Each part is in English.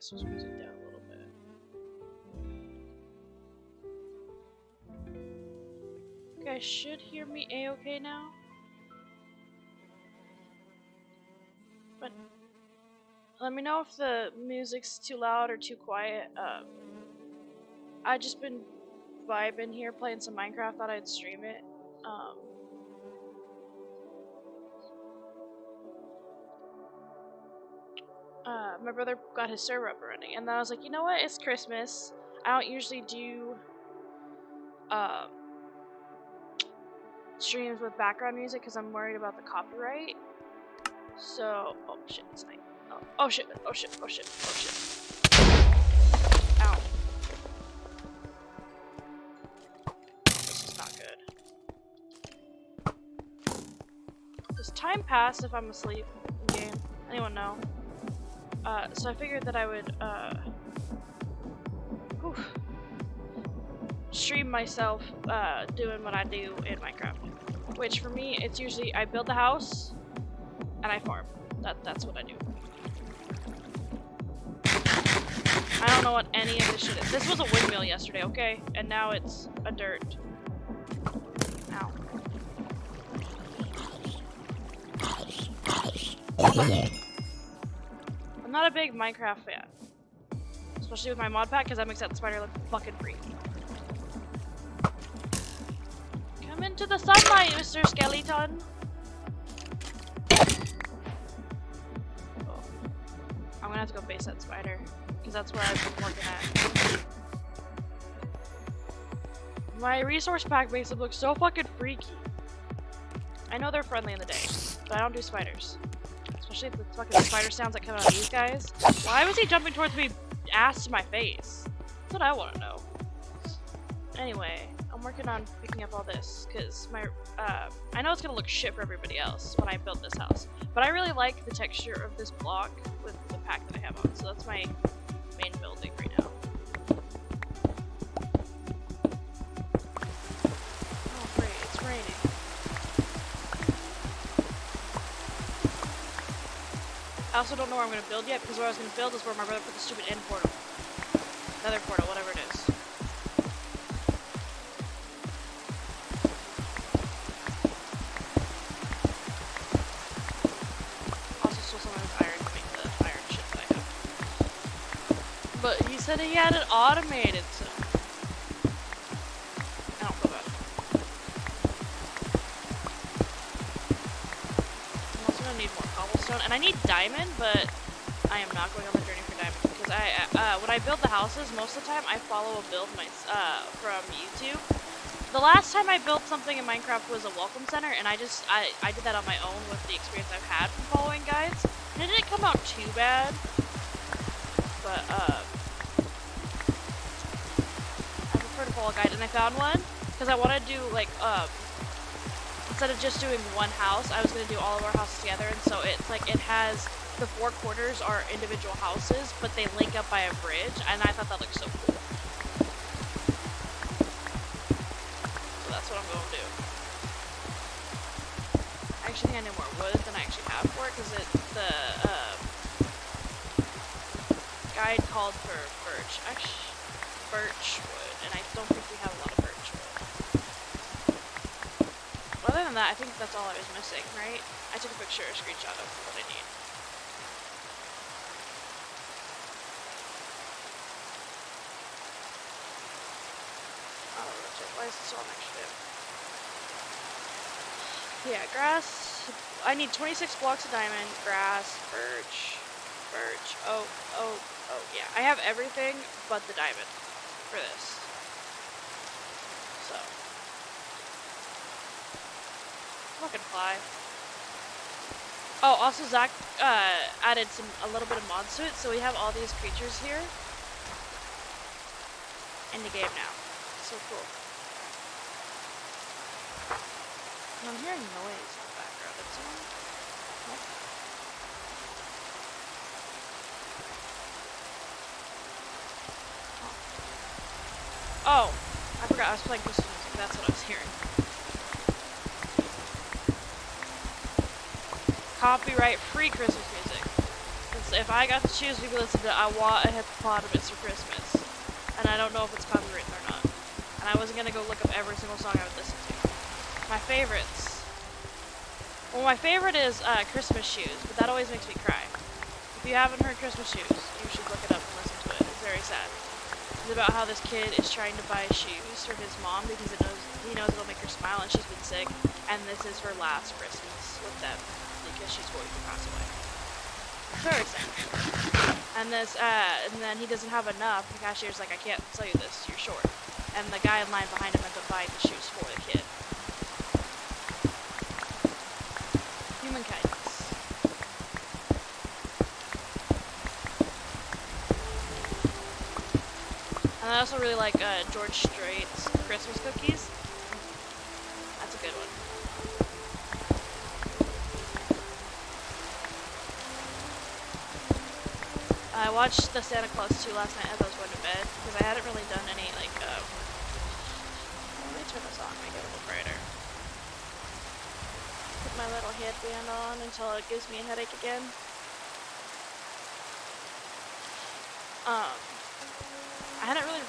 Christmas music down a little bit. You guys should hear me a-okay now. But let me know if the music's too loud or too quiet. I just been vibing here playing some Minecraft, thought I'd stream it. My brother got his server up and running, and then I was like, you know what, it's Christmas. I don't usually do streams with background music because I'm worried about the copyright. So, oh shit, it's night. Oh shit, oh shit, oh shit, oh shit. Ow. This is not good. Does time pass if I'm asleep in game? Anyone know? So I figured that I would, stream myself, doing what I do in Minecraft. Which, for me, it's usually, I build the house, and I farm. That's what I do. I don't know what any of this shit is. This was a windmill yesterday, okay? And now it's a dirt. Ow. I'm not a big Minecraft fan. Especially with my mod pack, because that makes that spider look fucking freaky. Come into the sunlight, Mr. Skeleton! Oh. I'm gonna have to go face that spider, because that's what I've been working at. My resource pack makes them look so fucking freaky. I know they're friendly in the day, but I don't do spiders. Especially if the fucking spider sounds that come out of these guys. Why was he jumping towards me, ass to my face? That's what I want to know. Anyway, I'm working on picking up all this, because my, I know it's gonna look shit for everybody else when I build this house, but I really like the texture of this block with the pack that I have on, so that's my main building right now. Oh great, it's raining. I also don't know where I'm going to build yet, because where I was going to build is where my brother put the stupid end portal. Nether portal, whatever it is. Also stole some of his iron to make the iron shit that I have. But he said he had it automated, so... I don't feel bad. I'm also going to need more cobblestone, and I need diamond, but I am not going on the journey for diamond, because when I build the houses, most of the time I follow a build from YouTube. The last time I built something in Minecraft was a welcome center, and I did that on my own with the experience I've had from following guides, and it didn't come out too bad, but I prefer to follow a guide, and I found one, because I want to do, like, instead of just doing one house, I was going to do all of our houses together, and so it's like, it has, the four quarters are individual houses, but they link up by a bridge, and I thought that looked so cool. So that's what I'm going to do. I actually think I need more wood than I actually have for it, because the guide called for birch wood, and I don't think we have a lot of birch wood. Other than that, I think that's all I was missing, right? I took a picture, a screenshot of what I need. Oh, that's right. Why is this all next to it? Yeah, grass. I need 26 blocks of diamond, grass, birch, oak, yeah. I have everything but the diamond for this. So. Fucking fly. Oh, also Zach added a little bit of mods to it, so we have all these creatures here in the game now. So cool. I'm hearing noise in the background. It's someone? Nope. Oh, I forgot I was playing Christmas music. That's what I was hearing. Copyright free Christmas music. Because So if I got to choose, we could listen to I Want a Hippopotamus for Christmas. And I don't know if it's copywritten or not. And I wasn't gonna go look up every single song I would listen to. My favorites. Well, my favorite is Christmas Shoes, but that always makes me cry. If you haven't heard Christmas Shoes, you should look it up and listen to it. It's very sad. It's about how this kid is trying to buy shoes for his mom because he knows it'll make her smile and she's been sick. And this is her last Christmas with them because she's going to pass away. Very sad. And then he doesn't have enough. The cashier's like, I can't sell you this, you're short. And the guy in line behind him ends up buying the shoes for the kid. Human kindness. And I also really like George Strait's Christmas Cookies. That's a good one. I watched the Santa Claus 2 last night as I was going to bed because I hadn't really done any like let me turn this on, make it a little brighter. Put my little headband on until it gives me a headache again. I hadn't really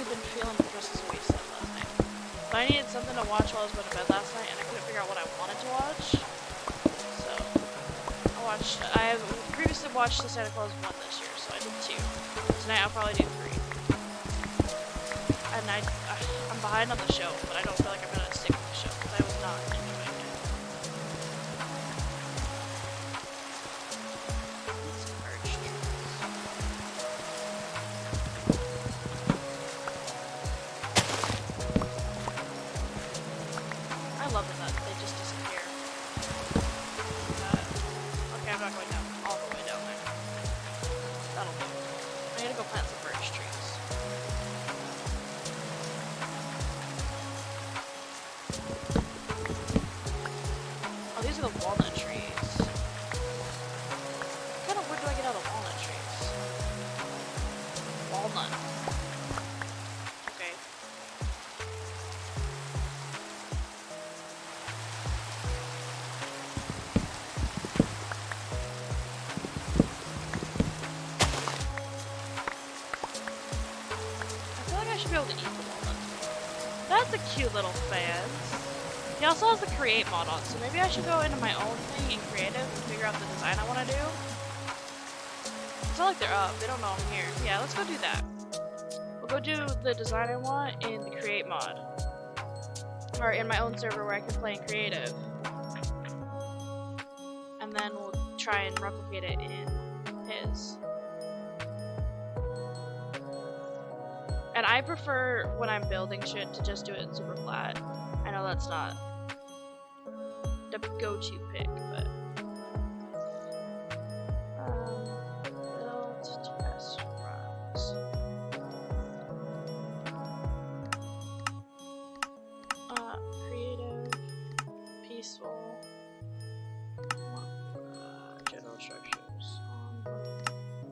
been feeling the Christmas movie stuff last night. But I needed something to watch while I was going to bed last night and I couldn't figure out what I wanted to watch. I previously watched the Santa Claus 1 this year, so I did 2. Tonight I'll probably do 3. And I'm behind on the show, but I don't feel like I'm gonna stick with the show because I was not enjoying it. I love it that they just disappear. I'm not going down all the way down there. That'll do. I need to go plant some birch trees. Oh, these are the walnut trees. What kind of wood do I get out of the walnut trees? Walnut. Okay. Be able to eat the walnut. That's a cute little fan. He also has the create mod on, so maybe I should go into my own thing in creative and figure out the design I want to do. It's not like they're up, they don't know I'm here. Yeah, let's go do that. We'll go do the design I want in the create mod. Or in my own server where I can play in creative. And then we'll try and replicate it in his. And I prefer, when I'm building shit, to just do it in super flat. I know that's not the go-to pick, but... build test runs. Creative, peaceful, general structures,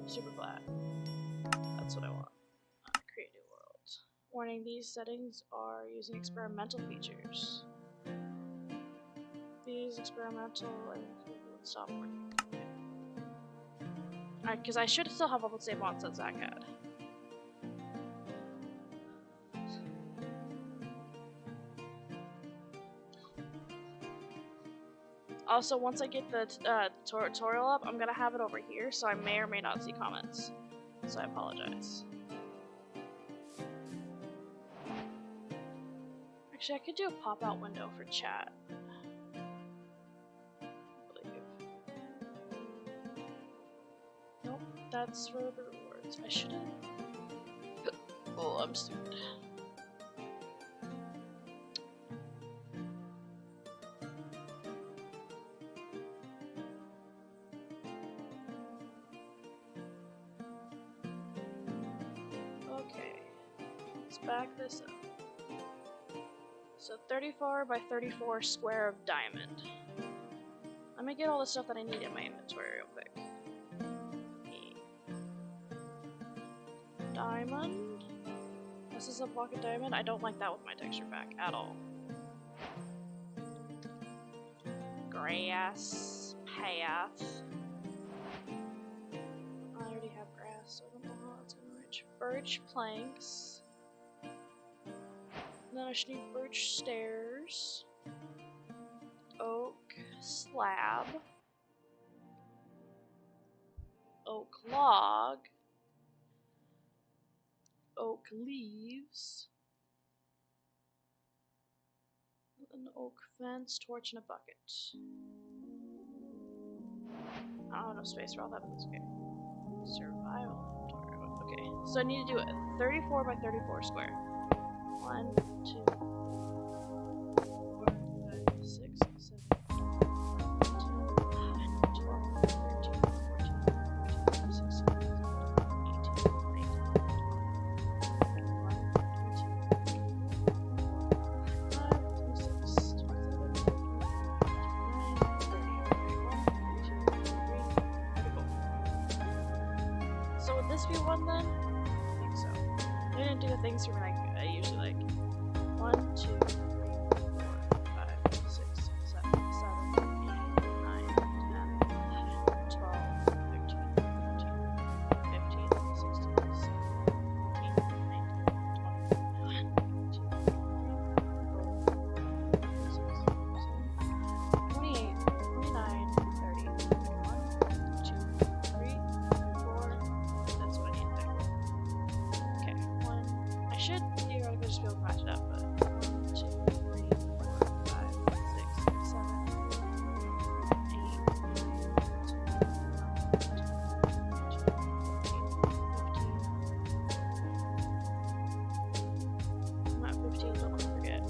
super flat. That's what I want. Warning, these settings are using experimental features. These experimental and stop working. Alright, because I should still have all the same mods that Zach had. Also, once I get the tutorial up, I'm gonna have it over here, so I may or may not see comments. So I apologize. Actually, I could do a pop-out window for chat. Nope, that's for the rewards. I shouldn't. Oh, I'm stupid. Okay, let's back this up. So 34 by 34 square of diamond. Let me get all the stuff that I need in my inventory real quick. Diamond. This is a block of diamond. I don't like that with my texture pack at all. Grass path. so I don't know how that's gonna reach. Birch planks. Then I should need birch stairs. Oak slab. Oak log. Oak leaves. An oak fence, torch, and a bucket. I don't have enough space for all that, but that's okay. Survival. Okay, so I need to do a 34 by 34 square. 1, 2, 4, 5, 6, 7, 8, 9, 10, 11, 12, 13, 14, 15, 16, 17, 18, 19, 20, 21, 22, 25, 26, 27, 28, 29, 30, 31, 32, 33, 34. So would this be one then? I think so. I didn't do the things for like I usually like. 1, 2, 3, 4, 5, 6, 7, 8, 9, 10, 11, 12, 13, 14, 15, 16, 17, 18, 19, 20, 21, 22, 23, 24, 26, 27, 28, 29, 30, 31, 2, 3, 4. That's what I need there. Okay, 1. I should theoretically just be able to match it up, but 1, 2, 3, 4, 5, 6, 7, 8, 9, 10, 11, 12, 13, 14, 15. I'm at 15, don't want to forget.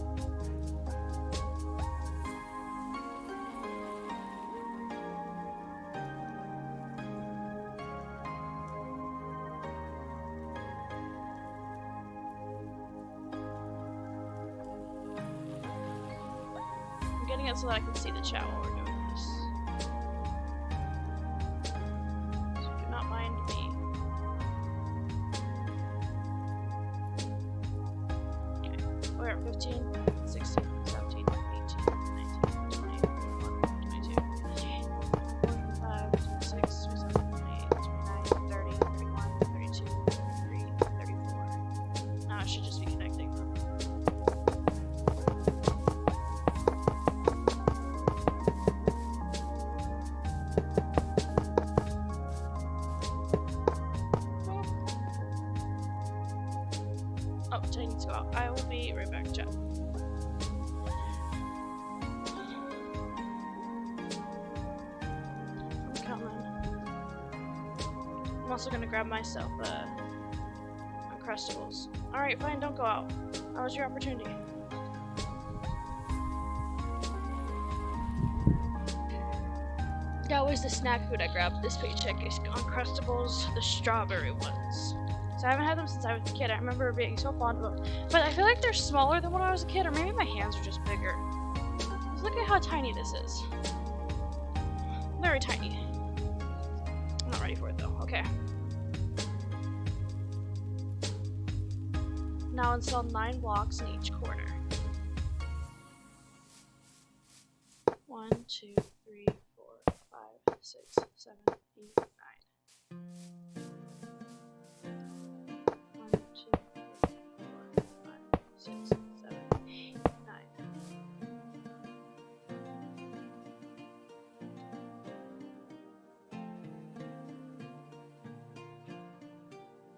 I'm getting it so that I can see the chat while we're doing this. So do not mind me. Okay, we're at 15, 16, 17, 18, 19, 20, 21, 22, 23, 25, 26, 27, 28, 29, 30, 31, 32, 33, 34. Now it should just be connecting them. Oh, I need to go out. I will be right back, chat. I'm coming. I'm also gonna grab myself Uncrustables. Alright, fine, don't go out. That was your opportunity. That was the snack food I grabbed this paycheck. Is Uncrustables, the strawberry ones. So I haven't had them since I was a kid. I remember being so fond of them. But I feel like they're smaller than when I was a kid, or maybe my hands are just bigger. Just look at how tiny this is. Very tiny. I'm not ready for it though. Okay. Now install 9 blocks in each corner. 1, 2, 3, 4, 5, 6, 7, 8, 9. 1, 2, 3, 4, 5, 6, 7, 8, 9.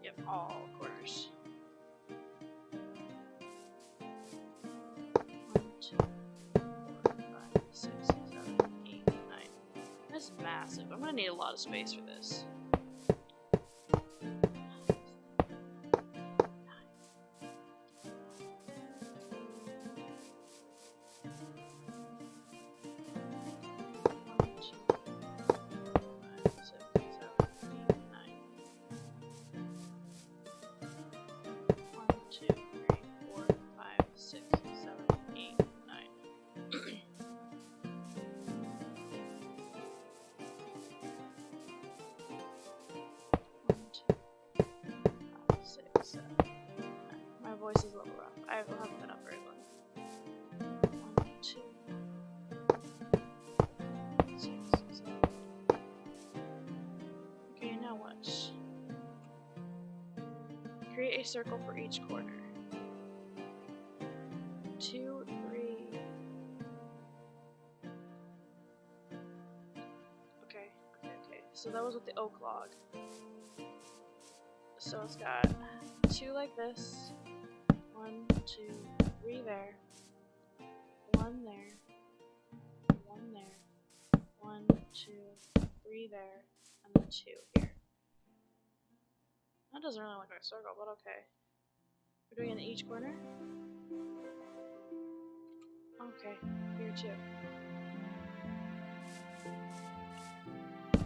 Yep, all corners. 1, 2, 3, 4, 5, 6, 7, 8, 9. That's massive. I'm gonna need a lot of space for this. a circle for each corner. 2, 3. Okay. So that was with the oak log. So it's got 2 like this. 1, 2, 3 there. 1 there. 1 there. 1, 2, 3 there. And then 2 here. That doesn't really look like a circle, but okay. We're doing it in each corner? Okay, here too.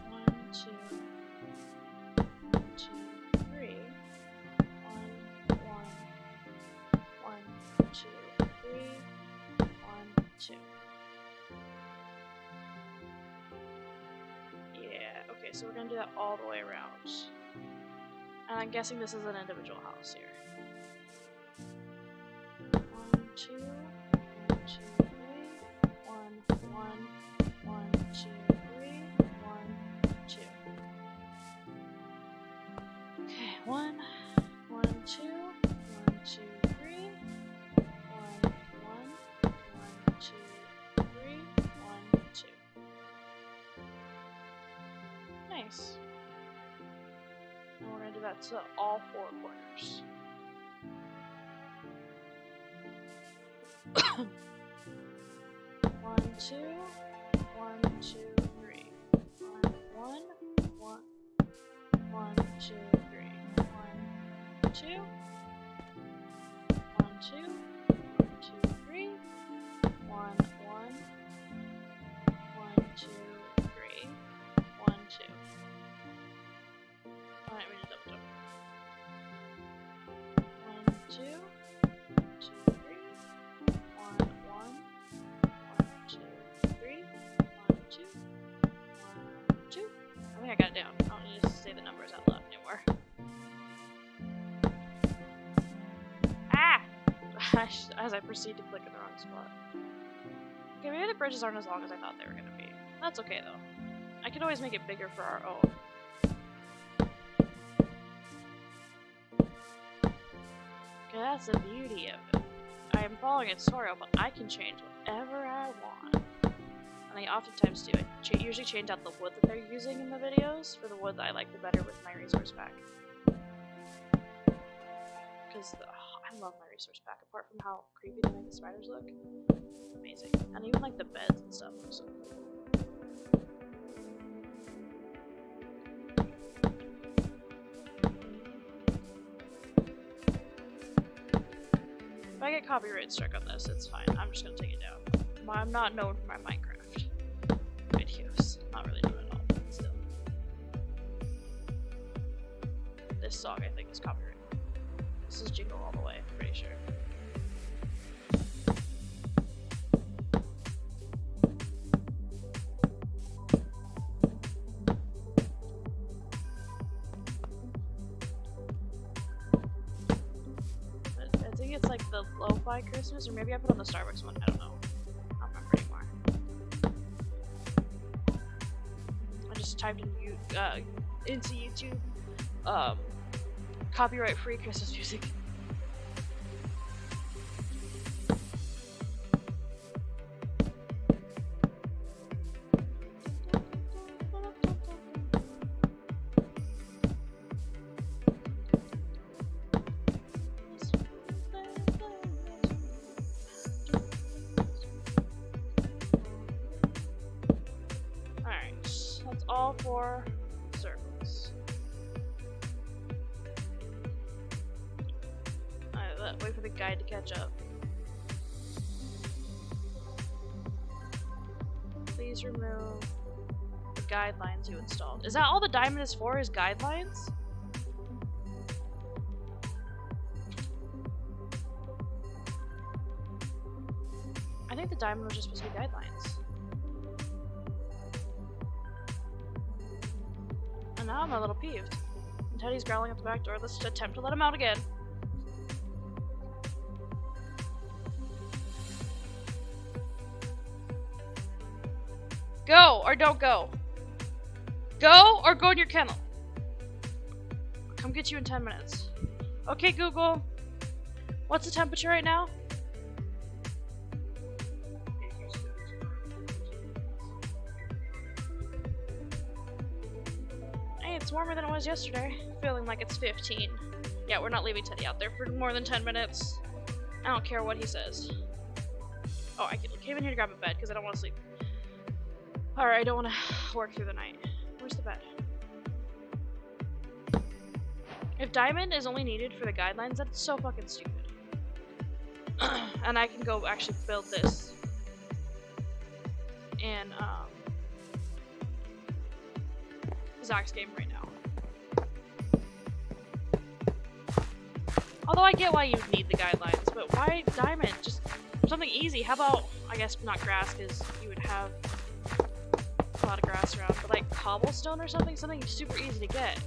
1, 2, 1, 2, 3. 1, 2, 3. 1, 2. Yeah, okay, so we're gonna do that all the way around. And I'm guessing this is an individual house here. 1, 2, 1, 2, 3. 1, 1, 2, 3. 1, 2. Okay, 1, 1, 2, 1, 2, 3. 1, 1, 1, 2, 3. 1, 2. Nice. And we're going to do that to all 4 corners. One, 2, 1, 2, 3. 1, 1, 1, 1, 2, 3. 1, 2, 1, 2, 1, 2, 3. 1, 1, 1, 2, 3. 1, 2. Alright, we need double jump. 1, 2, 2, 3. 1, 1, 1, 2, 3. 1, 2, 1, 2. I think I got it down. I don't need to say the numbers out loud anymore. Ah! As I proceed to click in the wrong spot. Okay, maybe the bridges aren't as long as I thought they were gonna be. That's okay though. I can always make it bigger for our own. Okay, that's the beauty of it. I am following a tutorial, but I can change whatever I want. And I oftentimes do. I usually change out the wood that they're using in the videos for the wood that I like the better with my resource pack. Because I love my resource pack. Apart from how creepy they make the spiders look, amazing. And even like the beds and stuff look so cool. If I get copyright struck on this, it's fine. I'm just gonna take it down. I'm not known for my Minecraft videos. Not really known at all, but still. This song, I think, is copyrighted. This is Jingle All the Way, I'm pretty sure. I think it's like the Lo-Fi Christmas, or maybe I put on the Starbucks one, I don't know. I don't remember anymore. I just typed into YouTube, copyright-free Christmas music. Alright, that's all 4 circles. Wait for the guide to catch up. Please remove the guidelines you installed. Is that all the diamond is for, is guidelines? I think the diamond was just supposed to be guidelines. And now I'm a little peeved. And Teddy's growling at the back door. Let's attempt to let him out again. Go or don't go. Go or go in your kennel. I'll come get you in 10 minutes. Okay, Google. What's the temperature right now? Hey, it's warmer than it was yesterday. Feeling like it's 15. Yeah, we're not leaving Teddy out there for more than 10 minutes. I don't care what he says. Oh, I came in here to grab a bed because I don't want to sleep. Alright, I don't want to work through the night. Where's the bed? If diamond is only needed for the guidelines, that's so fucking stupid. And I can go actually build this. In, Zach's game right now. Although I get why you need the guidelines, but why diamond? Just something easy. How about, I guess not grass, because you would have a lot of grass around, but like cobblestone or something? Something super easy to get.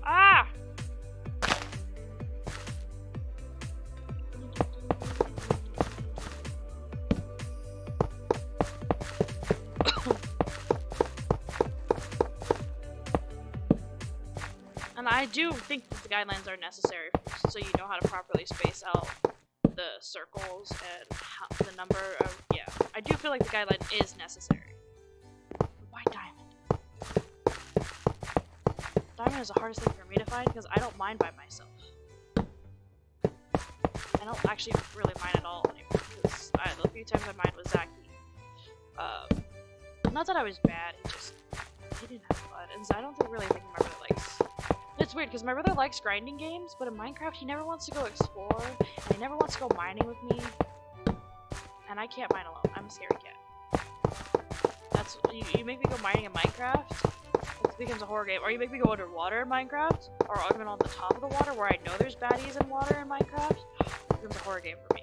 Ah! And I do think that the guidelines are necessary so you know how to properly space out the circles and how, the number of, yeah. I do feel like the guideline is necessary. But why diamond? Diamond is the hardest thing for me to find because I don't mine by myself. I don't actually really mine at all anymore because the few times I mined with Zach, not that I was bad, he didn't have fun, and so I don't really think my brother likes. It's weird because my brother likes grinding games, but in Minecraft he never wants to go explore, and he never wants to go mining with me, and I can't mine alone. I'm a scary cat. That's you make me go mining in Minecraft, it becomes a horror game, or you make me go underwater in Minecraft, or even on the top of the water where I know there's baddies in water in Minecraft. It becomes a horror game for me.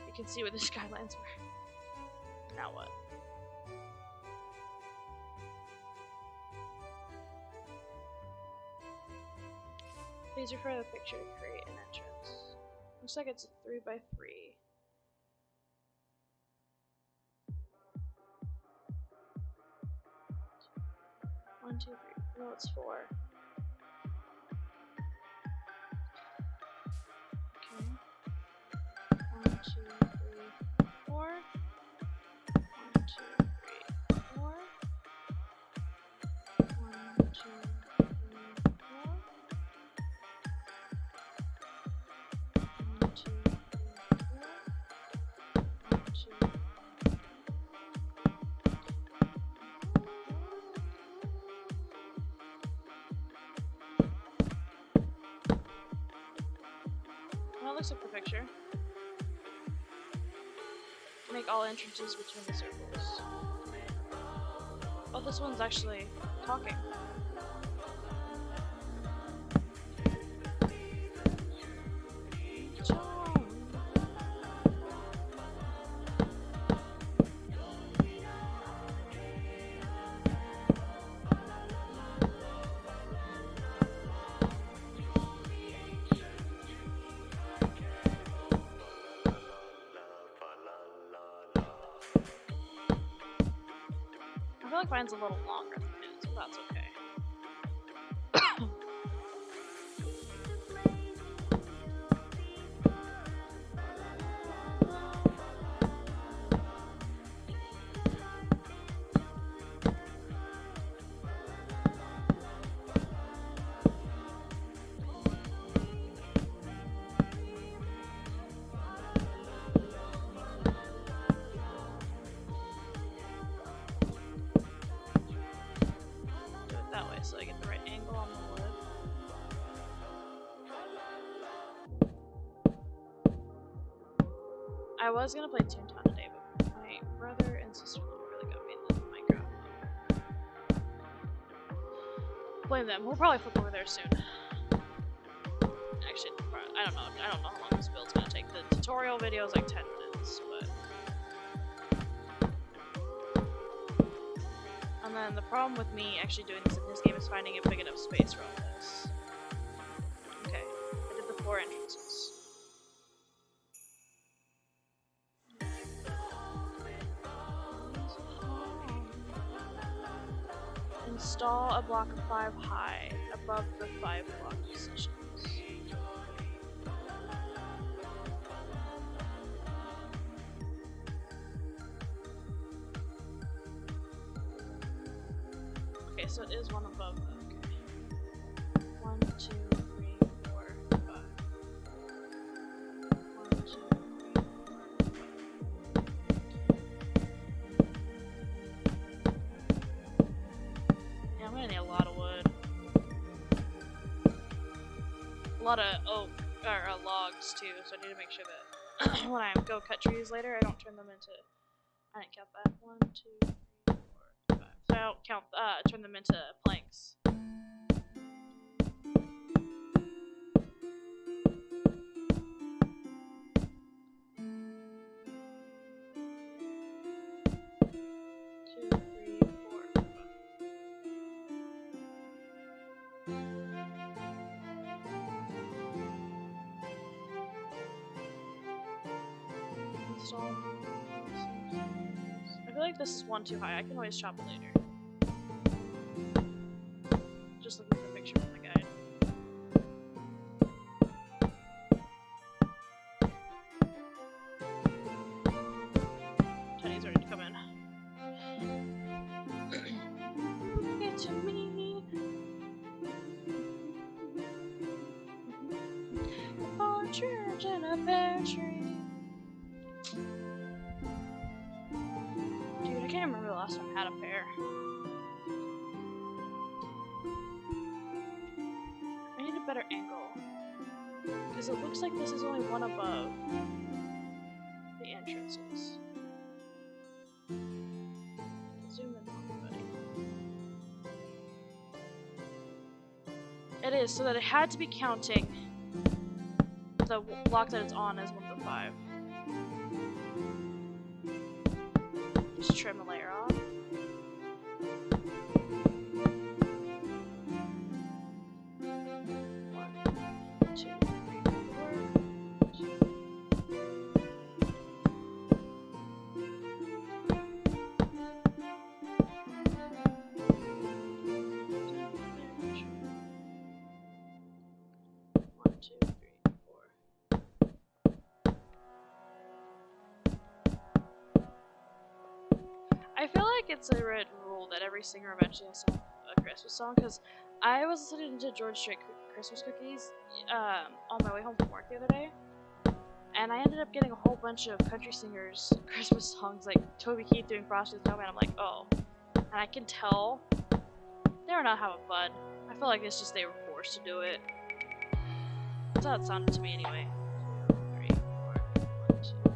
You can see where the skylines were. Now what? Please refer to the picture to create an entrance. Looks like it's a 3x3. 1, 2, 3. No, it's 4. Okay. 1, 2, 3, 4. 1, 2, 3, 4. 1, 2, 3, 4. 1, 2, 3, 4. 1, 2. That looks like the picture. Make all entrances between the circles. Oh, this one's actually talking. I feel like mine's a little longer than his, but that's okay. So I get the right angle on the wood. I was gonna play Toontown today, but my brother and sister-in-law really got me in the Minecraft. Blame them. We'll probably flip over there soon. Actually, I don't know. I don't know how long this build's gonna take. The tutorial video is like 10 minutes. sense, but... And then the problem with me actually doing this in this game is finding a big enough space for all this. Okay, I did the 4 entrances. Install a block of 5 high above the 5 block positions. Okay, so it is one above. Okay. 1, 2, 3, 4, 5. 1, 2, 3, 4, 5. Yeah, I'm gonna need a lot of wood. A lot of oak, or logs too, so I need to make sure that when I go cut trees later, I don't turn them into... I didn't count that. 1, 2, 3, 4, 5. So I don't count, turn them into planks. I feel like this is one too high. I can always chop it later. Just looking at the picture from the guide. Teddy's ready to come in. Get to me. A partridge in a pear tree. I can't remember the last time I had a pair. I need a better angle. Because it looks like this is only one above the entrances. Zoom in on everybody. It is, so that it had to be counting the block that it's on as one of the 5. Just trim a layer off. One, 2, 3, 4. 2. One, 2, 3, 4. I feel like it's a written rule that every singer eventually has to have a Christmas song, because I was listening to George Strait Christmas Cookies on my way home from work the other day, and I ended up getting a whole bunch of country singers' Christmas songs, like Toby Keith doing Frosty the Snowman. I'm like, oh. And I can tell they're not having fun. I feel like it's just they were forced to do it. That's how it sounded to me anyway. 2, 3, 4, 1, 2.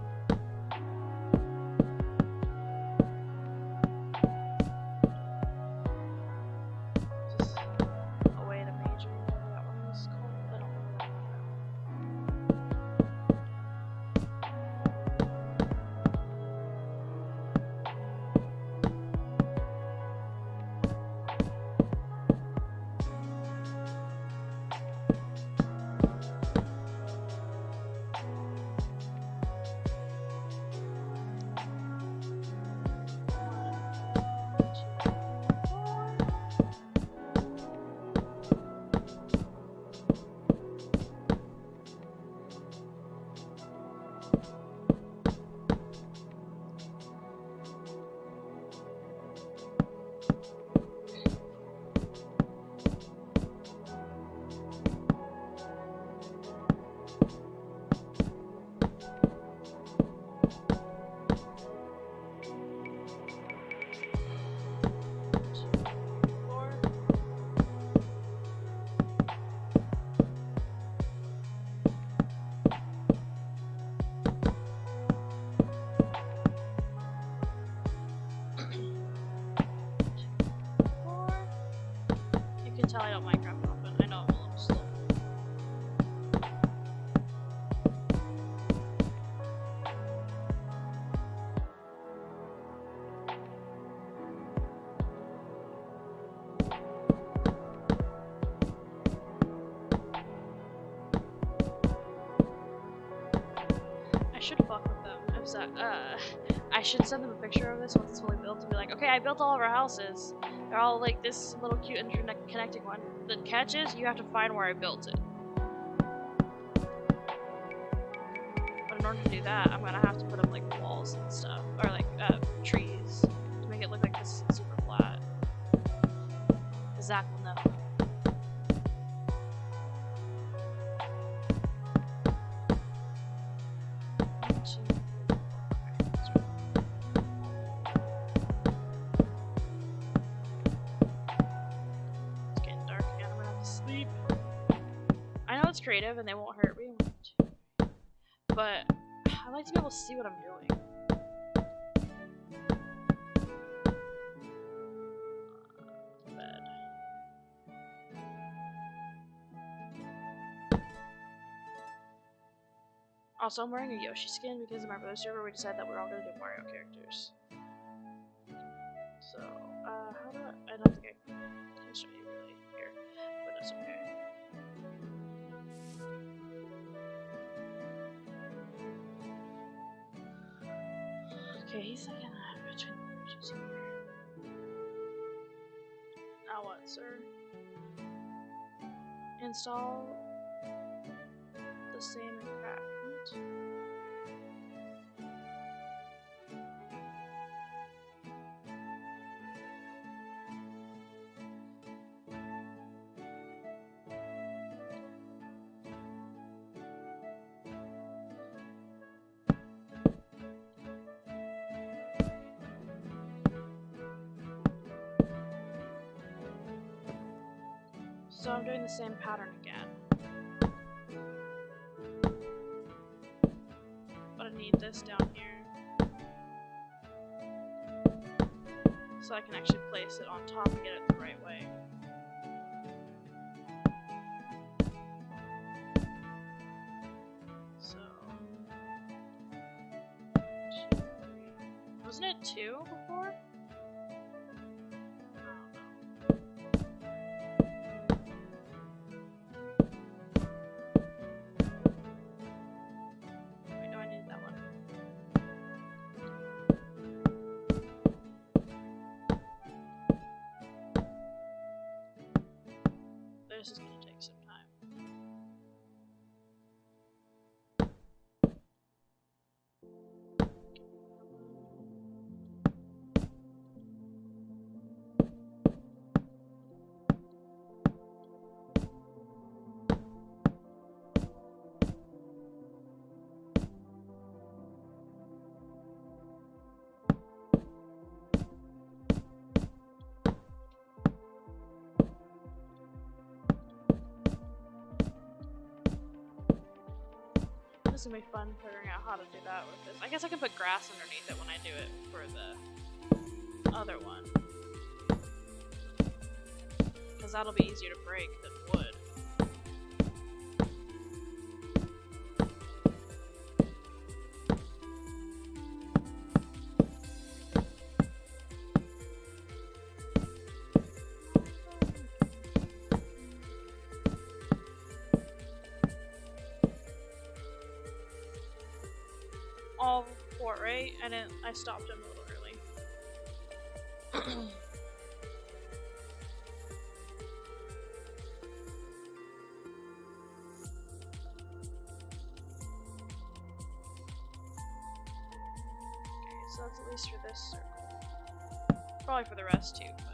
Tell I don't Minecraft often. I know I'm a little slow. lives. I should send them a picture of this once it's fully built and be like, okay, I built all of our houses. They're all like this little cute interconnecting one. The catch is you have to find where I built it. But in order to do that, I'm gonna have to put up like walls and stuff, or like trees to make it look like this is super flat. Zach will know. Creative and they won't hurt me, but I like to be able to see what I'm doing. Bed. Also, I'm wearing a Yoshi skin because in my brother's server we decided that we're all gonna do Mario characters. So, how do I don't think I can show you really here, but that's okay. Okay, he's like in between the bridges here. Now what, sir? Install the same entrapment. So I'm doing the same pattern again. But I need this down here. So I can actually place it on top and get it the right way. So... 2, 3. Wasn't it 2 before? This is going to take some time. This is gonna be fun figuring out how to do that with this. I guess I can put grass underneath it when I do it for the other one. Because that'll be easier to break than wood. All 4, right? And then I stopped him a little early. Okay, so that's at least for this circle. Probably for the rest too, but...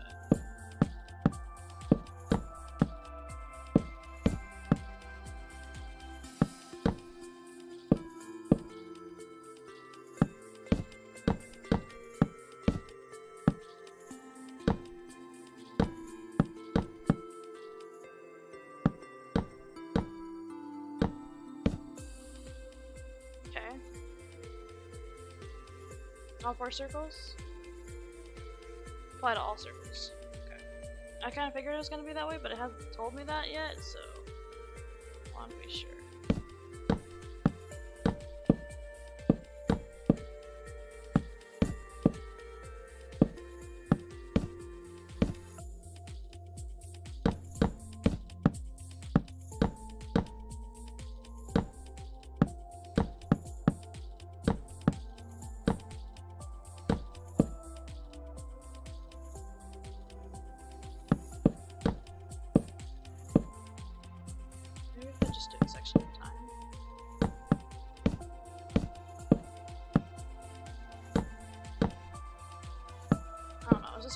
All 4 circles? Apply to all circles. Okay. I kind of figured it was going to be that way, but it hasn't told me that yet, so I want to be sure.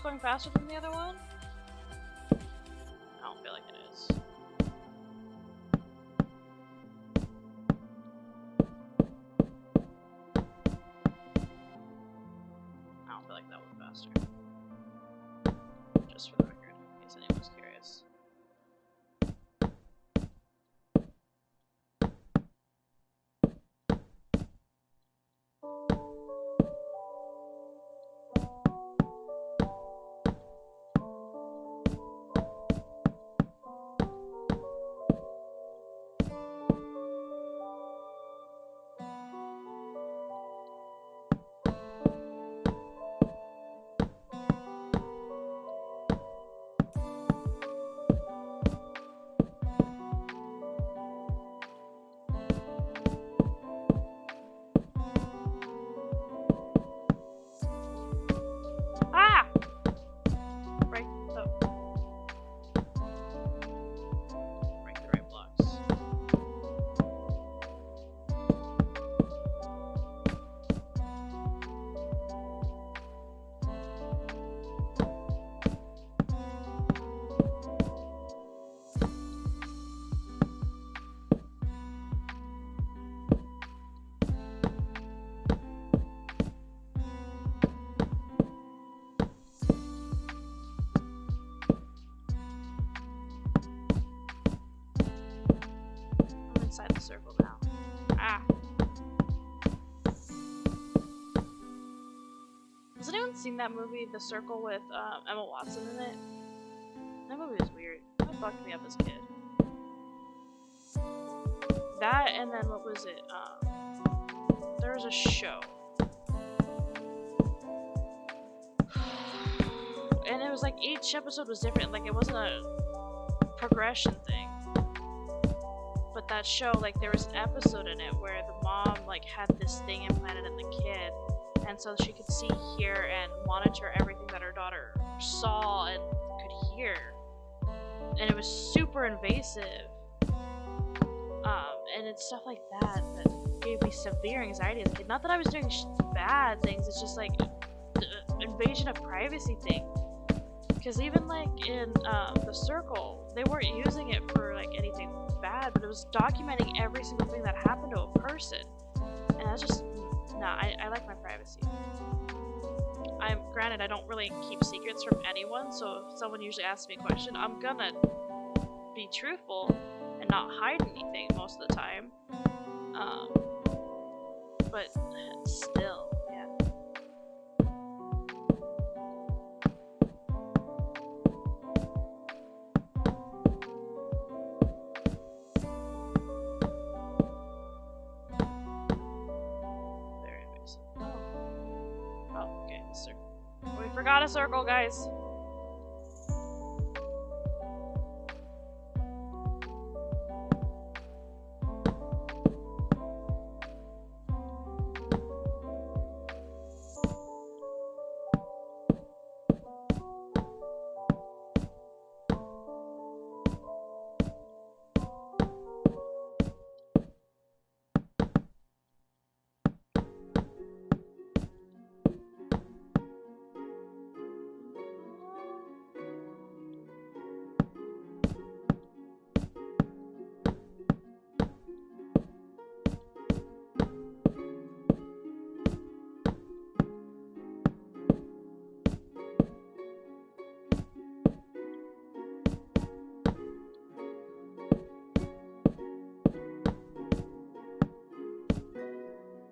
going faster than the other one? I don't feel like it is. I don't feel like that went faster. Just for the record, in case anyone was curious. Inside the circle now. Has anyone seen that movie, The Circle, with Emma Watson in it? That movie was weird. That fucked me up as a kid. That, and then what was it? There was a show. And it was like each episode was different. Like it wasn't a progression thing. But that show, like, there was an episode in it where the mom, like, had this thing implanted in the kid, and so she could see, hear, and monitor everything that her daughter saw and could hear. And it was super invasive. And it's stuff like that that gave me severe anxiety as a kid. Not that I was doing bad things, it's just, like, the invasion of privacy thing. Because even, like, in The Circle, they weren't using it for, like, anything bad, but it was documenting every single thing that happened to a person. And I was just, nah, I like my privacy. Granted, I don't really keep secrets from anyone, so if someone usually asks me a question, I'm gonna be truthful and not hide anything most of the time. But still, yeah. We forgot a circle, guys.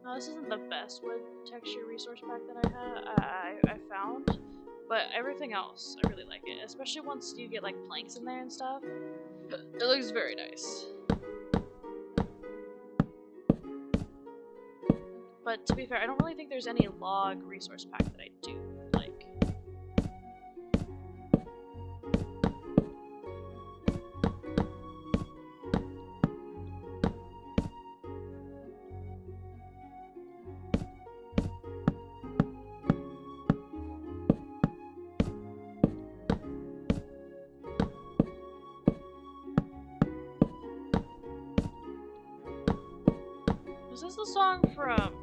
No, this isn't the best wood texture resource pack that I found, but everything else, I really like it. Especially once you get like planks in there and stuff. It looks very nice. But to be fair, I don't really think there's any log resource pack that I do like. Is this the song from,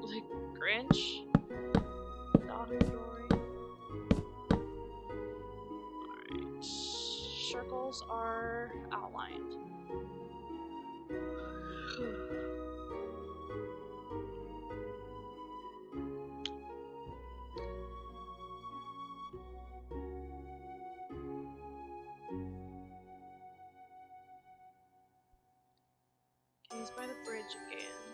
like, Grinch? Daughter Dory? circles are outlined. He's by the bridge again.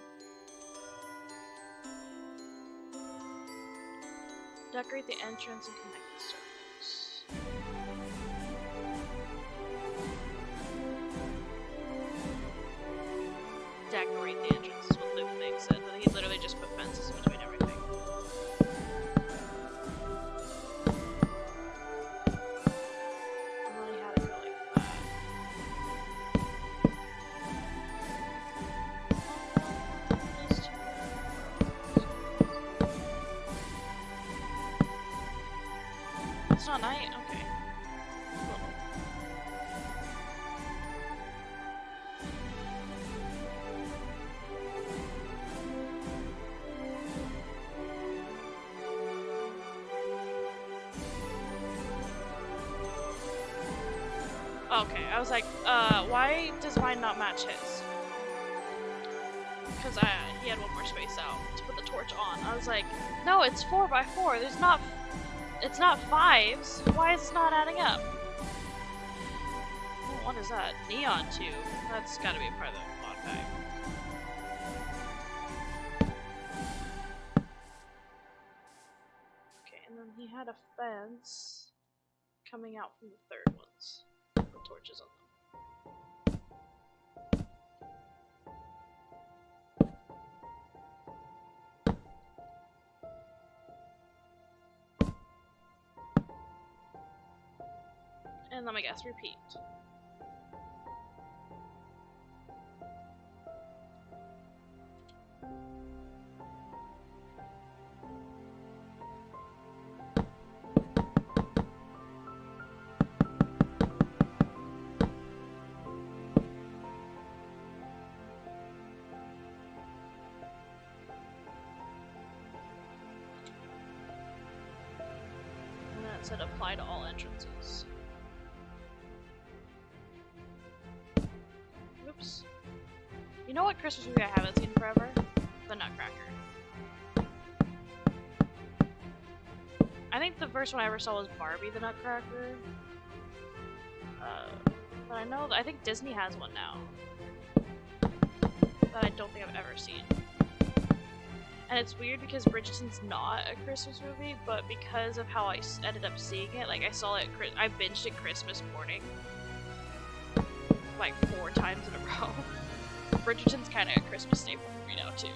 Decorate the entrance and connect the circles. Decorate the entrance is what Luke Big said. He literally just put fences in between everything. And then he had it go like that. It's not night? Okay. Cool. Okay, I was like, why does mine not match his? Because he had one more space out to put the torch on. I was like, no, it's 4x4. It's not 5s. Why is it not adding up? Oh, what is that? Neon tube. That's gotta be a part of the mod pack. Okay, and then he had a fence coming out from the third ones. With torches on them. And let me guess, repeat. And then it said apply to all entrances. Oops. You know what Christmas movie I haven't seen forever? The Nutcracker. I think the first one I ever saw was Barbie the Nutcracker. But I know that I think Disney has one now. That I don't think I've ever seen. And it's weird because Bridgerton's not a Christmas movie, but because of how I ended up seeing it, like I saw it, I binged it Christmas morning. Like 4 times in a row. Bridgerton's kind of a Christmas staple for me now too.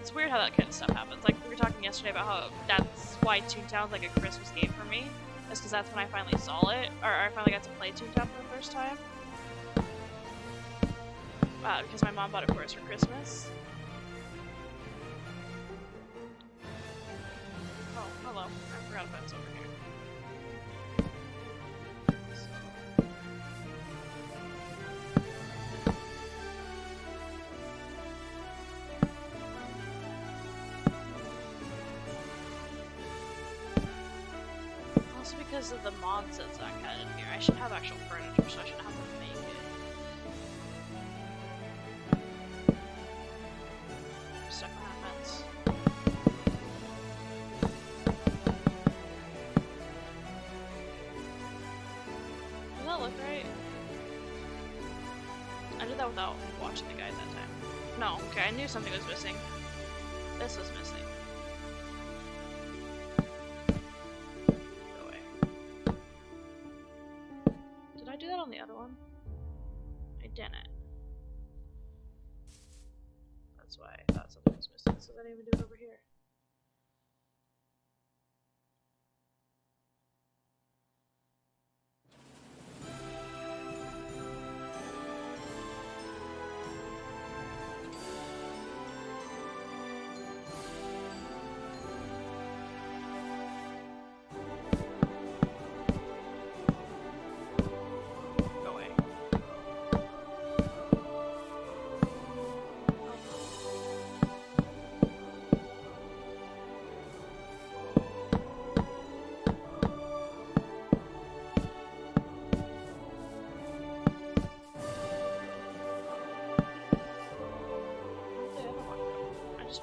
It's weird how that kind of stuff happens. Like we were talking yesterday about how that's why Toontown's like a Christmas game for me. Is because that's when I finally saw it, or I finally got to play Toontown for the first time. Because my mom bought it for us for Christmas. Oh, hello. I forgot if that's over here. Because of the mods that Zach had in here. I should have actual furniture, so I shouldn't have to make it. Stuck on that fence. Does that look right? I did that without watching the guide that time. No, okay, I knew something was missing. This was missing. On the other one? I didn't. That's why I thought something was missing, so I didn't even do it over here.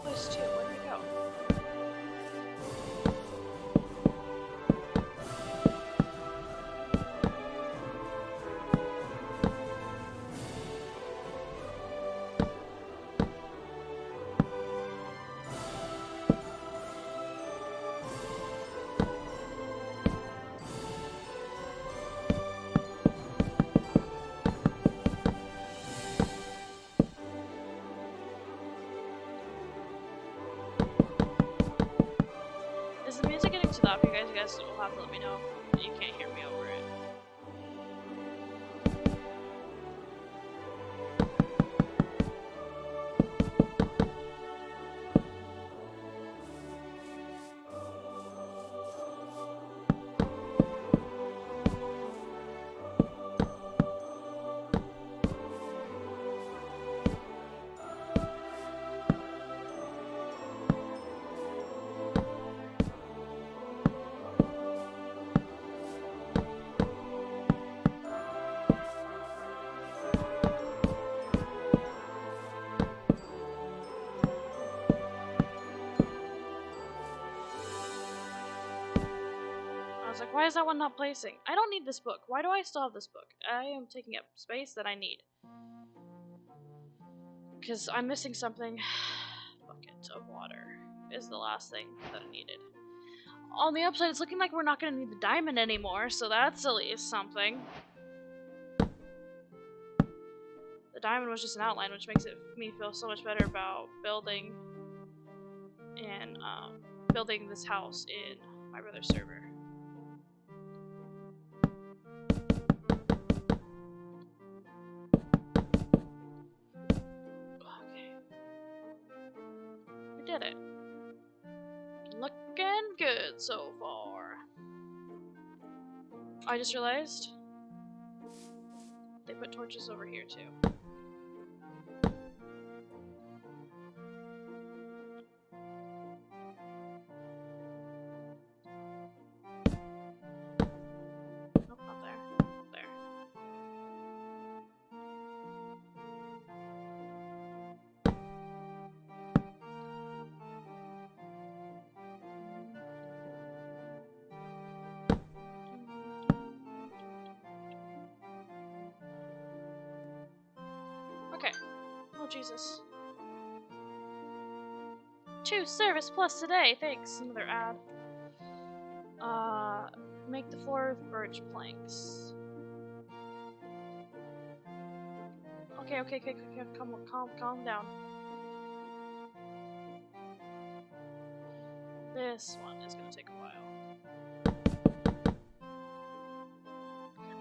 place too. Where did it go? Is the music getting too loud for you guys? You guys will have to let me know if you can't hear me over it. I was like, why is that one not placing? I don't need this book. Why do I still have this book? I am taking up space that I need. Because I'm missing something. Bucket of water is the last thing that I needed. On the upside, it's looking like we're not going to need the diamond anymore, so that's at least something. The diamond was just an outline, which makes me feel so much better about building and building this house in my brother's server. Okay, we did it. Looking good so far. I just realized they put torches over here too. Nope, not there. There. Okay. Oh, Jesus. 2 service plus today, thanks. Another ad. Make the floor of birch planks. Okay, calm down. This one is gonna take a while.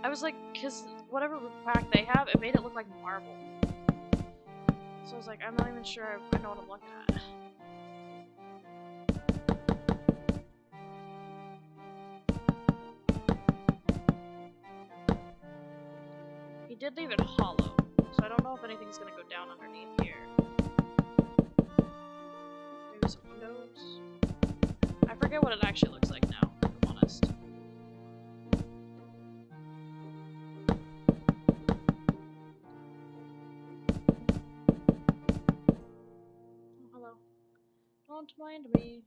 I was like, cause whatever pack they have, it made it look like marble. So I was like, I'm not even sure I know what I'm looking at. He did leave it hollow, so I don't know if anything's gonna go down underneath here. Maybe some windows. I forget what it actually looks like now, if I'm honest. Oh, hello. Don't mind me.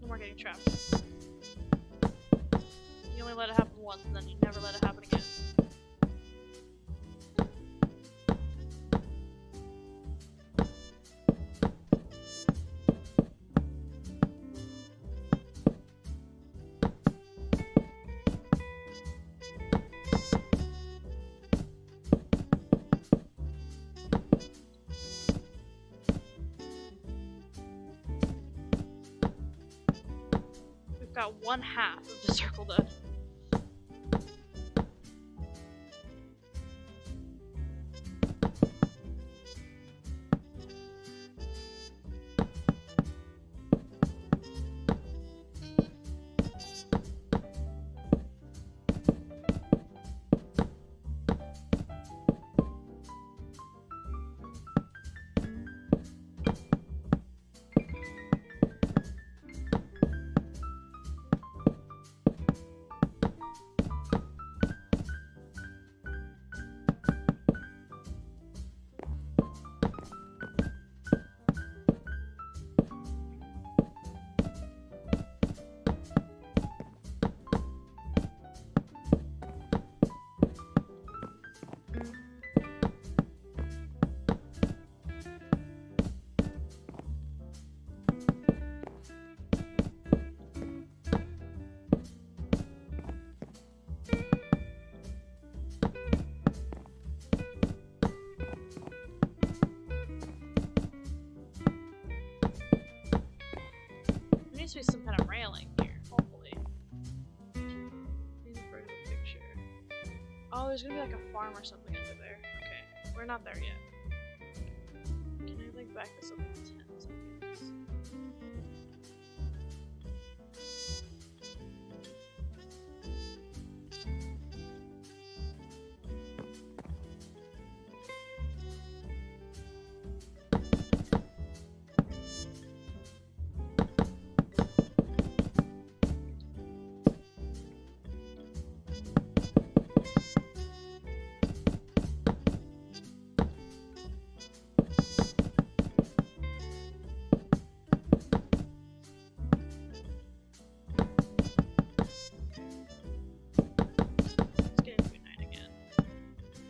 No more getting trapped. You only let it happen once, and then you never let it happen again. We've got 1/2 of the circle done. needs to be some kind of railing here, hopefully. Picture. Oh, there's gonna be like a farm or something under there. Okay, we're not there yet. Can I like back this up in 10 seconds?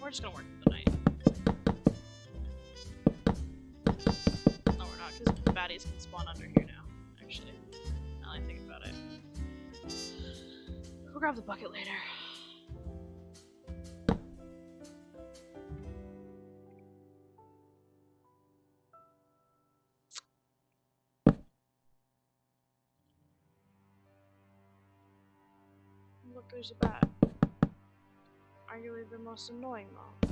We're just gonna work for the night. No, we're not, because baddies can spawn under here now, actually. Now that I think about it. We'll grab the bucket later. Look, there's a bat. Arguably the most annoying though.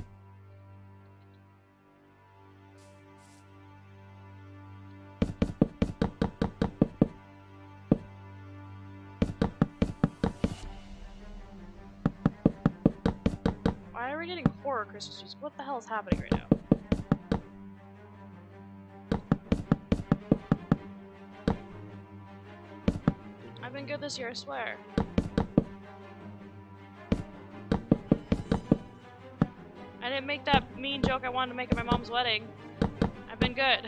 Why are we getting horror Christmas trees? What the hell is happening right now? I've been good this year, I swear. I didn't make that mean joke I wanted to make at my mom's wedding. I've been good.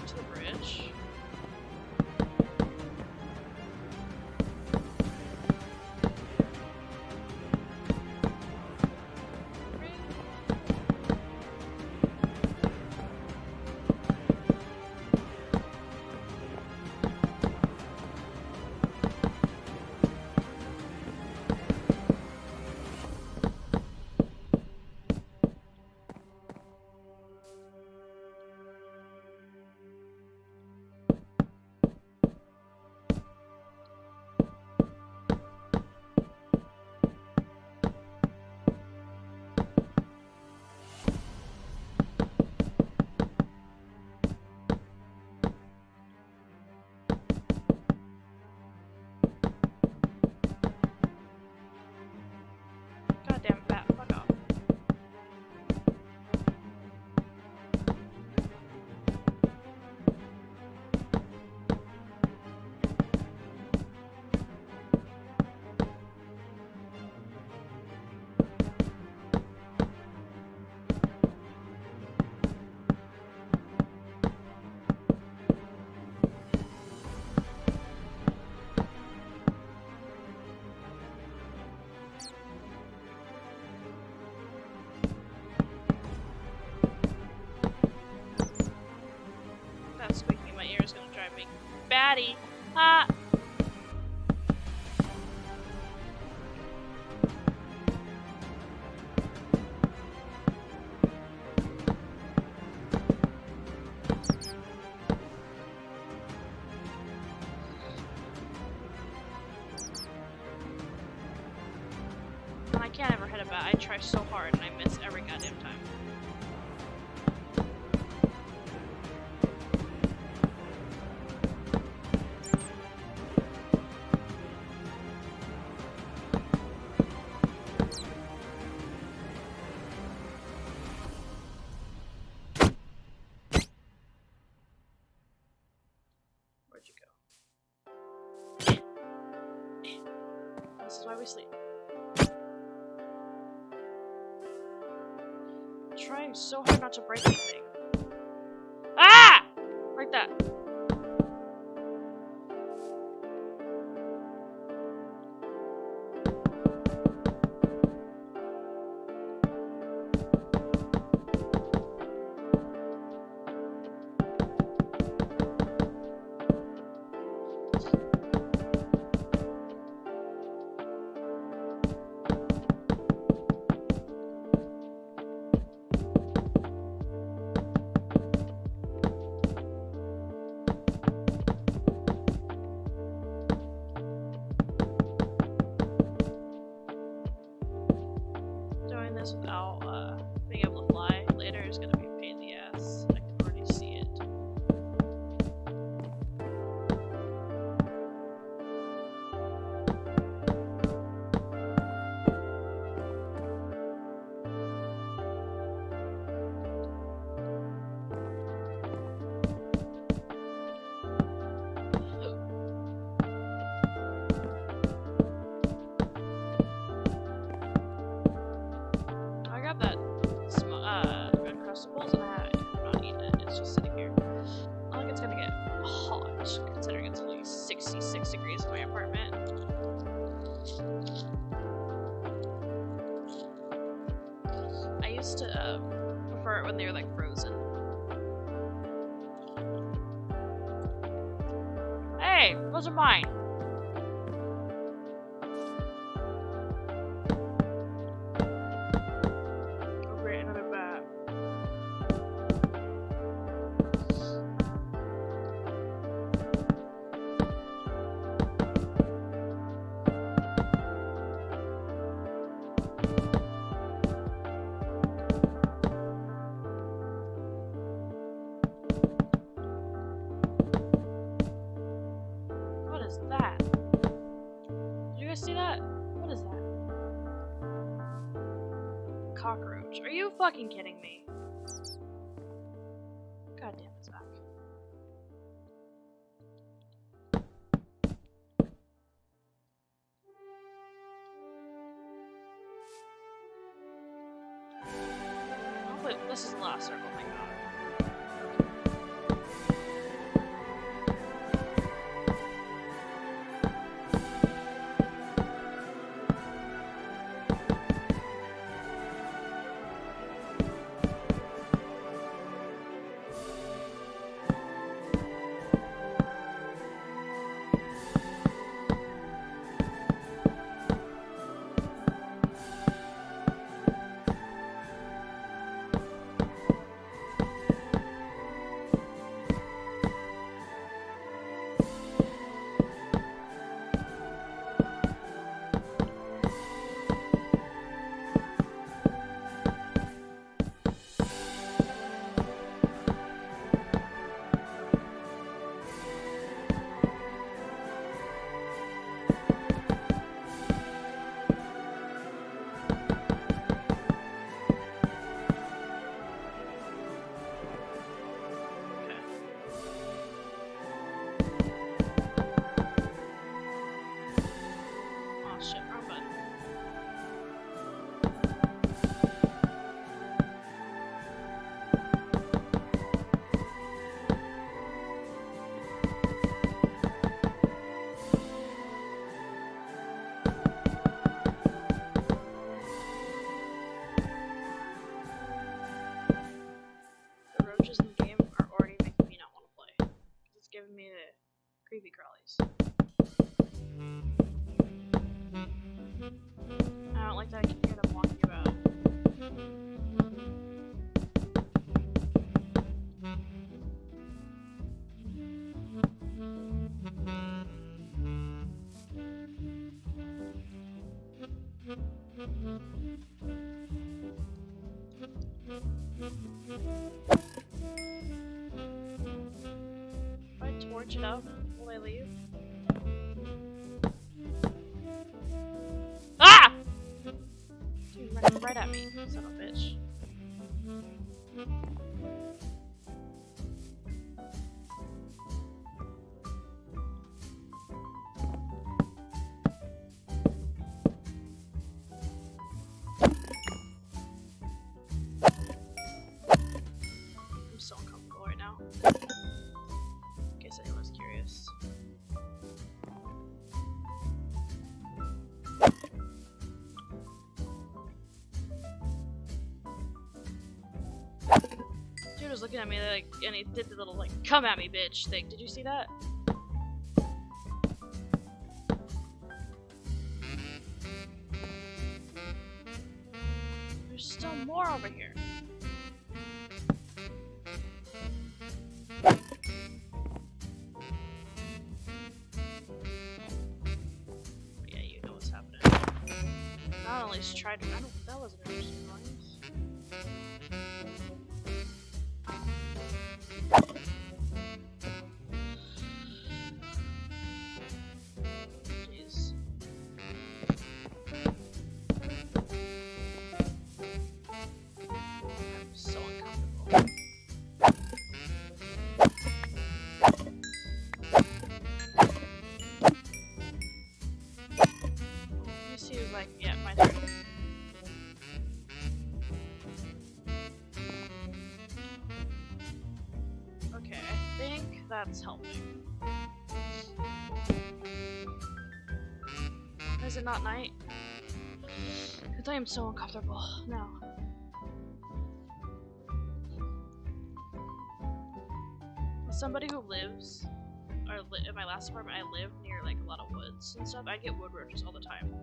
To the bridge. Goddamn bat, fuck off. That squeaking in my ear is gonna drive me batty. Ha! I can't ever hit a bat. I try so hard and I miss every goddamn time. Where'd you go? we sleep? Trying so hard not to break anything. Ah! Break that. Doing this without being able to fly later is gonna be a pain in the ass. I can already see it. I got that Uncrustables and I'm not eating it. It's just sitting here. I think it's gonna get hot considering it's only 66 degrees in my apartment. I used to prefer it when they were like frozen. Hey, those are mine. Oh great, another bat. What is that? Did you guys see that? What is that? Cockroach. Are you fucking kidding me? God damn it, Zach. Oh, wait, this is the last circle, my god. Oh shit, wrong button. The roaches in the game are already making me not want to play. 'Cause it's giving me the creepy crawlies. I don't like that I can hear them walking about. If I torch it up, will they leave? Ah! Dude, running right at me, son of a bitch. In case anyone's curious. Dude was looking at me like, and he did the little like, "Come at me, bitch" thing. Did you see that? There's still more over here. Yeah, you know what's happening. Not only just tried to. I don't. That wasn't interesting noise. Jeez. I'm so uncomfortable. You see, like, yeah, my turn. Okay, I think that's helping. Is it not night? Because I am so uncomfortable now. As somebody who lives, or in my last apartment, I lived near like a lot of woods and stuff. I get wood roaches all the time.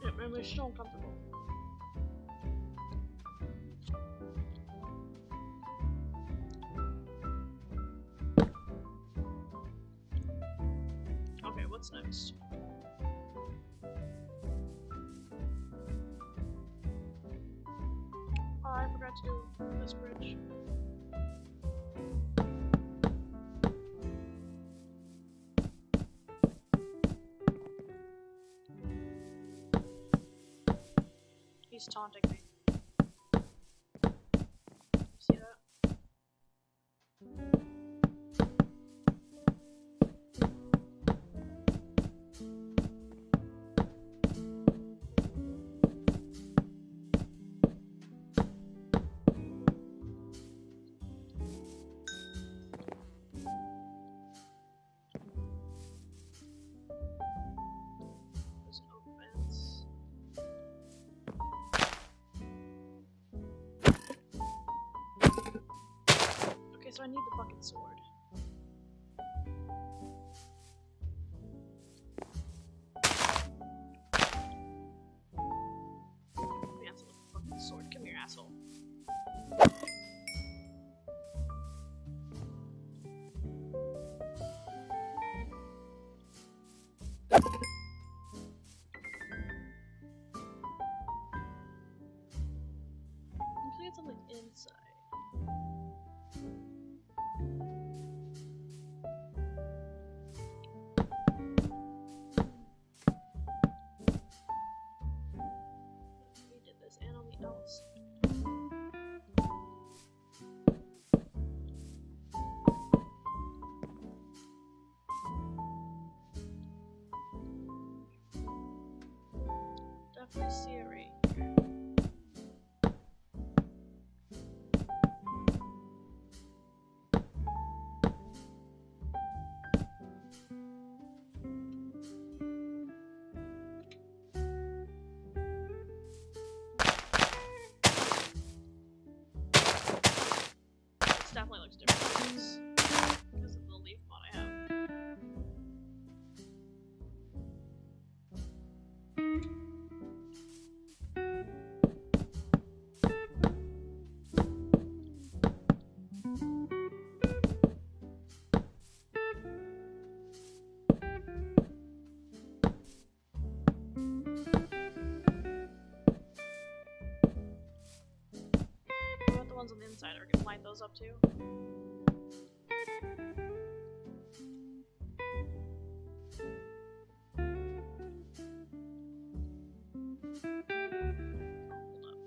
It made me so uncomfortable. Okay, what's next? Oh, I forgot to do this bridge. He's taunting me. See that? There's an oak fence. Okay, so I need the fucking sword. Cancel the fucking sword. Come here, asshole. Usually it's on the inside. We did this and on the outside. Definitely see it right here. This definitely looks different because of the leaf mod I have. What about the ones on the inside? Are we gonna light those up too? Hold up.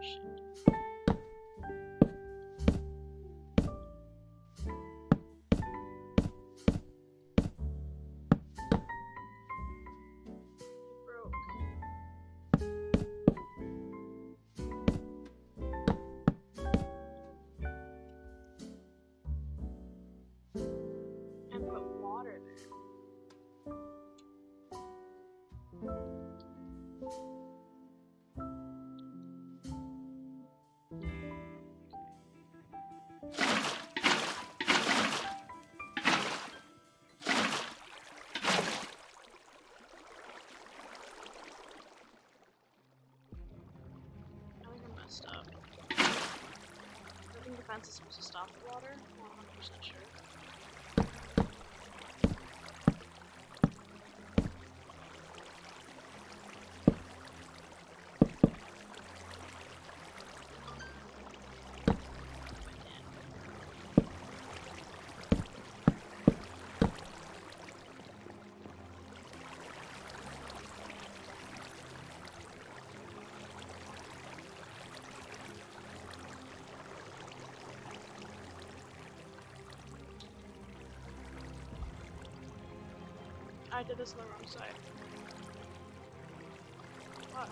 Shit. It broke. fence is supposed to stop the water. I'm not 100% sure. I did this on the wrong side. What?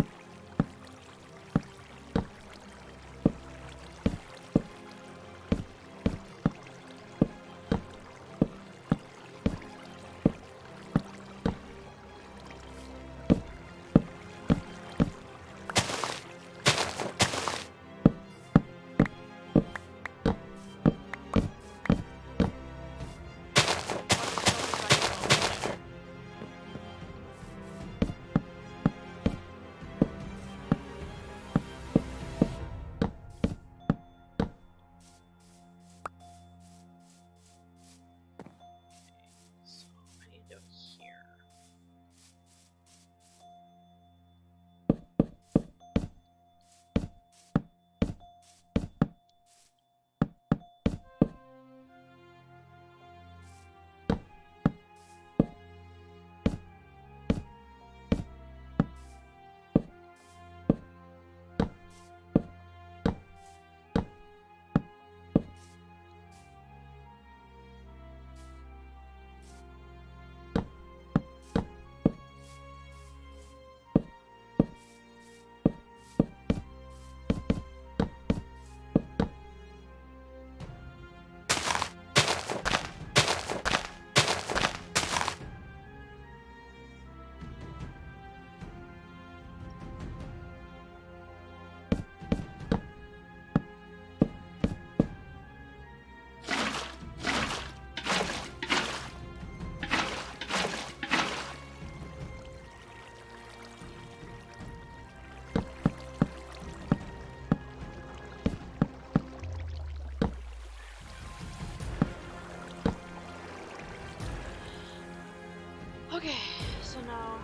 Okay, so now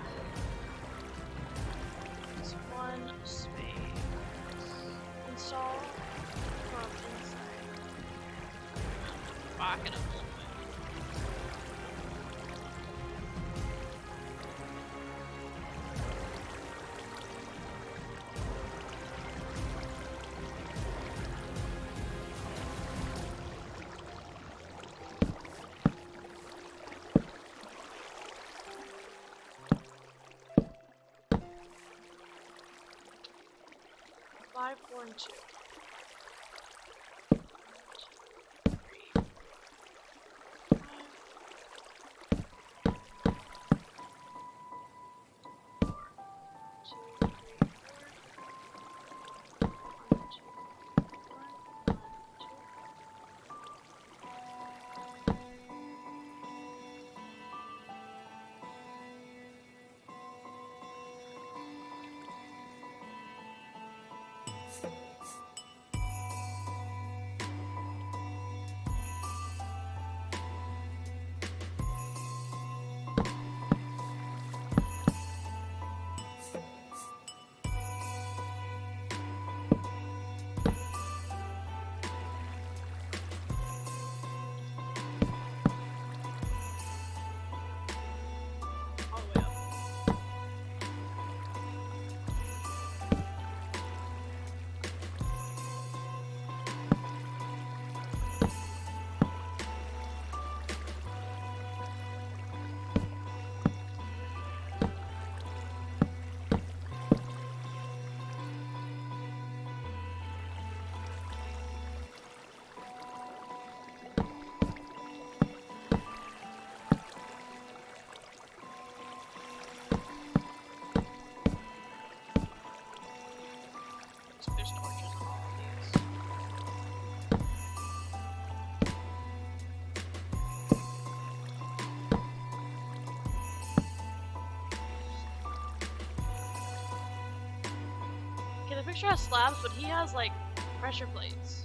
it's one spade. Install from inside. Back it up a little bit. Five, 4, and 2. 3, 5, 4, 2, 3, 4. 1, 2, 1, 1, 2. All the way up. So there's torches on all of these. Okay, the picture has slabs, but he has like pressure plates.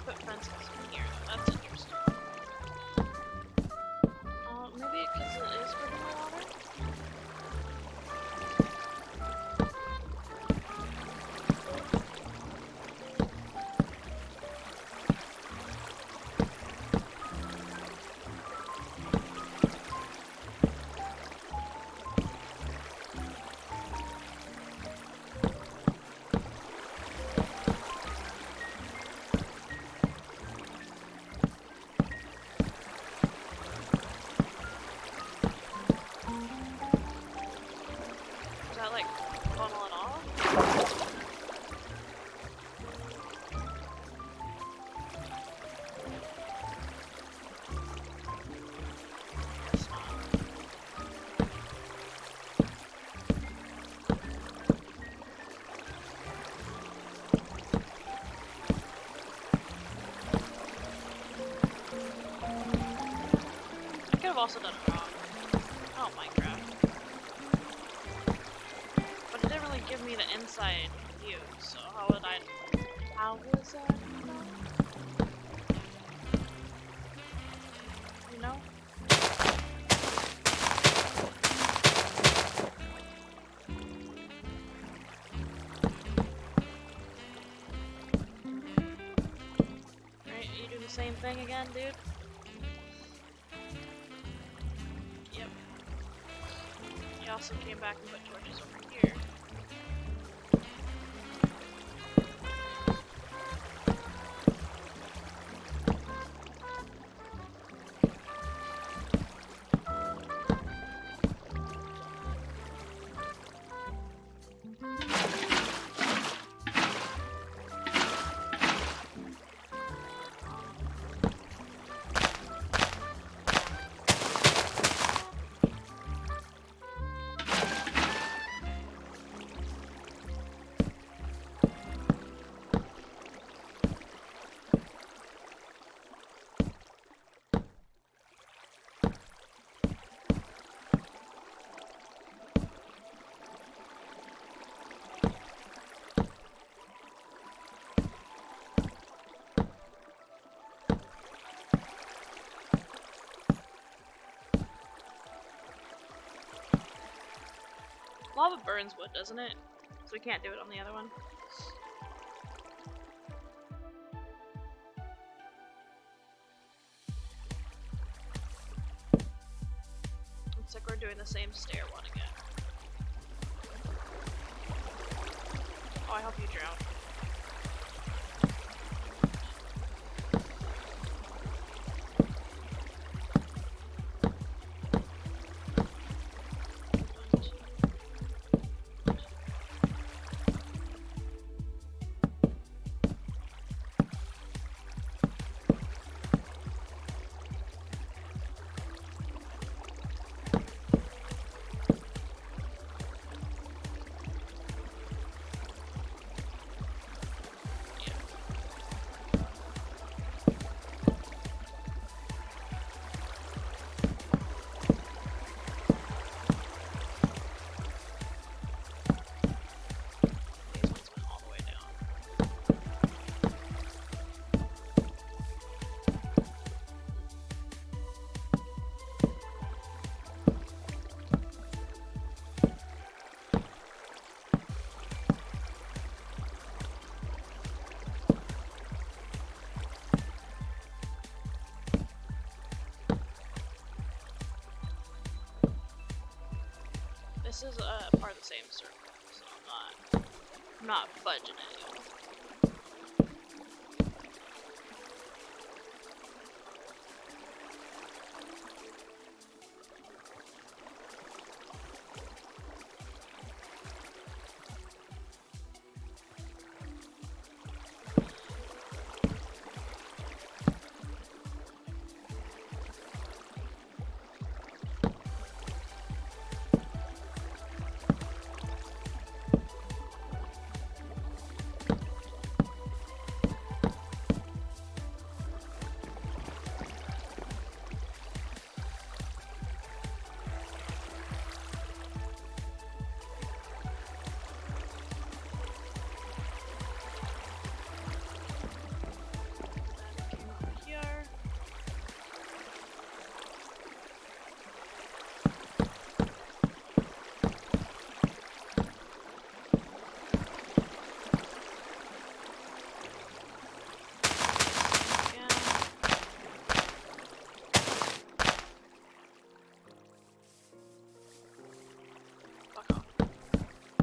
put fences in here. That's interesting. Maybe because it is for the water? Is that like funneling off? Guess not. I could have also done it wrong. Oh, Minecraft. But it didn't really give me the inside view, so how was I know? You know? Right, you do the same thing again, dude? Yep. You also came back and put torches over here. Lava burns wood, doesn't it? So we can't do it on the other one. Looks like we're doing the same stair one again. Oh, I hope you drown. These ones went all the way down. This is part of the same circle, so I'm not budging it.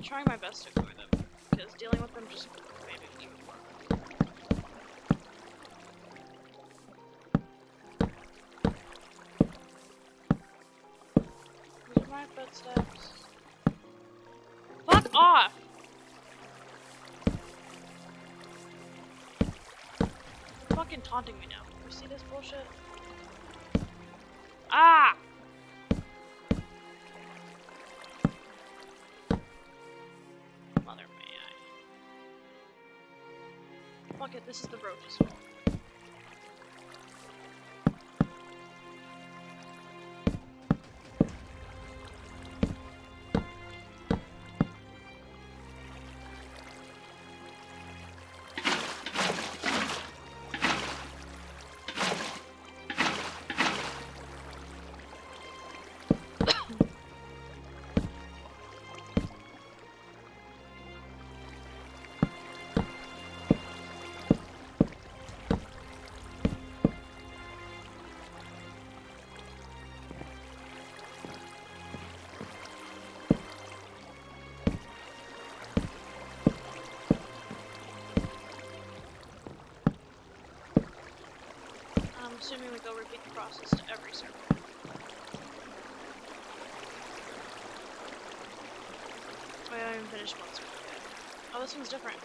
trying my best to ignore them, because dealing with them just made it even more. These are my footsteps. Fuck off! They're fucking taunting me now. You see this bullshit? Ah! Mother may I. Fuck it, this is the roach's fault. I'm assuming we go repeat the process to every server. Oh, I haven't even finished one server yet. Oh, this one's different.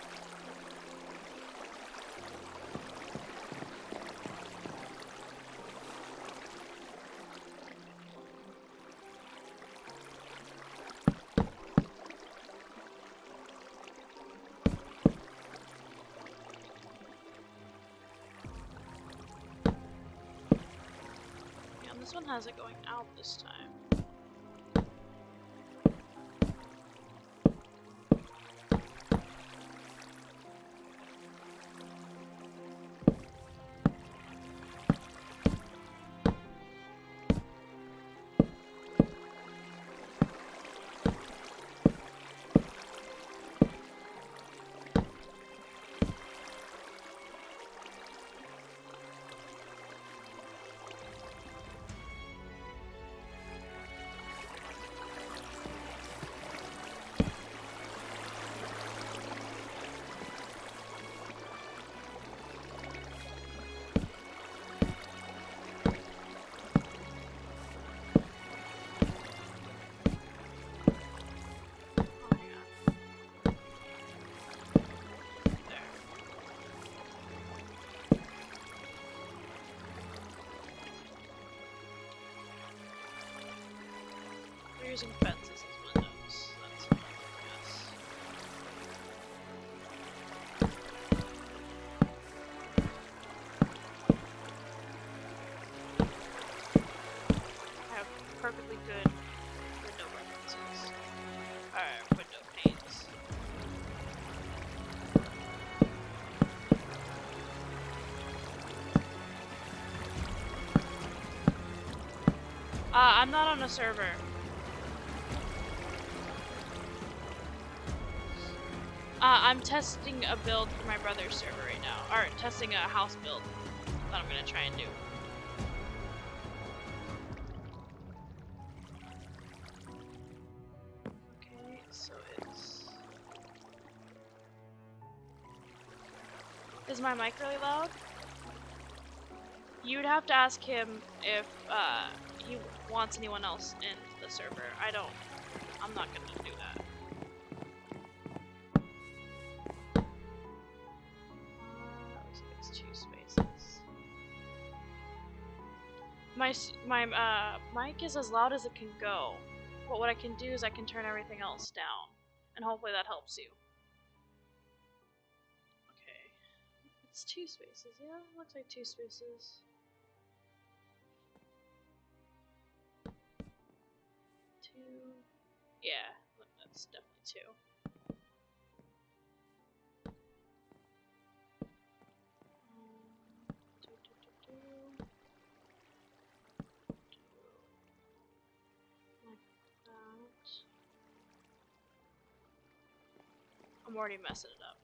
This one has it going out this time. Using fences as windows. That's fine, I have perfectly good window references. Window panes. I'm not on a server. I'm testing a build for my brother's server right now. Or testing a house build that I'm gonna try and do. Okay, so it's... Is my mic really loud? You'd have to ask him if he wants anyone else in the server. I'm not gonna do that. Looks like it's 2 spaces. My mic is as loud as it can go, but what I can do is I can turn everything else down, and hopefully that helps you. Okay, it's 2 spaces. Yeah, looks like 2 spaces. 2. Yeah, that's definitely 2. I'm already messing it up.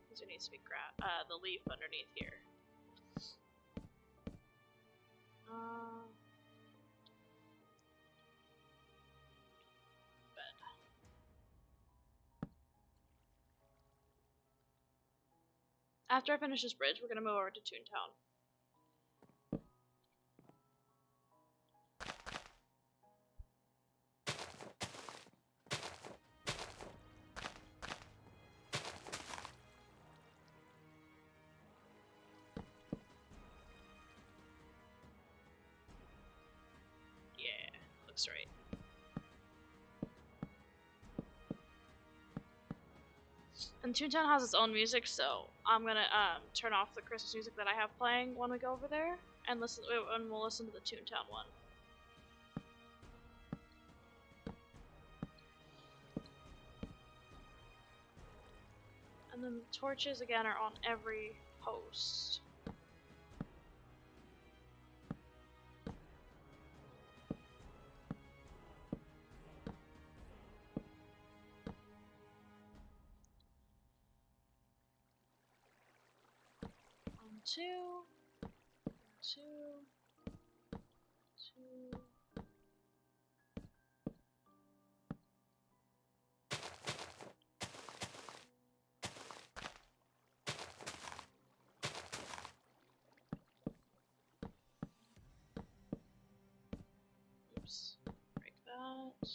Because there needs to be the leaf underneath here. After I finish this bridge, we're gonna move over to Toontown. Yeah, looks right. And Toontown has its own music, so I'm gonna turn off the Christmas music that I have playing when we go over there, and we'll listen to the Toontown one. And then the torches again are on every post. Two, two, two. Oops, break that.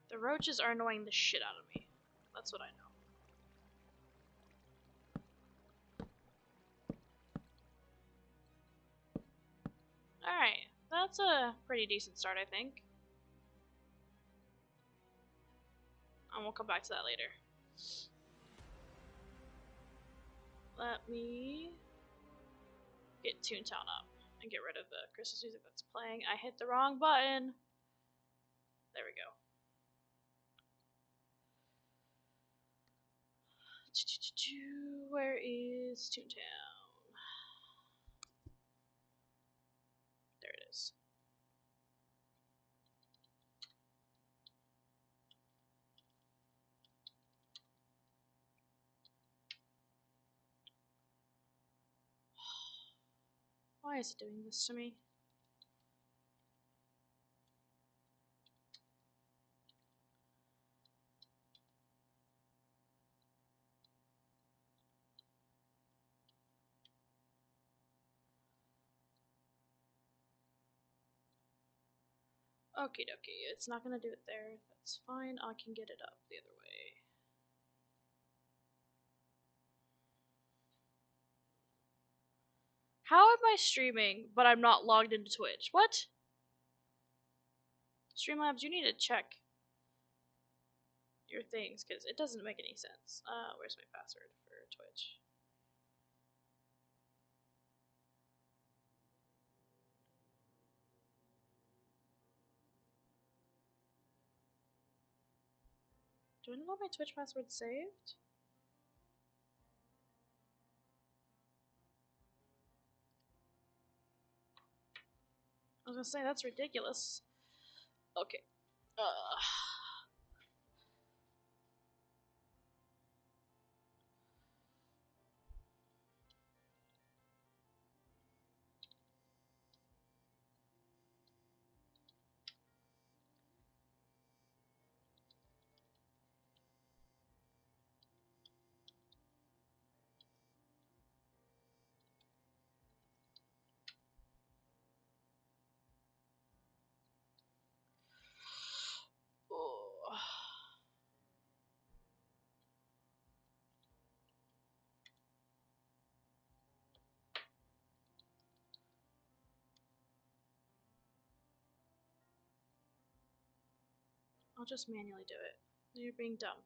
The roaches are annoying the shit out of me. That's what I know. Alright, that's a pretty decent start, I think. And we'll come back to that later. Let me get Toontown up and get rid of the Christmas music that's playing. I hit the wrong button. There we go. Where is Toontown? There it is. Why is it doing this to me? Okie dokie, it's not gonna do it there. That's fine, I can get it up the other way. How am I streaming, but I'm not logged into Twitch? What? Streamlabs, you need to check your things, because it doesn't make any sense. Where's my password for Twitch? Do I not have my Twitch password saved? I was gonna say, that's ridiculous. Okay. Oh. I'll just manually do it. You're being dumb.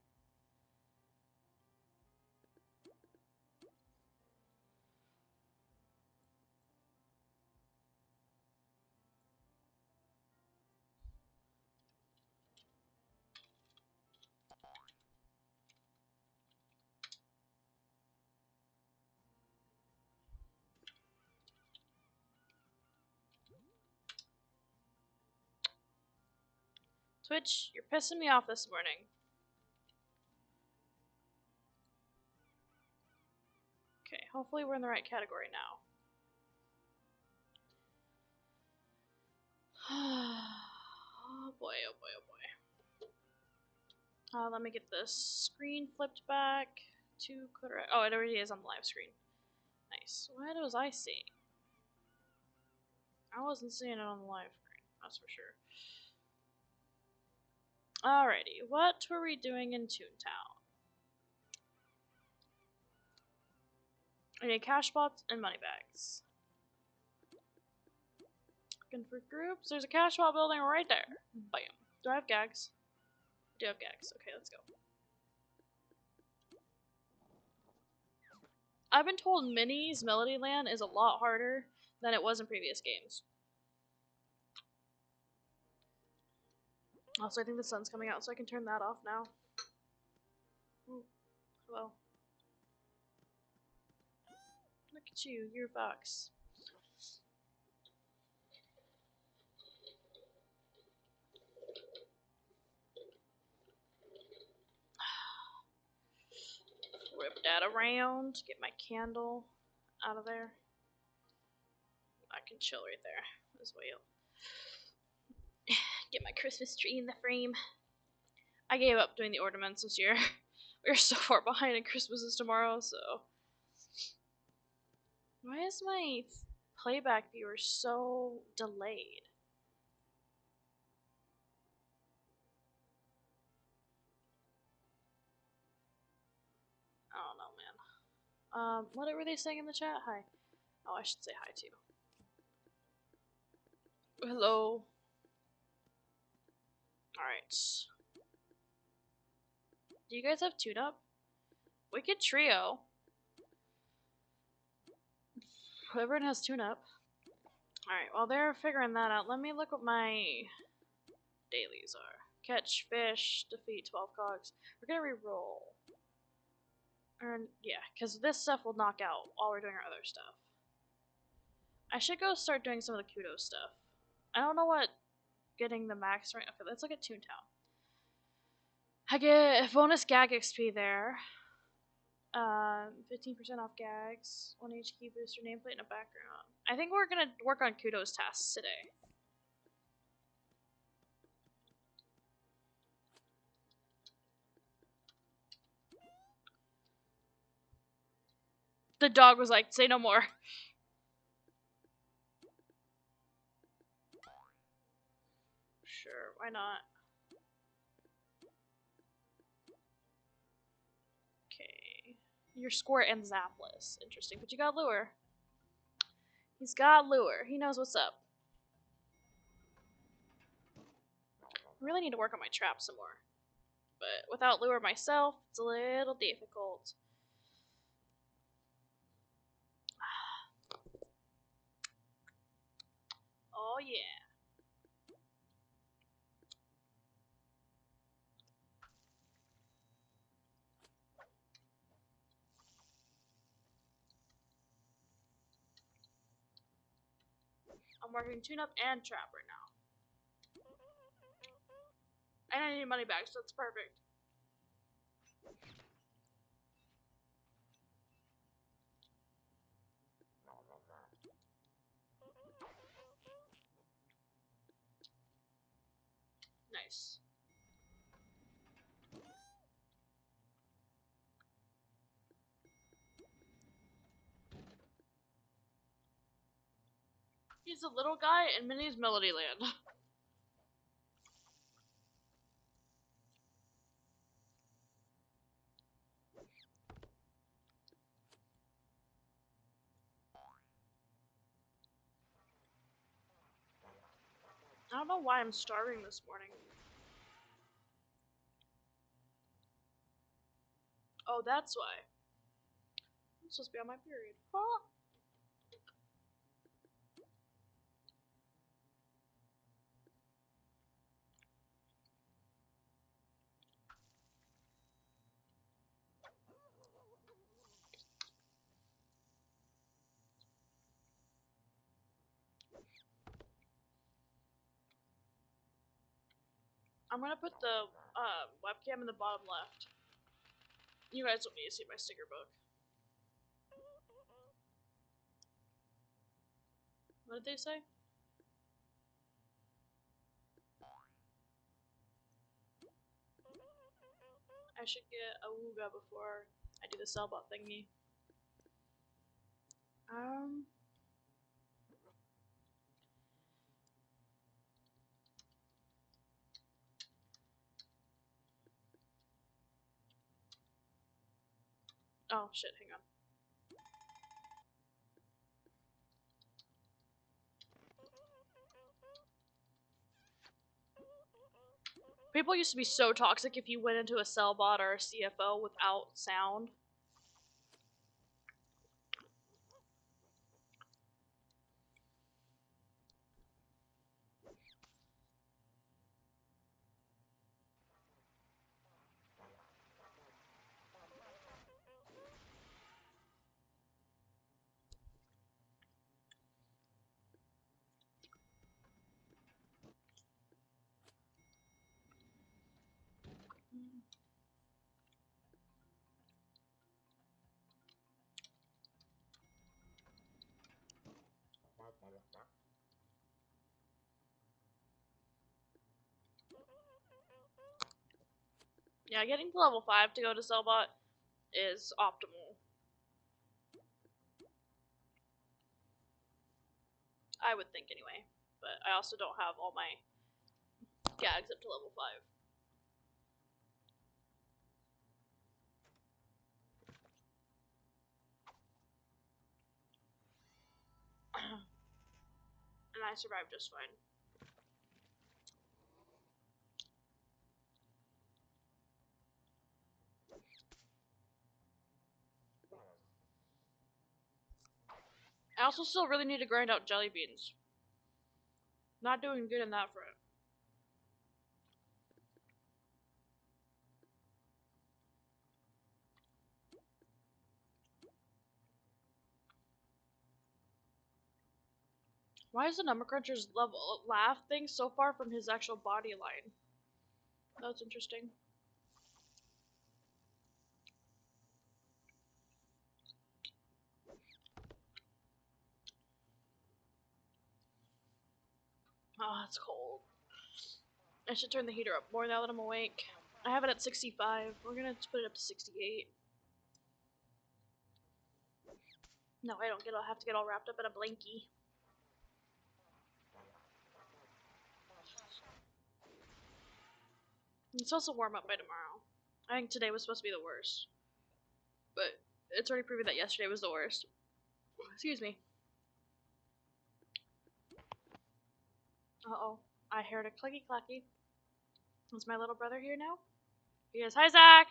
Twitch, you're pissing me off this morning. Okay, hopefully we're in the right category now. Oh boy, oh boy, oh boy. Let me get this screen flipped back to correct. Oh, it already is on the live screen. Nice. What was I seeing? I wasn't seeing it on the live screen, that's for sure. Alrighty, what were we doing in Toontown? I need cash pots and money bags. Looking for groups. There's a cash pot building right there. Bam. Do I have gags? I do have gags. Okay, let's go. I've been told Minnie's Melody Land is a lot harder than it was in previous games. Also, I think the sun's coming out, so I can turn that off now. Ooh, hello. Look at you, you're a fox. Whip that around, get my candle out of there. I can chill right there as well. Get my Christmas tree in the frame. I gave up doing the ornaments this year. We're so far behind and Christmas is tomorrow, so. Why is my playback viewer so delayed? I don't know, man. What were they saying in the chat? Hi. Oh, I should say hi too. Hello. Alright. Do you guys have tune-up? Wicked Trio. Everyone has tune-up. Alright, while they're figuring that out, let me look what my dailies are. Catch fish, defeat 12 cogs. We're gonna re-roll. Yeah, because this stuff will knock out while we're doing our other stuff. I should go start doing some of the Kudo stuff. I don't know what getting the max right. Okay, let's look at Toontown. I get bonus gag XP there. 15% off gags, 1 HQ booster, nameplate, and a background. I think we're gonna work on Kudo's tasks today. The dog was like, say no more. Sure, why not? Okay. Your score and Zapless. Interesting, but you got Lure. He's got Lure. He knows what's up. I really need to work on my trap some more. But without Lure myself, it's a little difficult. Oh yeah. I'm working tune-up and trap right now. And I need money back, so that's perfect. Nice. He's a little guy in Minnie's Melody Land. I don't know why I'm starving this morning. Oh, that's why. I'm supposed to be on my period. Huh? I'm gonna put the webcam in the bottom left. You guys don't need to see my sticker book. What did they say? I should get a Wooga before I do the Cellbot thingy. Oh shit, hang on. People used to be so toxic if you went into a Cellbot or a CFO without sound. Yeah, getting to level 5 to go to Cellbot is optimal. I would think anyway. But I also don't have all my gags up to level 5. And I survived just fine. I also still really need to grind out jelly beans. Not doing good in that front. Why is the Number Cruncher's level laugh thing so far from his actual body line? That's interesting. Oh, it's cold. I should turn the heater up more now that I'm awake. I have it at 65. We're gonna put it up to 68. No, I don't have to get all wrapped up in a blankie. It's supposed to warm up by tomorrow. I think today was supposed to be the worst. But it's already proven that yesterday was the worst. Excuse me. Uh-oh. I heard a clicky clacky. Is my little brother here now? He is. Hi, Zach!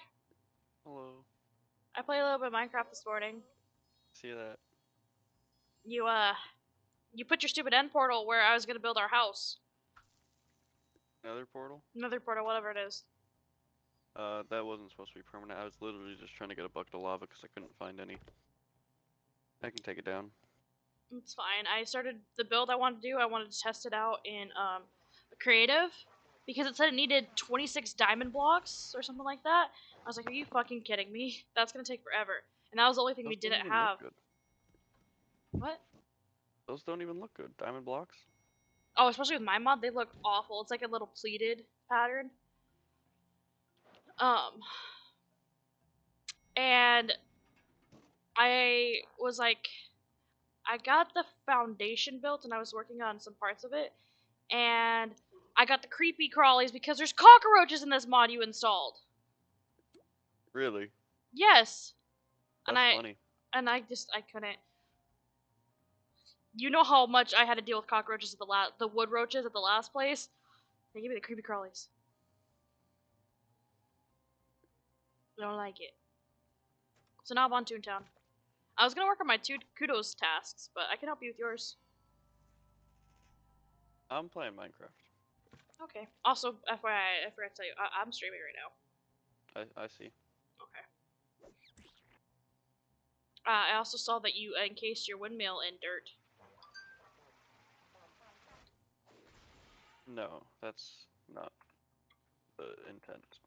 Hello. I played a little bit of Minecraft this morning. See that? You put your stupid end portal where I was gonna build our house. Another portal? Another portal, whatever it is. That wasn't supposed to be permanent. I was literally just trying to get a bucket of lava because I couldn't find any. I can take it down. It's fine. I started the build I wanted to do. I wanted to test it out in creative because it said it needed 26 diamond blocks or something like that. I was like, "Are you fucking kidding me? That's gonna take forever." And that was the only thing Those we don't didn't even have. look good. What? Those don't even look good. Diamond blocks? Oh, especially with my mod, they look awful. It's like a little pleated pattern. And I was like, I got the foundation built and I was working on some parts of it, and I got the creepy crawlies because there's cockroaches in this mod you installed. Really? Yes. That's funny. And I couldn't. You know how much I had to deal with cockroaches at the wood roaches at the last place? They gave me the creepy crawlies. I don't like it. So now I'm on Toontown. I was gonna work on my two kudos tasks, but I can help you with yours. I'm playing Minecraft. Okay. Also, FYI, I forgot to tell you, I'm streaming right now. I see. Okay. I also saw that you encased your windmill in dirt. No, that's not the intent.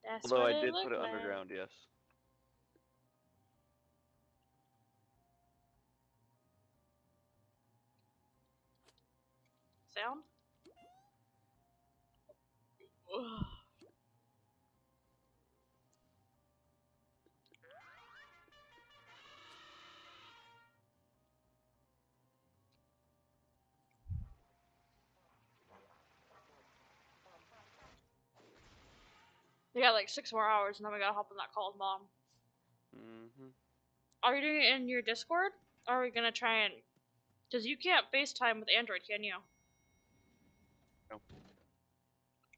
That's Although what I it did looked put it like. underground, yes. Sound? Ugh. We got like 6 more hours, and then we gotta hop on that call with Mom. Are you doing it in your Discord? Or are we gonna try and... Because you can't FaceTime with Android, can you? Nope.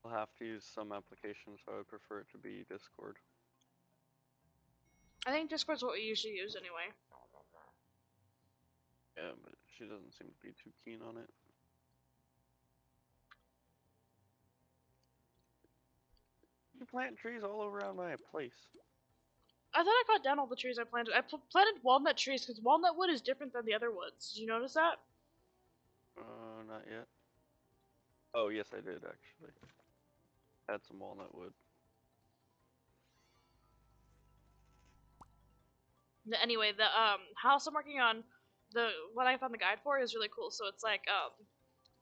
I'll have to use some applications, so I would prefer it to be Discord. I think Discord's what we usually use anyway. Yeah, but she doesn't seem to be too keen on it. You plant trees all around my place. I thought I cut down all the trees I planted. I planted walnut trees because walnut wood is different than the other woods. Did you notice that? Not yet. Oh, yes, I did actually. Had some walnut wood. Anyway, the house I'm working on, what I found the guide for is really cool. So it's like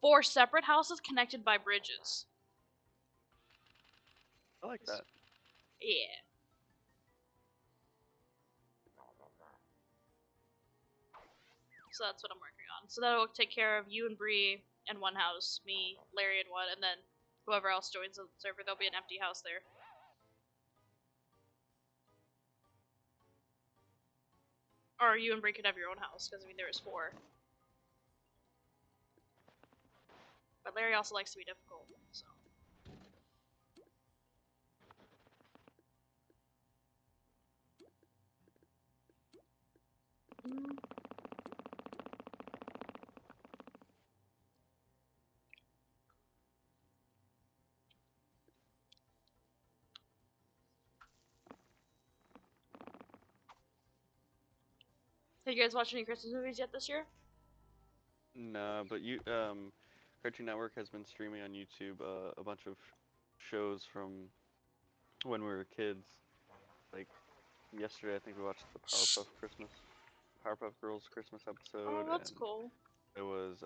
4 separate houses connected by bridges. I like that. Yeah. So that's what I'm working on. So that'll take care of you and Bree in one house, me, Larry in one, and then whoever else joins the server, there'll be an empty house there. Or you and Bree could have your own house, because I mean there is 4. But Larry also likes to be difficult, so. Have you guys watched any Christmas movies yet this year? Nah, but Cartoon Network has been streaming on YouTube a bunch of shows from when we were kids. Like yesterday, I think we watched the Powerpuff Girls Christmas episode. Oh, that's and cool. It was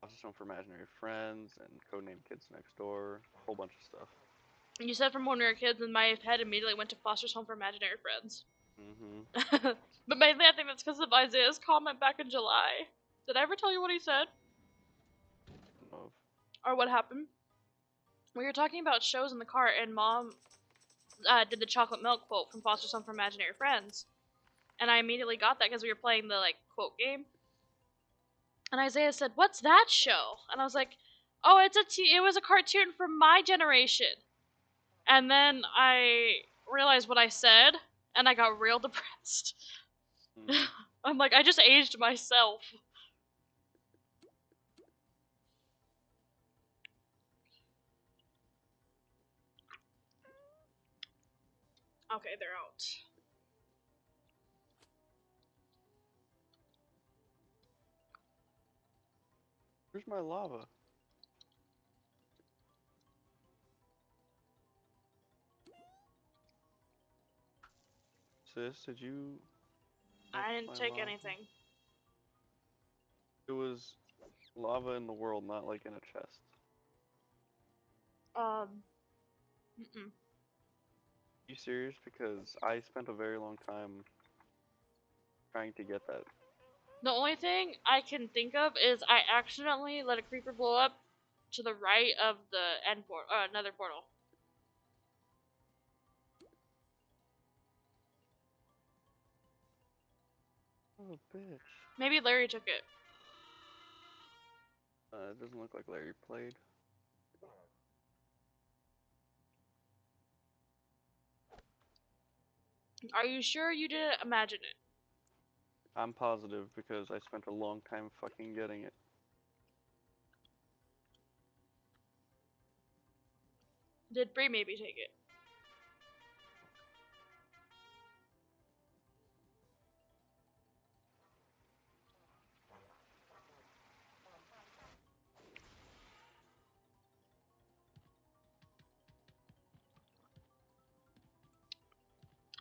Foster's Home for Imaginary Friends and Codename Kids Next Door, a whole bunch of stuff. You said from when we were kids, and my head immediately went to Foster's Home for Imaginary Friends. Mm-hmm. But mainly I think that's because of Isaiah's comment back in July. Did I ever tell you what he said? Of. Or what happened? We were talking about shows in the car, and Mom did the chocolate milk quote from Foster's Home for Imaginary Friends. And I immediately got that because we were playing the, like, quote game. And Isaiah said, "What's that show?" And I was like, "Oh, it was a cartoon from my generation." And then I realized what I said, and I got real depressed. Mm. I'm like, I just aged myself. Okay, they're out. Where's my lava? Sis, did you... I didn't take lava? anything. It was lava in the world, not like in a chest. Mm-mm. You serious? Because I spent a very long time trying to get that. The only thing I can think of is I accidentally let a creeper blow up to the right of the end portal, another portal. Oh, bitch. Maybe Larry took it. It doesn't look like Larry played. Are you sure you didn't imagine it? I'm positive because I spent a long time fucking getting it. Did Bree maybe take it?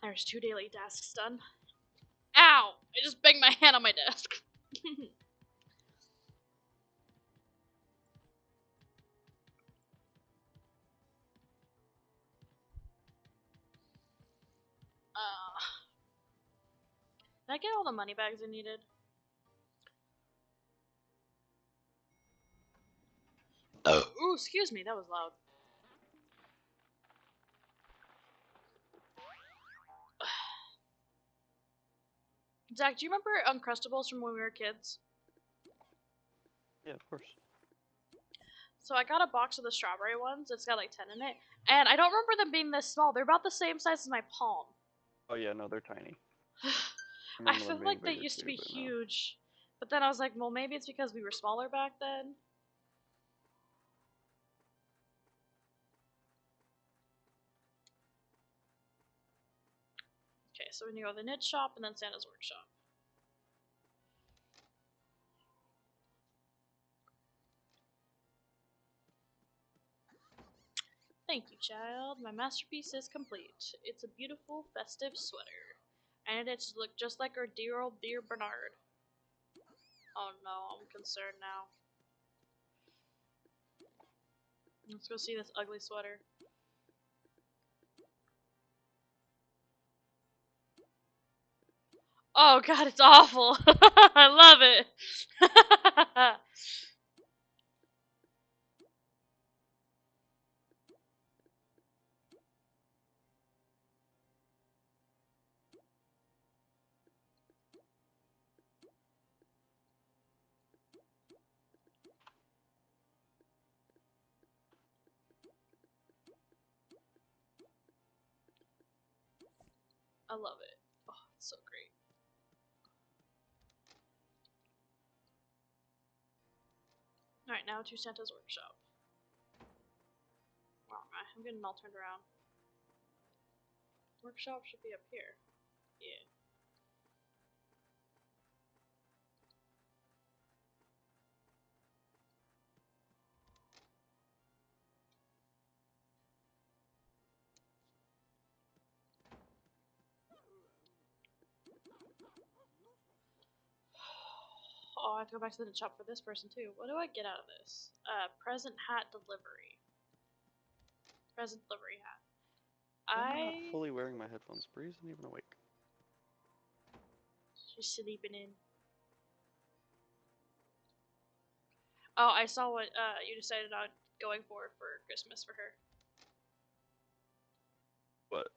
There's 2 daily tasks done. Ow! I just banged my hand on my desk. Did I get all the money bags I needed? Ooh, excuse me, that was loud. Zach, do you remember Uncrustables from when we were kids? Yeah, of course. So I got a box of the strawberry ones. It's got like 10 in it. And I don't remember them being this small. They're about the same size as my palm. Oh yeah, no, they're tiny. I I remember feel them being like they bigger used to too, be but no. huge. But then I was like, well, maybe it's because we were smaller back then. Okay, so we're gonna go to the knit shop and then Santa's workshop. Thank you, child. My masterpiece is complete. It's a beautiful, festive sweater. And it should look just like our dear old dear Bernard. Oh no, I'm concerned now. Let's go see this ugly sweater. Oh god, it's awful. I love it. I love it. Oh, it's so great. Alright, now to Santa's workshop. Where am I? I'm getting all turned around. Workshop should be up here. Yeah. Oh, I have to go back to the shop for this person too. What do I get out of this? Present hat delivery. Present delivery hat. I'm not fully wearing my headphones. Breeze isn't even awake. She's sleeping in. Oh, I saw what you decided on going for Christmas for her. What?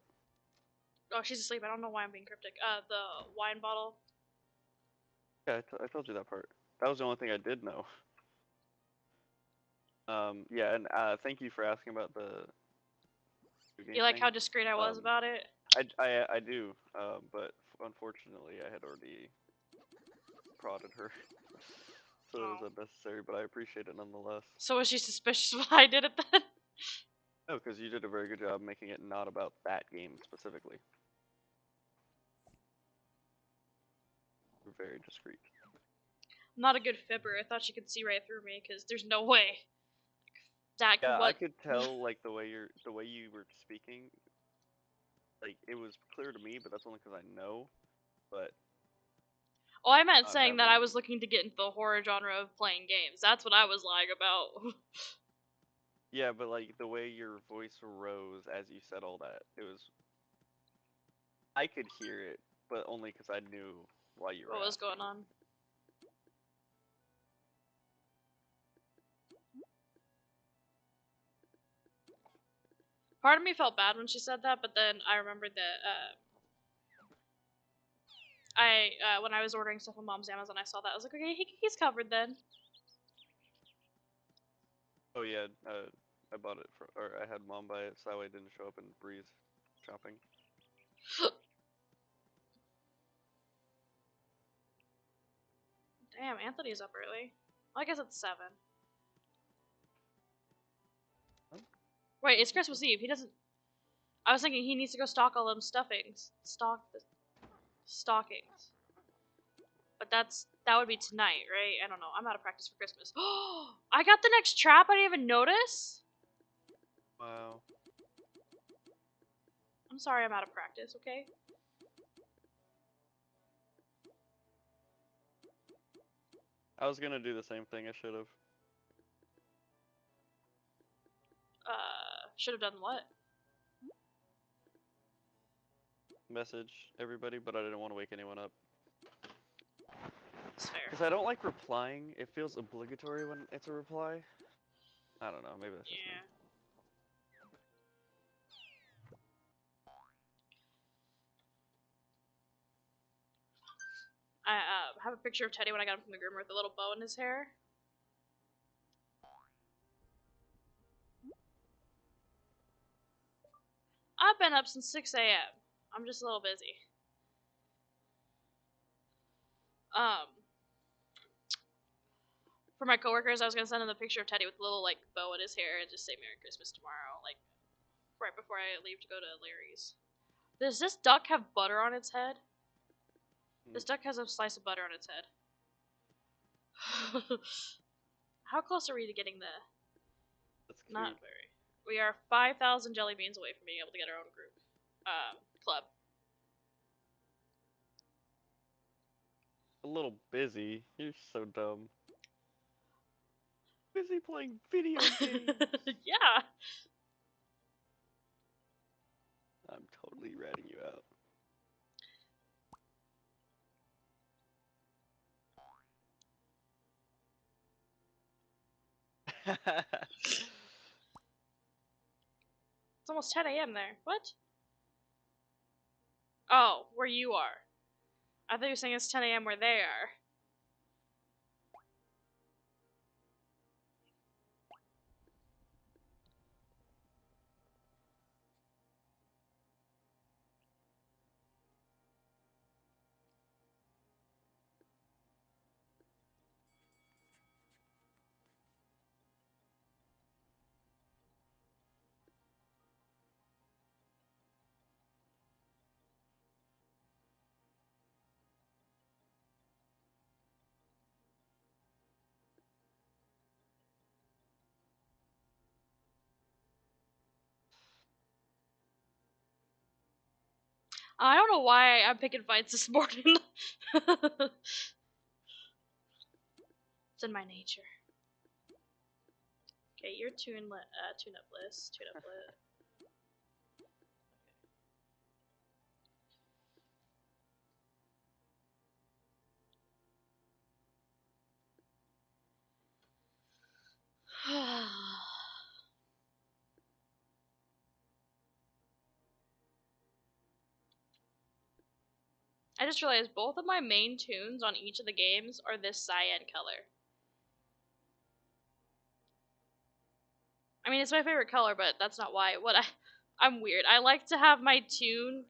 Oh, she's asleep. I don't know why I'm being cryptic. The wine bottle. Yeah, I told you that part. That was the only thing I did know. Yeah, and thank you for asking about the You like thing. how discreet I was about it? I do, but unfortunately I had already prodded her, so it was unnecessary. But I appreciate it nonetheless. So was she suspicious why I did it then? No, because you did a very good job making it not about that game specifically. You're very discreet. I'm not a good fibber. I thought she could see right through me because there's no way. Zach, Yeah, what? I could tell like the way you were speaking. Like it was clear to me, but that's only because I know. But Oh, I meant not saying that I having. was looking to get into the horror genre of playing games. That's what I was lying about. Yeah, but like the way your voice rose as you said all that, it was. I could hear it, but only because I knew why you were What was asking. going on? Part of me felt bad when she said that, but then I remembered that when I was ordering stuff on Mom's Amazon, I saw that. I was like, okay, he's covered then. Oh yeah, I bought it or I had Mom buy it, so that way it didn't show up in Breeze shopping. Damn, Anthony's up early. Well, I guess it's 7. Huh? Wait, it's Christmas Eve. He doesn't. I was thinking he needs to go stock all them stuffings. Stock the stockings. But that would be tonight, right? I don't know. I'm out of practice for Christmas. Oh, I got the next trap. I didn't even notice. Wow. I'm sorry, I'm out of practice. Okay. I was gonna do the same thing. I should have. Should have done what? Message everybody, but I didn't want to wake anyone up. It's fair. Because I don't like replying. It feels obligatory when it's a reply. I don't know. Maybe that's just me. have a picture of Teddy when I got him from the groomer with a little bow in his hair. I've been up since 6 a.m. I'm just a little busy. For my coworkers, I was gonna send them a picture of Teddy with a little like bow in his hair and just say Merry Christmas tomorrow, like right before I leave to go to Larry's. Does this duck have butter on its head? This duck has a slice of butter on its head. How close are we to getting the? That's cute. Not very. We are 5,000 jelly beans away from being able to get our own group, club. A little busy. You're so dumb. Busy playing video games. Yeah. I'm totally ratting you out. It's almost 10 a.m. there. What? Oh, where you are. I thought you were saying it's 10 a.m. where they are. I don't know why I'm picking fights this morning. It's in my nature. Okay, your tune up list. Tune up list. I just realized both of my main tunes on each of the games are this cyan color. I mean, it's my favorite color, but that's not why. I'm weird. I like to have my tune,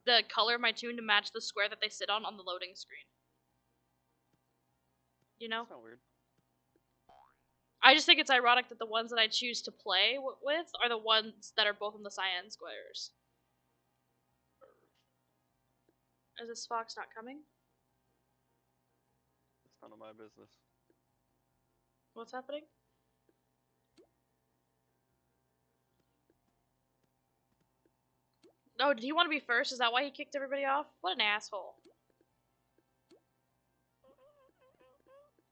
the color of my tune, to match the square that they sit on the loading screen. You know? That's not weird. I just think it's ironic that the ones that I choose to play with are the ones that are both in the cyan squares. Is this fox not coming? It's none of my business. What's happening? Oh, did he want to be first? Is that why he kicked everybody off? What an asshole.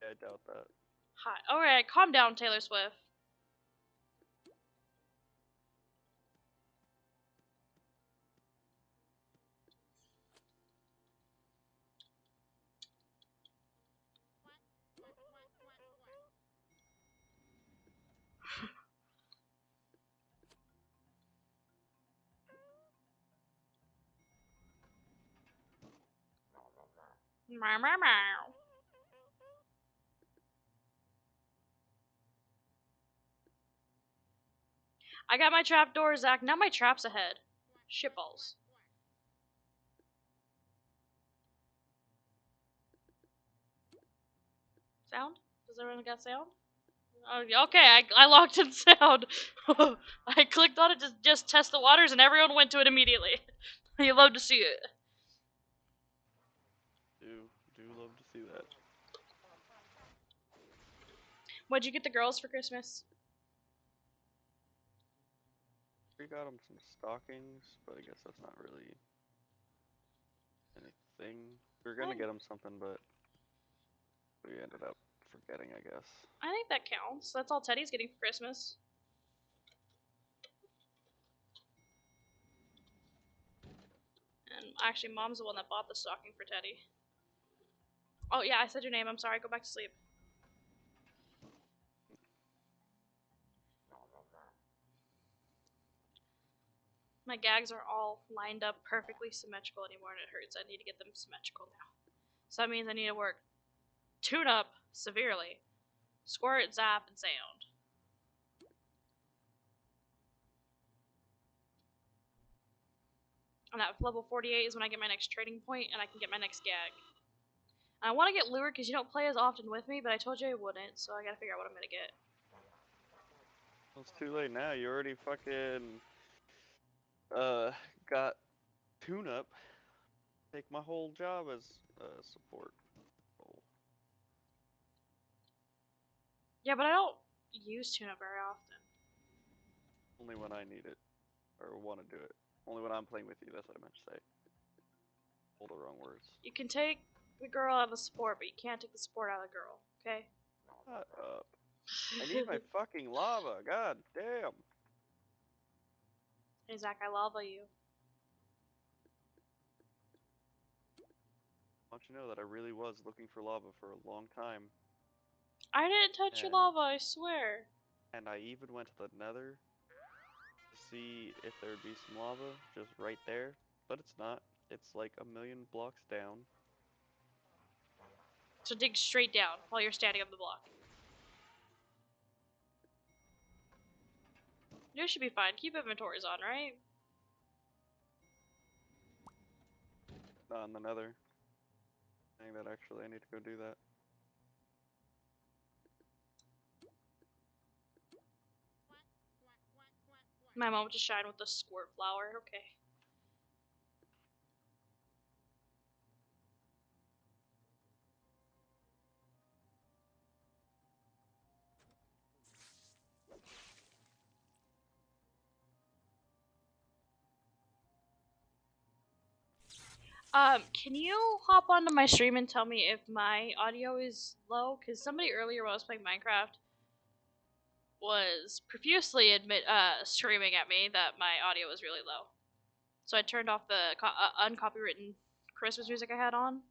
Yeah, I doubt that. Hi. Alright, calm down, Taylor Swift. Meow, meow, meow. I got my trapdoor, Zach. Now my trap's ahead. Shitballs. Sound? Does everyone got sound? Oh, okay, I locked in sound. I clicked on it to just test the waters, and everyone went to it immediately. You love to see it. Do love to see that. What'd you get the girls for Christmas? We got them some stockings, but I guess that's not really anything. We were gonna get them something, but we ended up forgetting, I guess. I think that counts. That's all Teddy's getting for Christmas. And actually, Mom's the one that bought the stocking for Teddy. Oh, yeah, I said your name. I'm sorry. Go back to sleep. My gags are all lined up perfectly symmetrical anymore, and it hurts. I need to get them symmetrical now. So that means I need to work Tune Up severely, Squirt, Zap, and Sound. And at level 48 is when I get my next trading point and I can get my next gag. And I want to get Lure because you don't play as often with me, but I told you I wouldn't, so I gotta figure out what I'm gonna get. Well, it's too late now. You already fucking got Tune Up. Take my whole job as support role. Yeah, but I don't use Tune Up very often. Only when I need it or want to do it. Only when I'm playing with you. That's what I meant to say. Hold the wrong words. You can take the girl out of the support, but you can't take the support out of the girl, okay? Shut up. I need my fucking lava. God damn. Hey, Zach, I lava you. I want you to know that I really was looking for lava for a long time. I didn't touch your lava, I swear. And I even went to the nether to see if there would be some lava just right there. But it's not. It's like a million blocks down. So dig straight down while you're standing on the block. You should be fine. Keep inventories on, right? Not in the nether. I think that actually I need to go do that. My moment to shine with the squirt flower. Okay. Can you hop onto my stream and tell me if my audio is low? Because somebody earlier when I was playing Minecraft was profusely screaming at me that my audio was really low. So I turned off the uncopywritten Christmas music I had on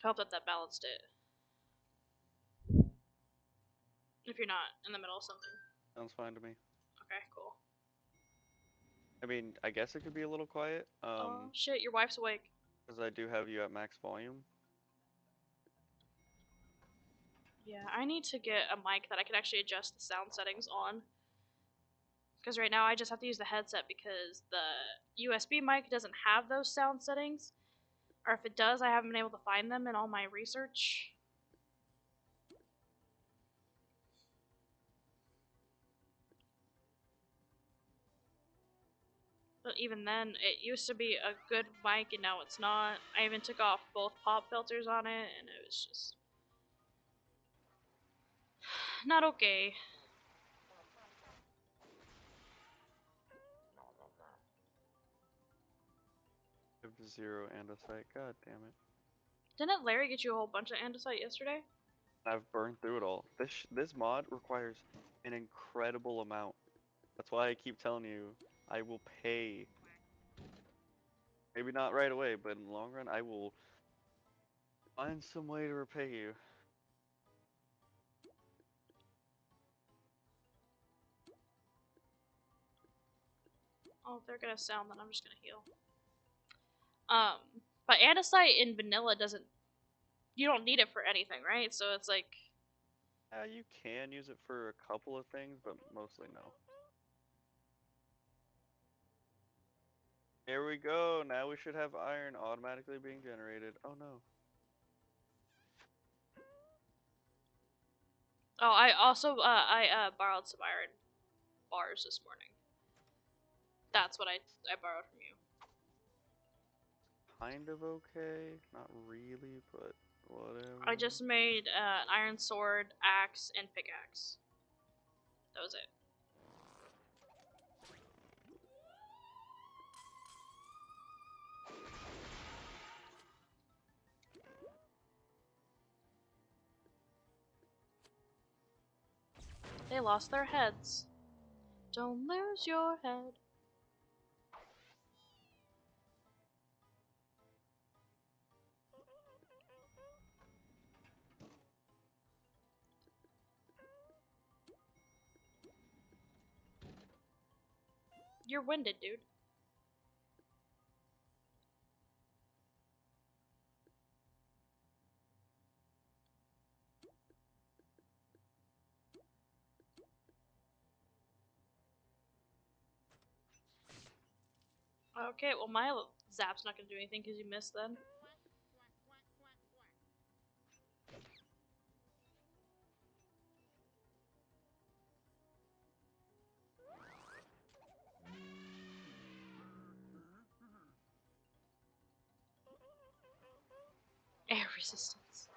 to hope that that balanced it. If you're not in the middle of something. Sounds fine to me. Okay, cool. I mean, I guess it could be a little quiet. Oh shit, your wife's awake. Because I do have you at max volume. Yeah, I need to get a mic that I can actually adjust the sound settings on. Because right now I just have to use the headset because the USB mic doesn't have those sound settings. Or if it does, I haven't been able to find them in all my research. But even then, it used to be a good mic and now it's not. I even took off both pop filters on it and it was just not okay. I have 0 andesite. God damn it. Didn't Larry get you a whole bunch of andesite yesterday? I've burned through it all. This mod requires an incredible amount. That's why I keep telling you, I will pay. Maybe not right away, but in the long run, I will find some way to repay you. Oh, if they're gonna sound, then I'm just gonna heal. But andesite in vanilla doesn't. You don't need it for anything, right? So it's like. Yeah, you can use it for a couple of things, but mostly no. Here we go. Now we should have iron automatically being generated. Oh no. Oh, I also borrowed some iron bars this morning. That's what I borrowed from you. Kind of okay. Not really, but whatever. I just made an iron sword, axe, and pickaxe. That was it. They lost their heads. Don't lose your head. You're winded, dude. Okay, well my zap's not gonna do anything because you missed then. Air resistance.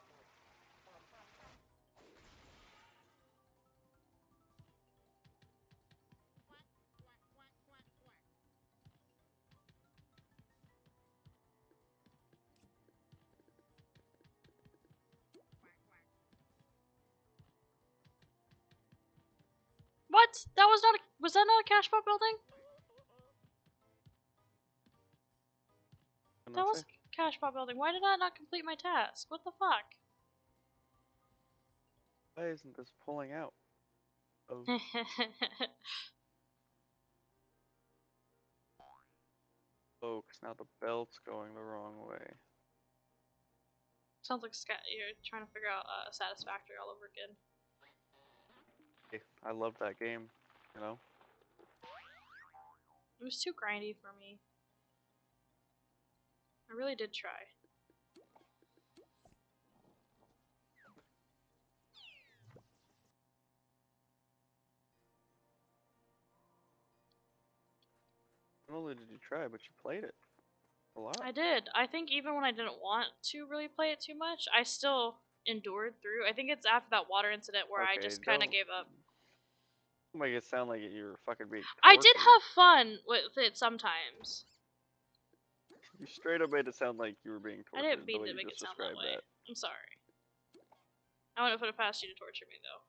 What? That was not a, was that not a cash pot building? What did That I was say? a cash pot building. Why did I not complete my task? What the fuck? Why isn't this pulling out? Oh, oh, 'cause now the belt's going the wrong way. Sounds like you're trying to figure out Satisfactory all over again. Hey, I love that game, you know? It was too grindy for me. I really did try. Not only did you try, but you played it a lot. I did. I think even when I didn't want to really play it too much, I still endured through. I think it's after that water incident where I Okay, just kind of don't gave up. make it sound like you were fucking being I did tortured. have fun with it sometimes. You straight up made it sound like you were being I tortured didn't the mean way to you make just it sound that described way. that. I'm sorry. I wouldn't put it past you to torture me, though.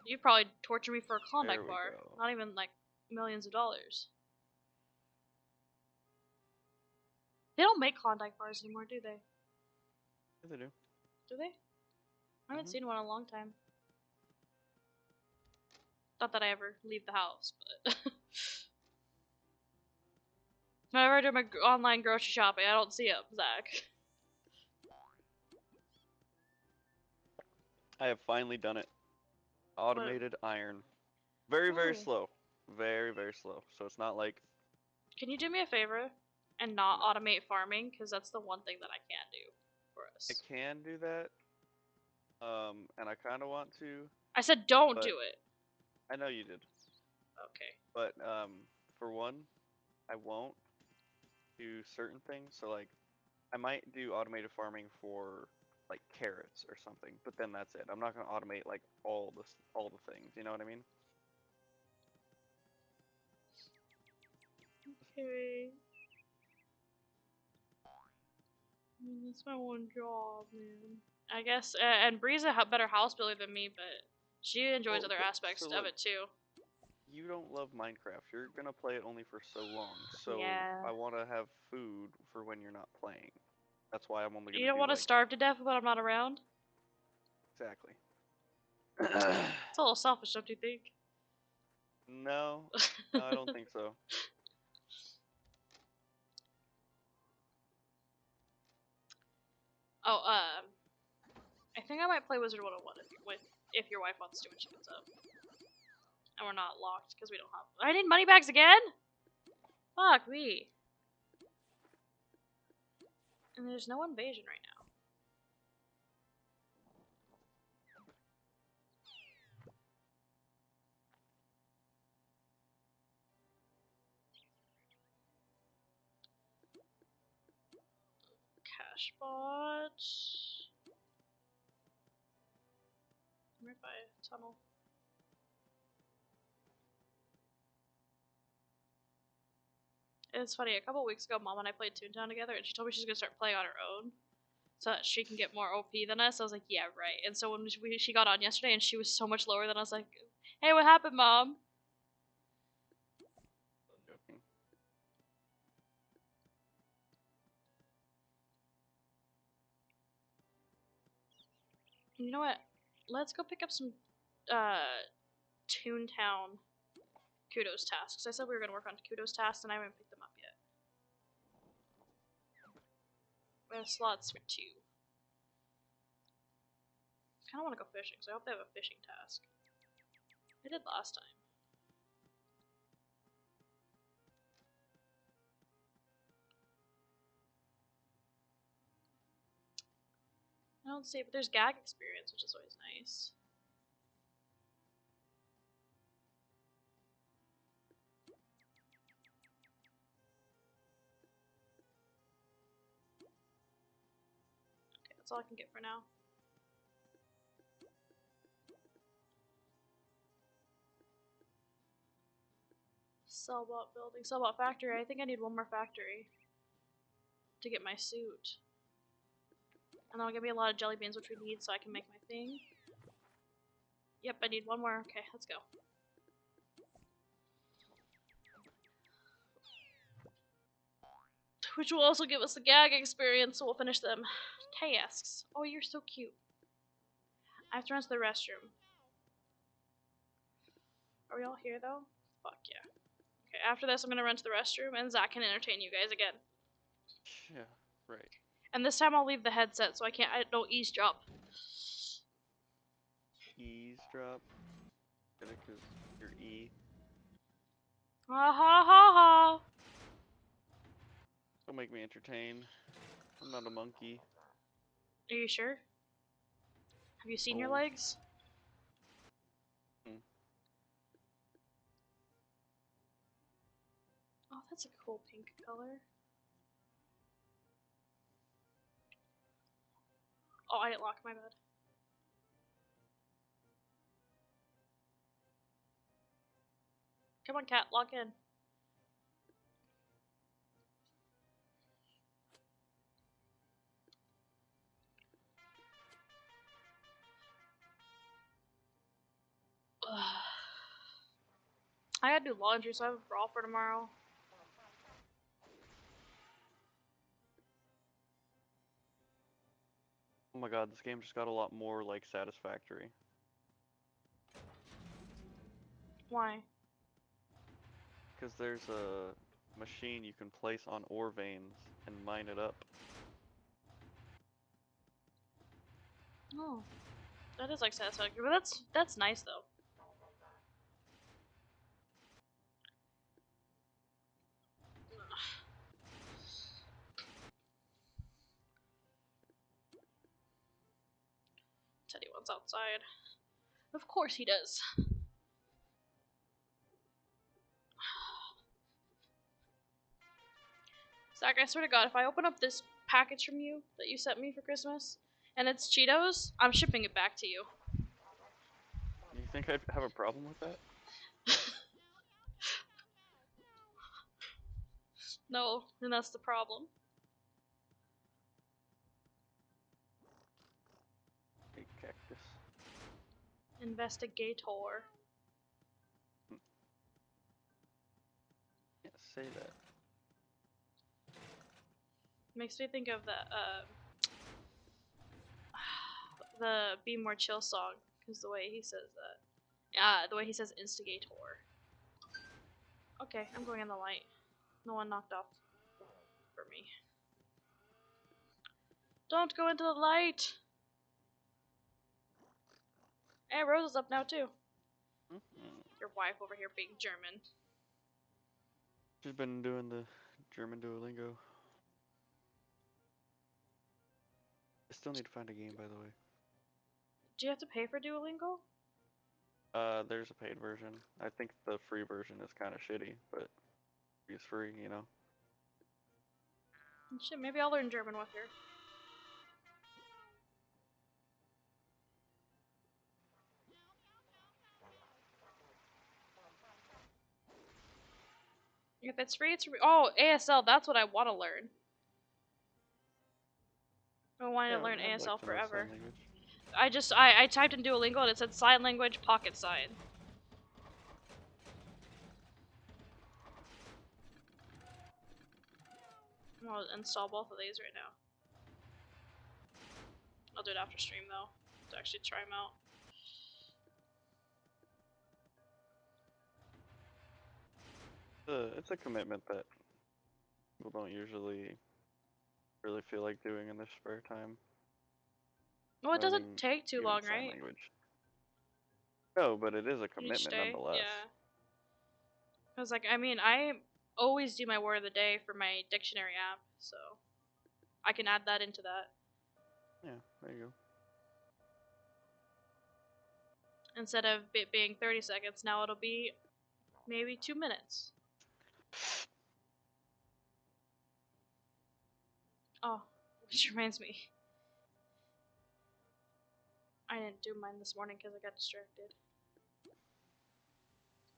You'd probably torture me for a There Klondike we bar. go. Not even, like, millions of dollars. They don't make Klondike bars anymore, do they? Yeah, they do. Do they? I haven't Mhm. seen one in a long time. Not that I ever leave the house, but... Whenever I do my online grocery shopping, I don't see them, Zach. I have finally done it. Automated iron. Very, very Ooh. slow. Very, very slow. So it's not like Can you do me a favor and not No. automate farming? Because that's the one thing that I can't do for I us. can do that. And I kind of want to, I said don't but do it. I know you did. Okay. But for one, I won't do certain things. So like, I might do automated farming for like carrots or something, but then that's it. I'm not gonna automate like all the things. You know what I mean? Okay. I mean, that's my one job, man. I guess, and Bree's a better house builder than me, but she enjoys Well, other aspects so of look, it too. you don't love Minecraft. You're gonna play it only for so long. So Yeah. I want to have food for when you're not playing. That's why I'm only You gonna don't do want to like starve to death when I'm not around? exactly. It's a little selfish, don't you think? No, no, I don't think so. Oh, I think I might play Wizard 101 if your wife wants to when she comes up. And we're not locked because we don't have. I need money bags again? Fuck me. And there's no invasion right now. Cash bot. I'm right by a tunnel. It's funny, a couple weeks ago, Mom and I played Toontown together, and she told me she's gonna start playing on her own so that she can get more OP than us. I was like, yeah, right. And so when she got on yesterday and she was so much lower than us, like, hey, what happened, Mom? Joking. You know what? Let's go pick up some Toontown kudos tasks. I said we were gonna work on kudos tasks, and I haven't picked them up yet. We have slots for 2. I kind of want to go fishing, so I hope they have a fishing task. I did last time. I don't see it, but there's gag experience, which is always nice. Okay, that's all I can get for now. Sellbot building, Sellbot factory. I think I need one more factory to get my suit. And that'll give me a lot of jelly beans, which we need so I can make my thing. Yep, I need one more. Okay, let's go. Which will also give us the gag experience, so we'll finish them. Tay asks, "Oh, you're so cute." I have to run to the restroom. Are we all here, though? Fuck yeah. Okay, after this, I'm gonna run to the restroom, and Zach can entertain you guys again. Yeah, right. And this time I'll leave the headset so I don't eavesdrop. Eavesdrop. Get it? 'Cause you're E. Ha ha ha ha! Don't make me entertain. I'm not a monkey. Are you sure? Have you seen your Oh. legs? Oh, that's a cool pink color. Oh, I didn't lock my bed. Come on, cat, lock in. Ugh. I gotta do laundry, so I have a bra for tomorrow. Oh my god, this game just got a lot more, like, satisfactory. Why? Because there's a machine you can place on ore veins and mine it up. Oh, that is like satisfactory, but that's nice though. Teddy wants outside. Of course he does. Zach, I swear to God, if I open up this package from you that you sent me for Christmas, and it's Cheetos, I'm shipping it back to you. You think I'd have a problem with that? No, then that's the problem. Hey, cactus. Investigator. Can't say that. Makes me think of the Be More Chill song, because the way he says that. The way he says instigator. Okay, I'm going in the light. No one knocked off for me. Don't go into the light! Hey, Rose is up now too. Your wife over here being German. She's been doing the German Duolingo. I still need to find a game, by the way. Do you have to pay for Duolingo? There's a paid version. I think the free version is kind of shitty, but it's free, you know? Shit, maybe I'll learn German with her. If it's free, it's free. Oh, ASL, that's what I want to learn. I wanted to learn I'd like ASL to know forever. sign language. I typed in Duolingo and it said sign language pocket sign. I'll install both of these right now. I'll do it after stream though, to actually try them out. It's a commitment that people don't usually really feel like doing in their spare time. Well, it Learning doesn't take too even long, sign right? language. No, but it is a Each commitment day, nonetheless. yeah. Cause like, I mean, I always do my word of the day for my dictionary app, so I can add that into that. Yeah, there you go. Instead of it being 30 seconds, now it'll be maybe 2 minutes. Oh, which reminds me. I didn't do mine this morning because I got distracted.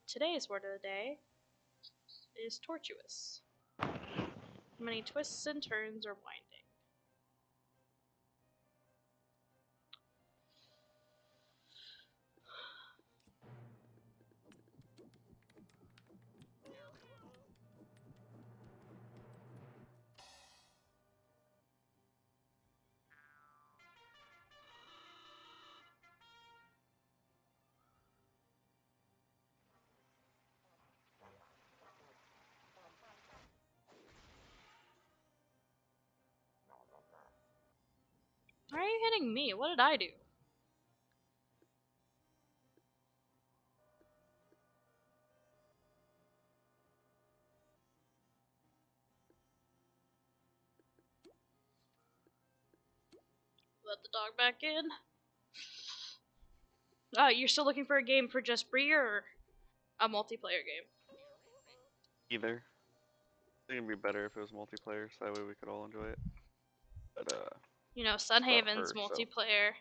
Today's word of the day is tortuous. Many twists and turns are winding. Why are you hitting me? What did I do? Let the dog back in. You're still looking for a game for just Bree or a multiplayer game? Either. I think it'd be better if it was multiplayer, so that way we could all enjoy it. But You know, it's about Sunhaven's her, so multiplayer.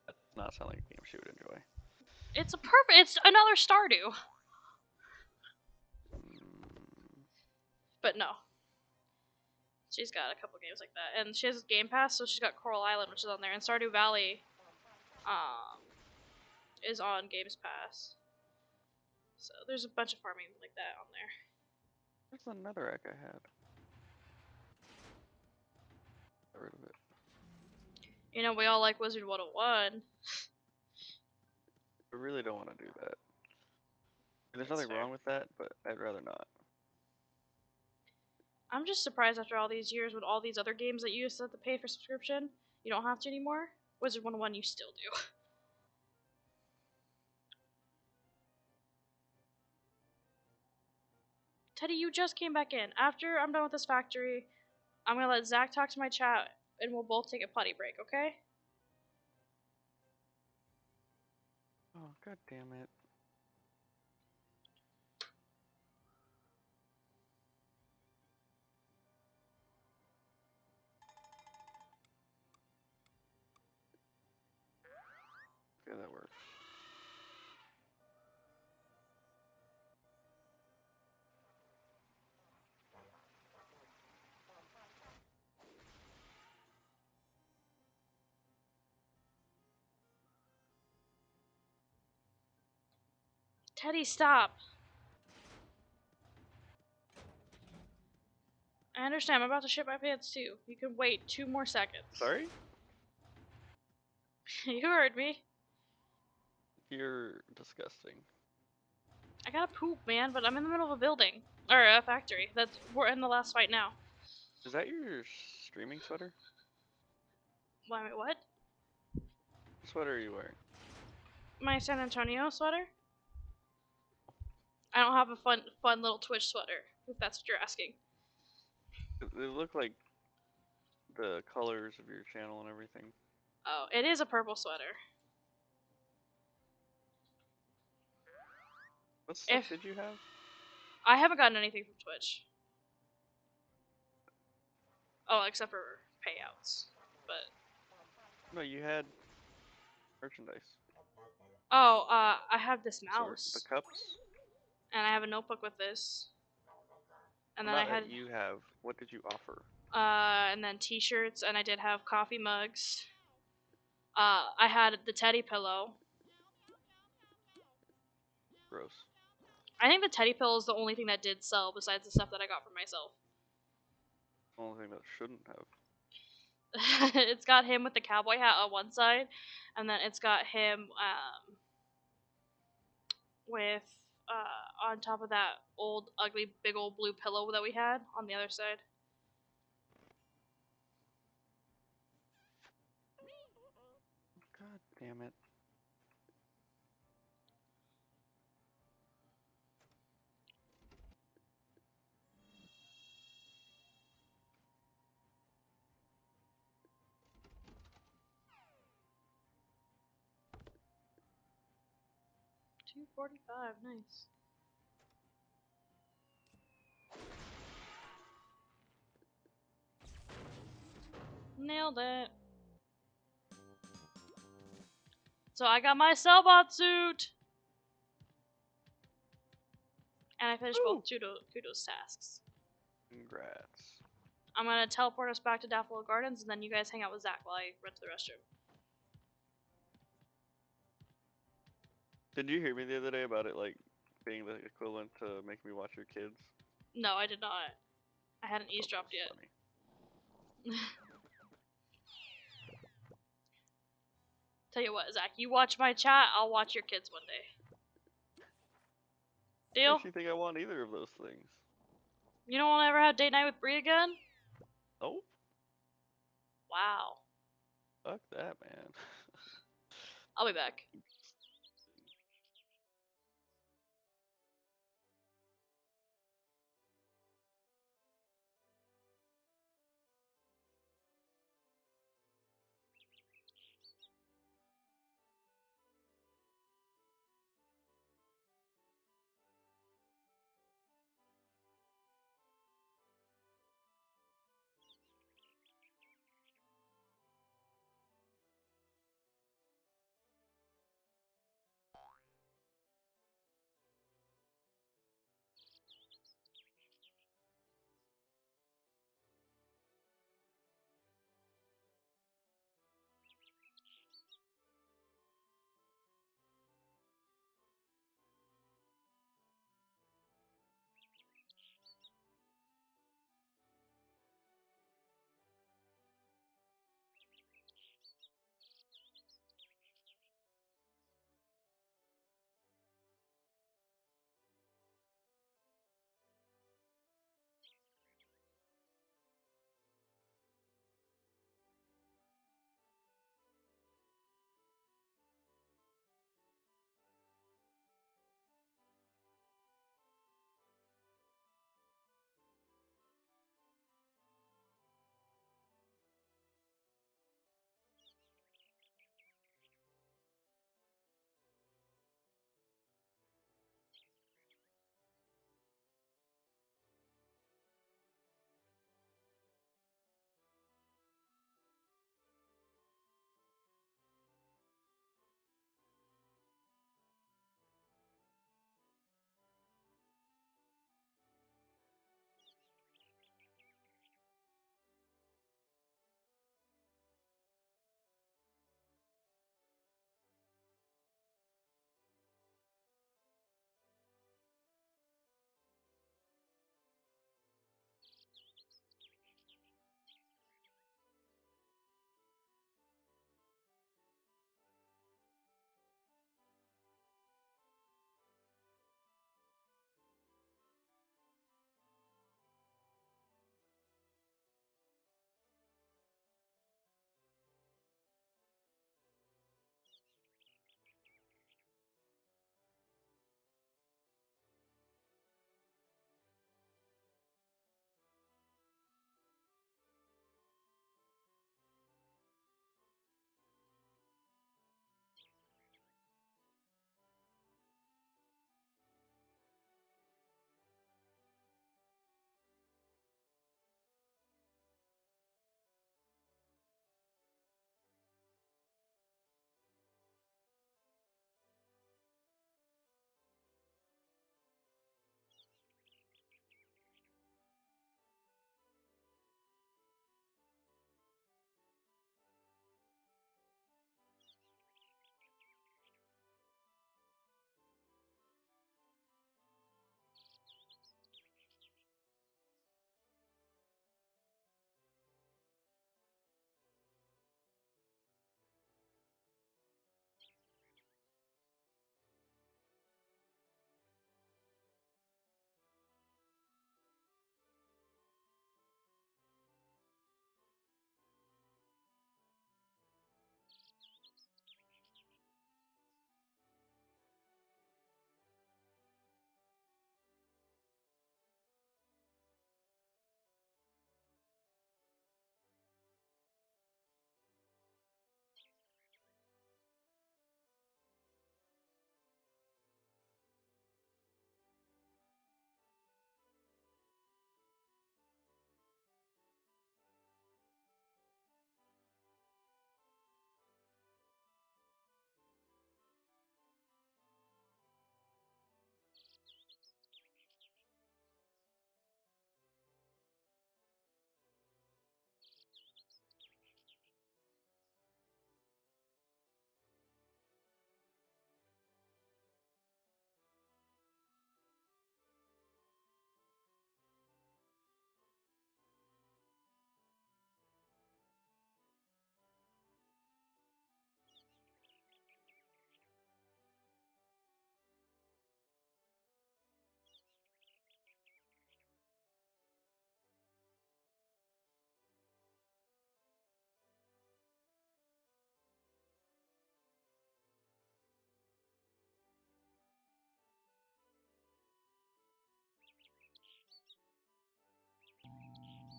that does not sound like a game she would enjoy. It's another Stardew. But no. She's got a couple games like that. And she has Game Pass, so she's got Coral Island, which is on there. And Stardew Valley is on Games Pass. So there's a bunch of farming like that on there. There's another egg I had. Got rid of it. You know, we all like Wizard 101. I really don't want to do that. There's That's nothing fair. wrong with that, but I'd rather not. I'm just surprised after all these years with all these other games that you used to have to pay for subscription, you don't have to anymore. Wizard 101 you still do. Teddy, you just came back in. After I'm done with this factory, I'm gonna let Zach talk to my chat and we'll both take a potty break, okay? Oh, god damn it. Okay, that works. Teddy, stop. I understand, I'm about to shit my pants too. You can wait 2 more seconds. Sorry? You heard me. You're disgusting. I gotta poop, man, but I'm in the middle of a building. Or a factory. We're in the last fight now. Is that your streaming sweater? Wait, what? What sweater are you wearing? My San Antonio sweater? I don't have a fun little Twitch sweater, if that's what you're asking. They look like the colors of your channel and everything. Oh, it is a purple sweater. What stuff did you have? I haven't gotten anything from Twitch. Oh, except for payouts. But No, you had merchandise. oh, I have this So mouse. the cups? And I have a notebook with this. And then Not I had that you have. What did you offer? and then t-shirts, and I did have coffee mugs. I had the teddy pillow. Gross. I think the teddy pillow is the only thing that did sell besides the stuff that I got for myself. Only thing that shouldn't have. It's got him with the cowboy hat on one side, and then it's got him with on top of that old ugly big old blue pillow that we had on the other side. God damn it. 245, nice. Nailed it. So I got my Cellbot suit! And I finished both Kudos tasks. Congrats. I'm gonna teleport us back to Daffodil Gardens, and then you guys hang out with Zach while I run to the restroom. Did you hear me the other day about it, like, being the equivalent to making me watch your kids? No, I did not. I hadn't I thought that eavesdropped was yet. funny. Tell you what, Zach, you watch my chat, I'll watch your kids one day. Deal? Makes you think I want either of those things. You don't want to ever have date night with Bree again? Nope. Wow. Fuck that, man. I'll be back.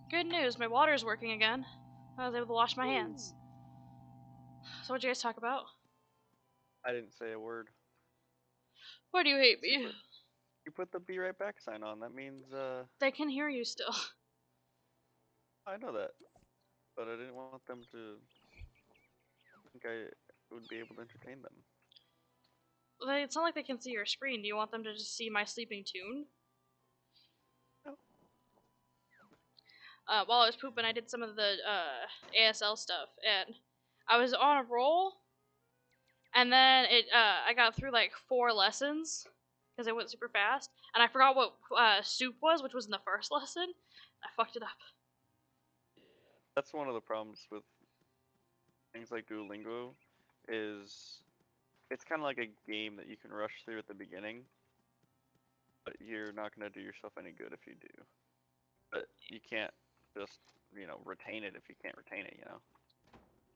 Good news, my water's working again. I was able to wash my hands. So what'd you guys talk about? I didn't say a word. Why do you hate You me? put the be right back sign on. That means They can hear you still. I know that, but I didn't want them to think I would be able to entertain them. It's not like they can see your screen. Do you want them to just see my sleeping tune? No. While I was pooping, I did some of the ASL stuff, and I was on a roll, and then I got through like 4 lessons because it went super fast, and I forgot what soup was, which was in the first lesson. I fucked it up. That's one of the problems with things like Duolingo, is it's kind of like a game that you can rush through at the beginning, but you're not gonna do yourself any good if you do. But you can't just, retain it if you can't retain it,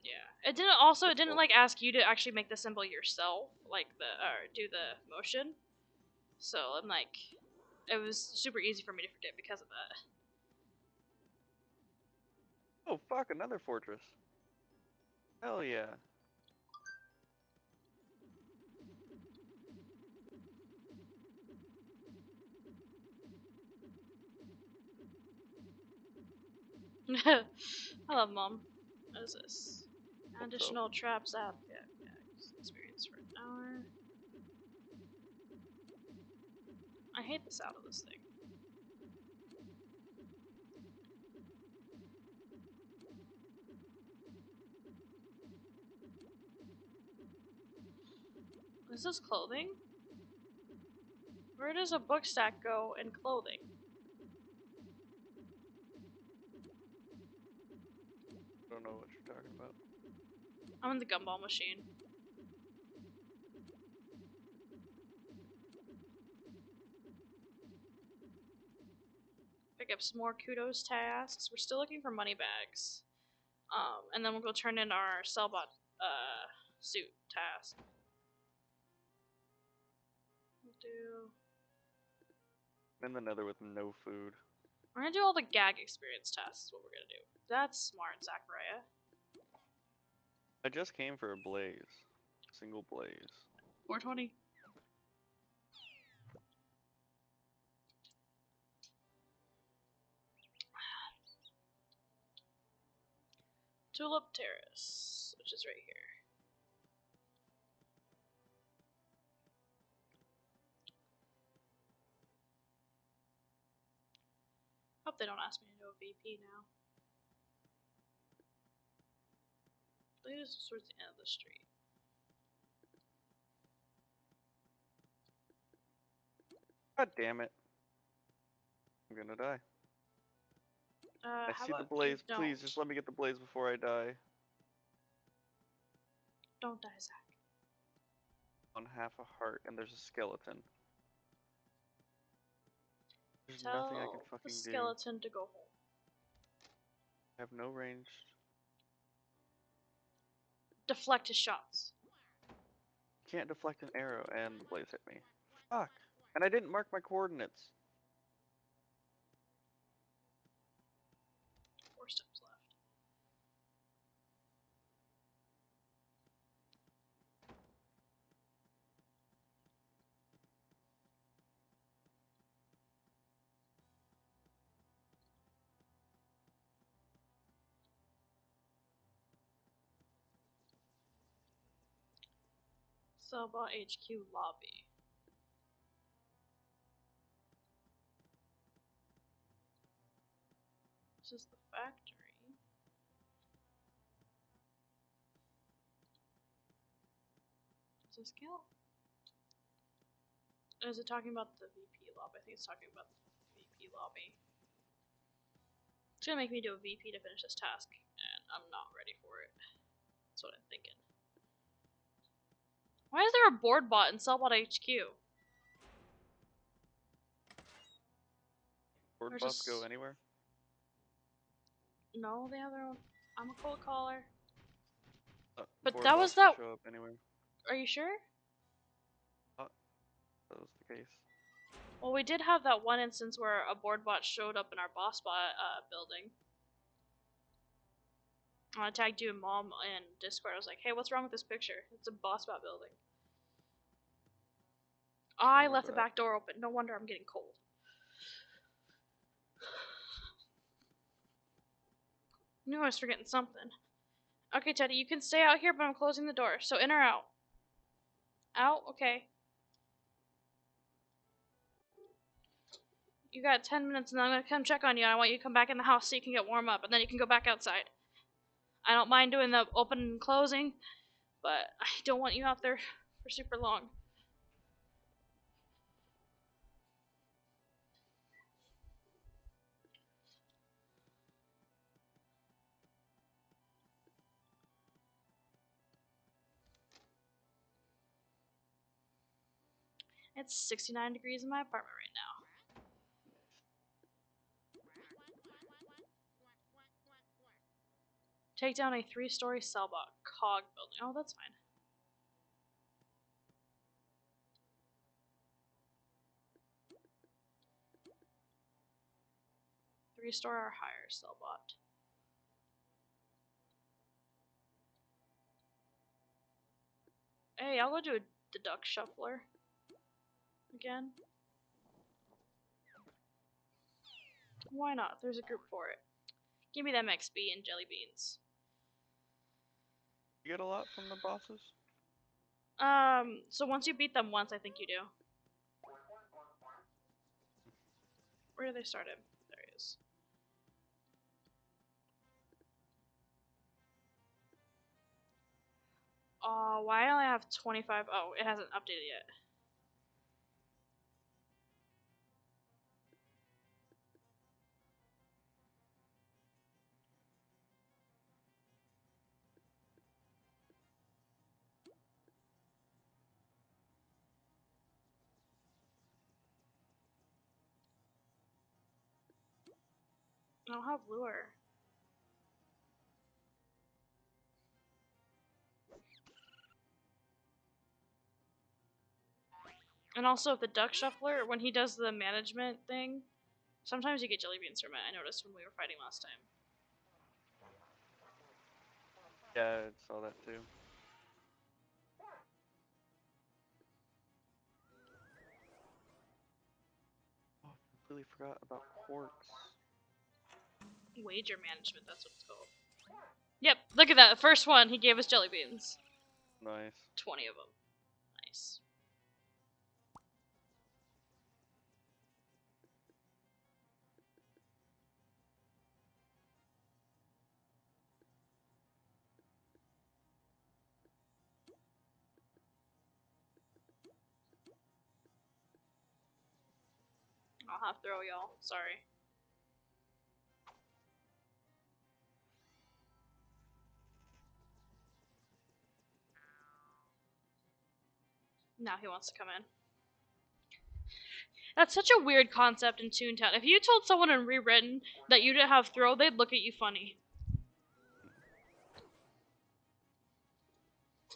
Yeah. It didn't Difficult. like ask you to actually make the symbol yourself, like or do the motion. So I'm like, it was super easy for me to forget because of that. Oh fuck, another fortress. Hell yeah. I love Mom. What is this? Hope so. Additional traps app. Yeah, experience for an hour. I hate the sound of this thing. Is this clothing? Where does a book stack go in clothing? I don't know what you're talking about. I'm in the gumball machine. Pick up some more kudos tasks. We're still looking for money bags. And then we'll go turn in our Cellbot suit task. We'll do. I'm in the nether with no food. We're gonna do all the gag experience tasks. Is what we're gonna do. That's smart, Zachariah. I just came for a blaze. Single blaze. 420. Tulip Terrace, which is right here. Hope they don't ask me to do a VP now. I believe this is towards the end of the street. God damn it. I'm gonna die. I How see the about blaze. you Please, don't? just let me get the blaze before I die. Don't die, Zach. On half a heart, and there's a skeleton. There's nothing I can Tell the fucking do. skeleton to go home. I have no range. Deflect his shots. Can't deflect an arrow, and the blaze hit me. Fuck. And I didn't mark my coordinates. 4 steps left. Cellbot HQ lobby. This is the factory. Does this count? Is it talking about the VP lobby? I think it's talking about the VP lobby. It's gonna make me do a VP to finish this task, and I'm not ready for it. That's what I'm thinking. Why is there a board bot in Cellbot HQ? Board There's bots a go anywhere? No, they have their own. I'm a cold caller. But Board that bots was can that. show up anywhere. Are you sure? That was the case. Well, we did have that one instance where a board bot showed up in our boss bot building. I tagged you and Mom in Discord. I was like, hey, what's wrong with this picture? It's a boss bot building. I left the back door open. No wonder I'm getting cold. Knew I was forgetting something. Okay, Teddy, you can stay out here, but I'm closing the door. So in or out? Out? Okay. You got 10 minutes and I'm gonna come check on you. I want you to come back in the house so you can get warm up, and then you can go back outside. I don't mind doing the open and closing, but I don't want you out there for super long. It's 69 degrees in my apartment right now. Take down a 3-story cellbot cog building. Oh, that's fine. Three-story or higher cellbot. Hey, I'll go do the duck shuffler again. Why not? There's a group for it. Give me them XP and jelly beans. You get a lot from the bosses? So once you beat them once, I think you do. Where do they start him? There he is. Why I only have 25? Oh, it hasn't updated yet. I don't have lure. And also, the duck shuffler, when he does the management thing, sometimes you get jelly beans from it. I noticed when we were fighting last time. Yeah, I saw that too. Oh, I completely forgot about quarks. Wager management, that's what it's called. Yep, look at that. The first one, he gave us jelly beans. Nice. 20 of them. Nice. I'll have to throw y'all. Sorry. Now he wants to come in. That's such a weird concept in Toontown. If you told someone in Rewritten that you didn't have throw, they'd look at you funny.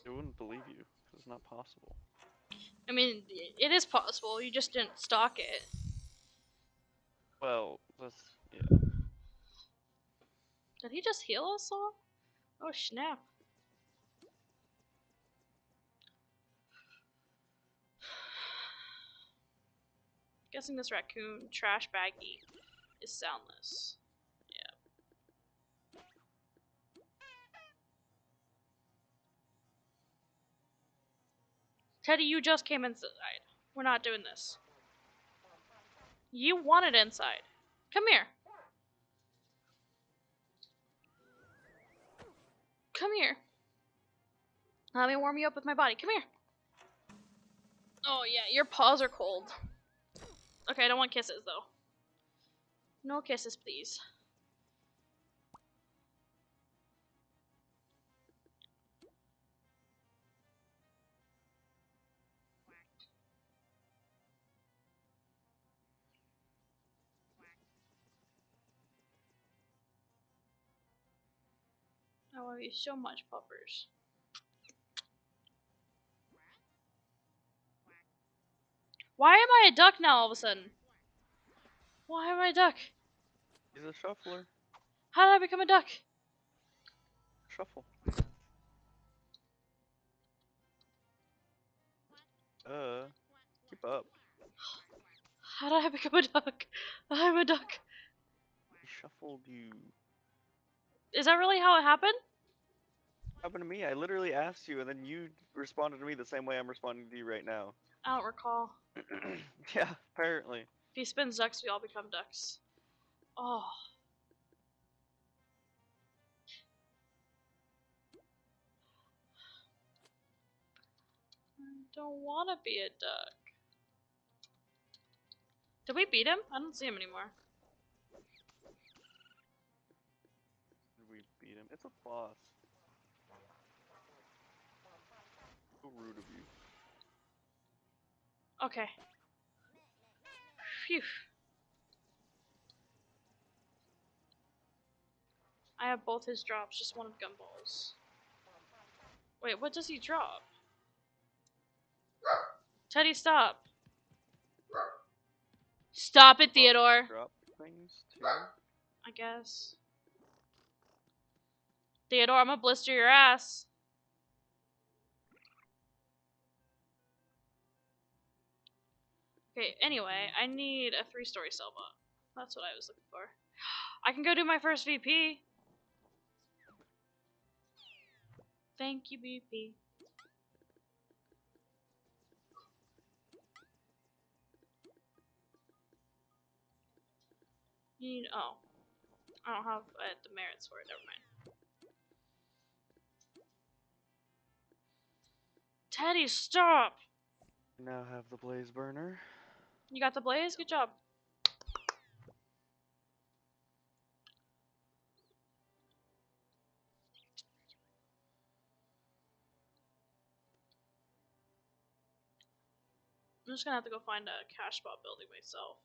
They wouldn't believe you, because it's not possible. I mean, it is possible. You just didn't stalk it. Well, that's... yeah. Did he just heal us all? Oh, snap. Guessing this raccoon trash baggie is soundless. Yeah. Teddy, you just came inside. We're not doing this. You wanted inside. Come here. Come here. Let me warm you up with my body. Come here. Oh, yeah, your paws are cold. Okay, I don't want kisses, though. No kisses, please. I love you so much, puppers. Why am I a duck now all of a sudden? Why am I a duck? He's a shuffler. How did I become a duck? Shuffle. Keep up. How did I become a duck? I'm a duck. He shuffled you. Is that really how it happened? Happened to me. I literally asked you, and then you responded to me the same way I'm responding to you right now. I don't recall. Yeah, apparently. If he spins ducks, we all become ducks. Oh. I don't want to be a duck. Did we beat him? I don't see him anymore. We beat him. It's a boss. So rude of you. Okay. Phew. I have both his drops, just one of Gumballs. Wait, what does he drop? Teddy, stop. Stop it, Theodore. Drop things too. I guess. Theodore, I'm gonna blister your ass. Okay, anyway, I need a 3-story cell bot. That's what I was looking for. I can go do my first VP. Thank you, VP. You need, oh. I don't have the merits for it, never mind. Teddy, stop! Now have the blaze burner. You got the blaze? Good job. I'm just gonna have to go find a cash bot building myself.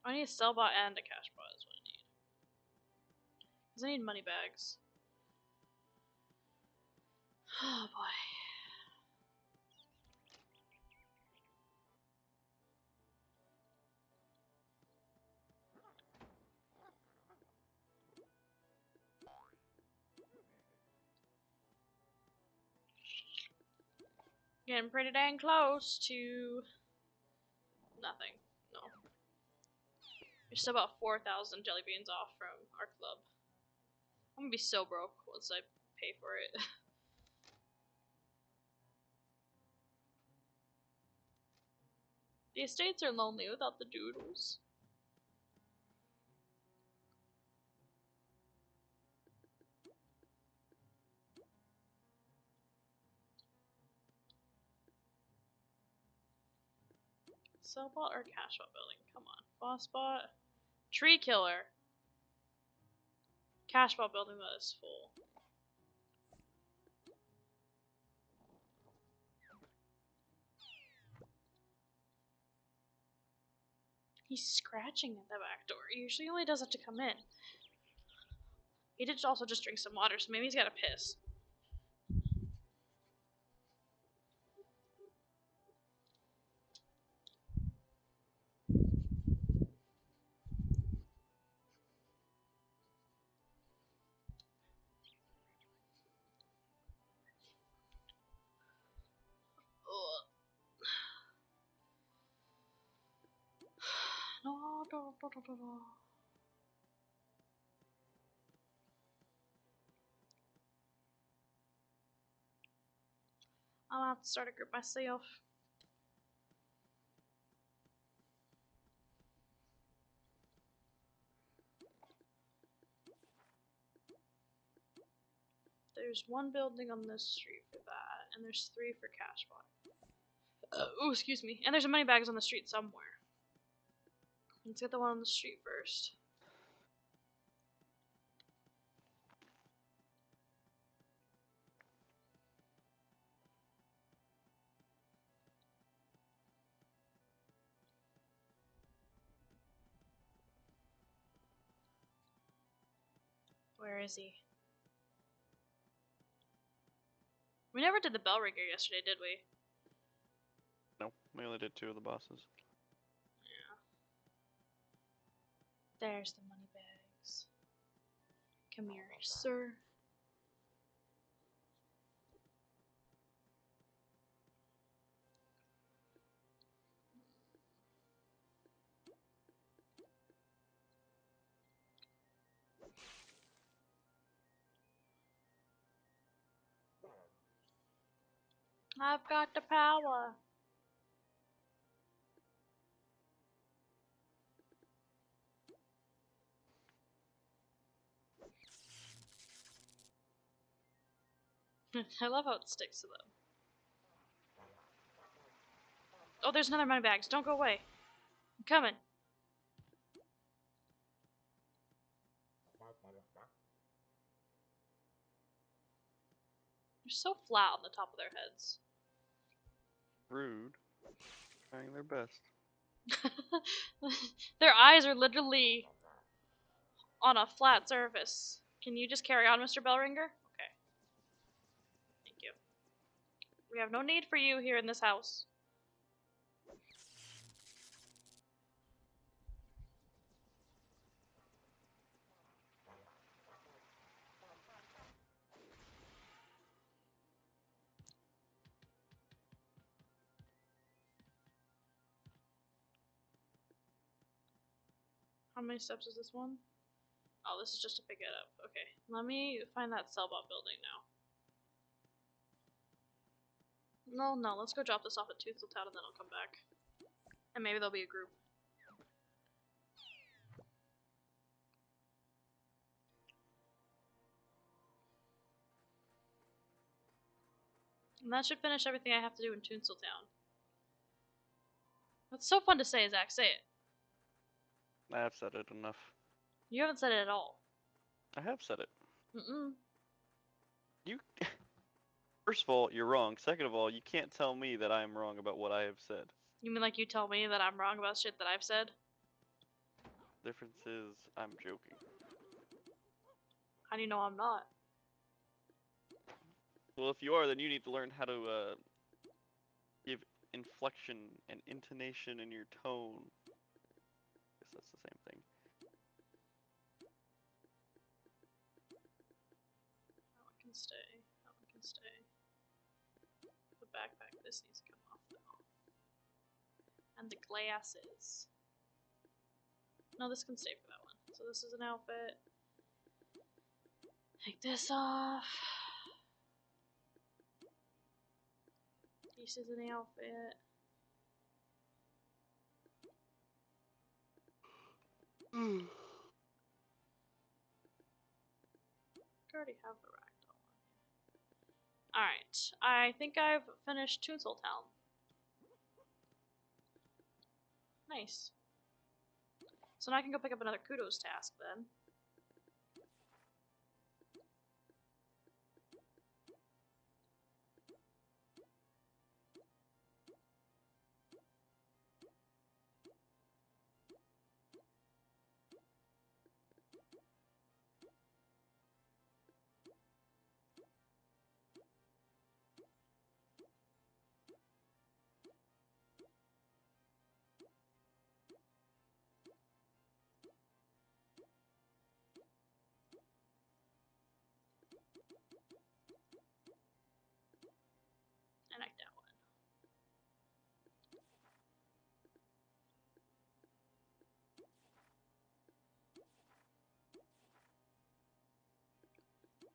I need a cell bot and a cash bot is what I need. Because I need money bags. Oh boy. Getting pretty dang close to nothing. No. You're still about 4,000 jelly beans off from our club. I'm gonna be so broke once I pay for it. The estates are lonely without the doodles. Cell bot or cash bot building? Come on. Boss bot. Tree killer. Cash bot building that is full. He's scratching at the back door. He usually only does it to come in. He did also just drink some water, so maybe he's got a piss. No, no. I'm gonna have to start a group myself. There's one building on this street for that, and there's 3 for cash bot. Oh, excuse me. And there's a money bags on the street somewhere. Let's get the one on the street first. Where is he? We never did the bell ringer yesterday, did we? No. We only did 2 of the bosses. There's the money bags. Come here, sir. I've got the power. I love how it sticks to them. Oh, there's another money bags. Don't go away. I'm coming. They're so flat on the top of their heads. Rude. Trying their best. Their eyes are literally on a flat surface. Can you just carry on, Mr. Bellringer? Okay. Thank you. We have no need for you here in this house. How many steps is this one? Oh, this is just to pick it up. Okay, let me find that Cellbot building now. No, let's go drop this off at Toothless Town and then I'll come back. And maybe there'll be a group. And that should finish everything I have to do in Toonsil Town. That's so fun to say, Zach. Say it. I've said it enough. You haven't said it at all. I have said it. Mm-mm. You. First of all, you're wrong. Second of all, you can't tell me that I am wrong about what I have said. You mean like you tell me that I'm wrong about shit that I've said? Difference is, I'm joking. How do you know I'm not? Well, if you are, then you need to learn how to give inflection and intonation in your tone. I guess that's the same thing. That one can stay. That one can stay. The backpack, this needs to come off though. And the glasses. No, this can stay for that one. So this is an outfit. Take this off. This is an outfit. I already have the ragdoll on. Alright, I think I've finished Toonsil Town. Nice. So now I can go pick up another kudos task then. I like that one.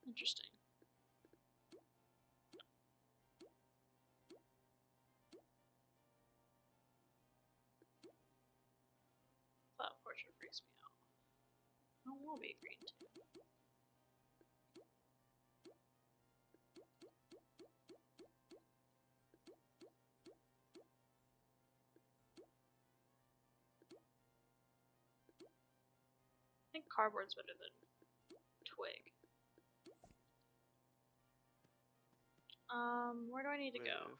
Interesting. Cloud portrait freaks me out. Oh, we'll be green too. I think cardboard's better than twig. Where do I need to go?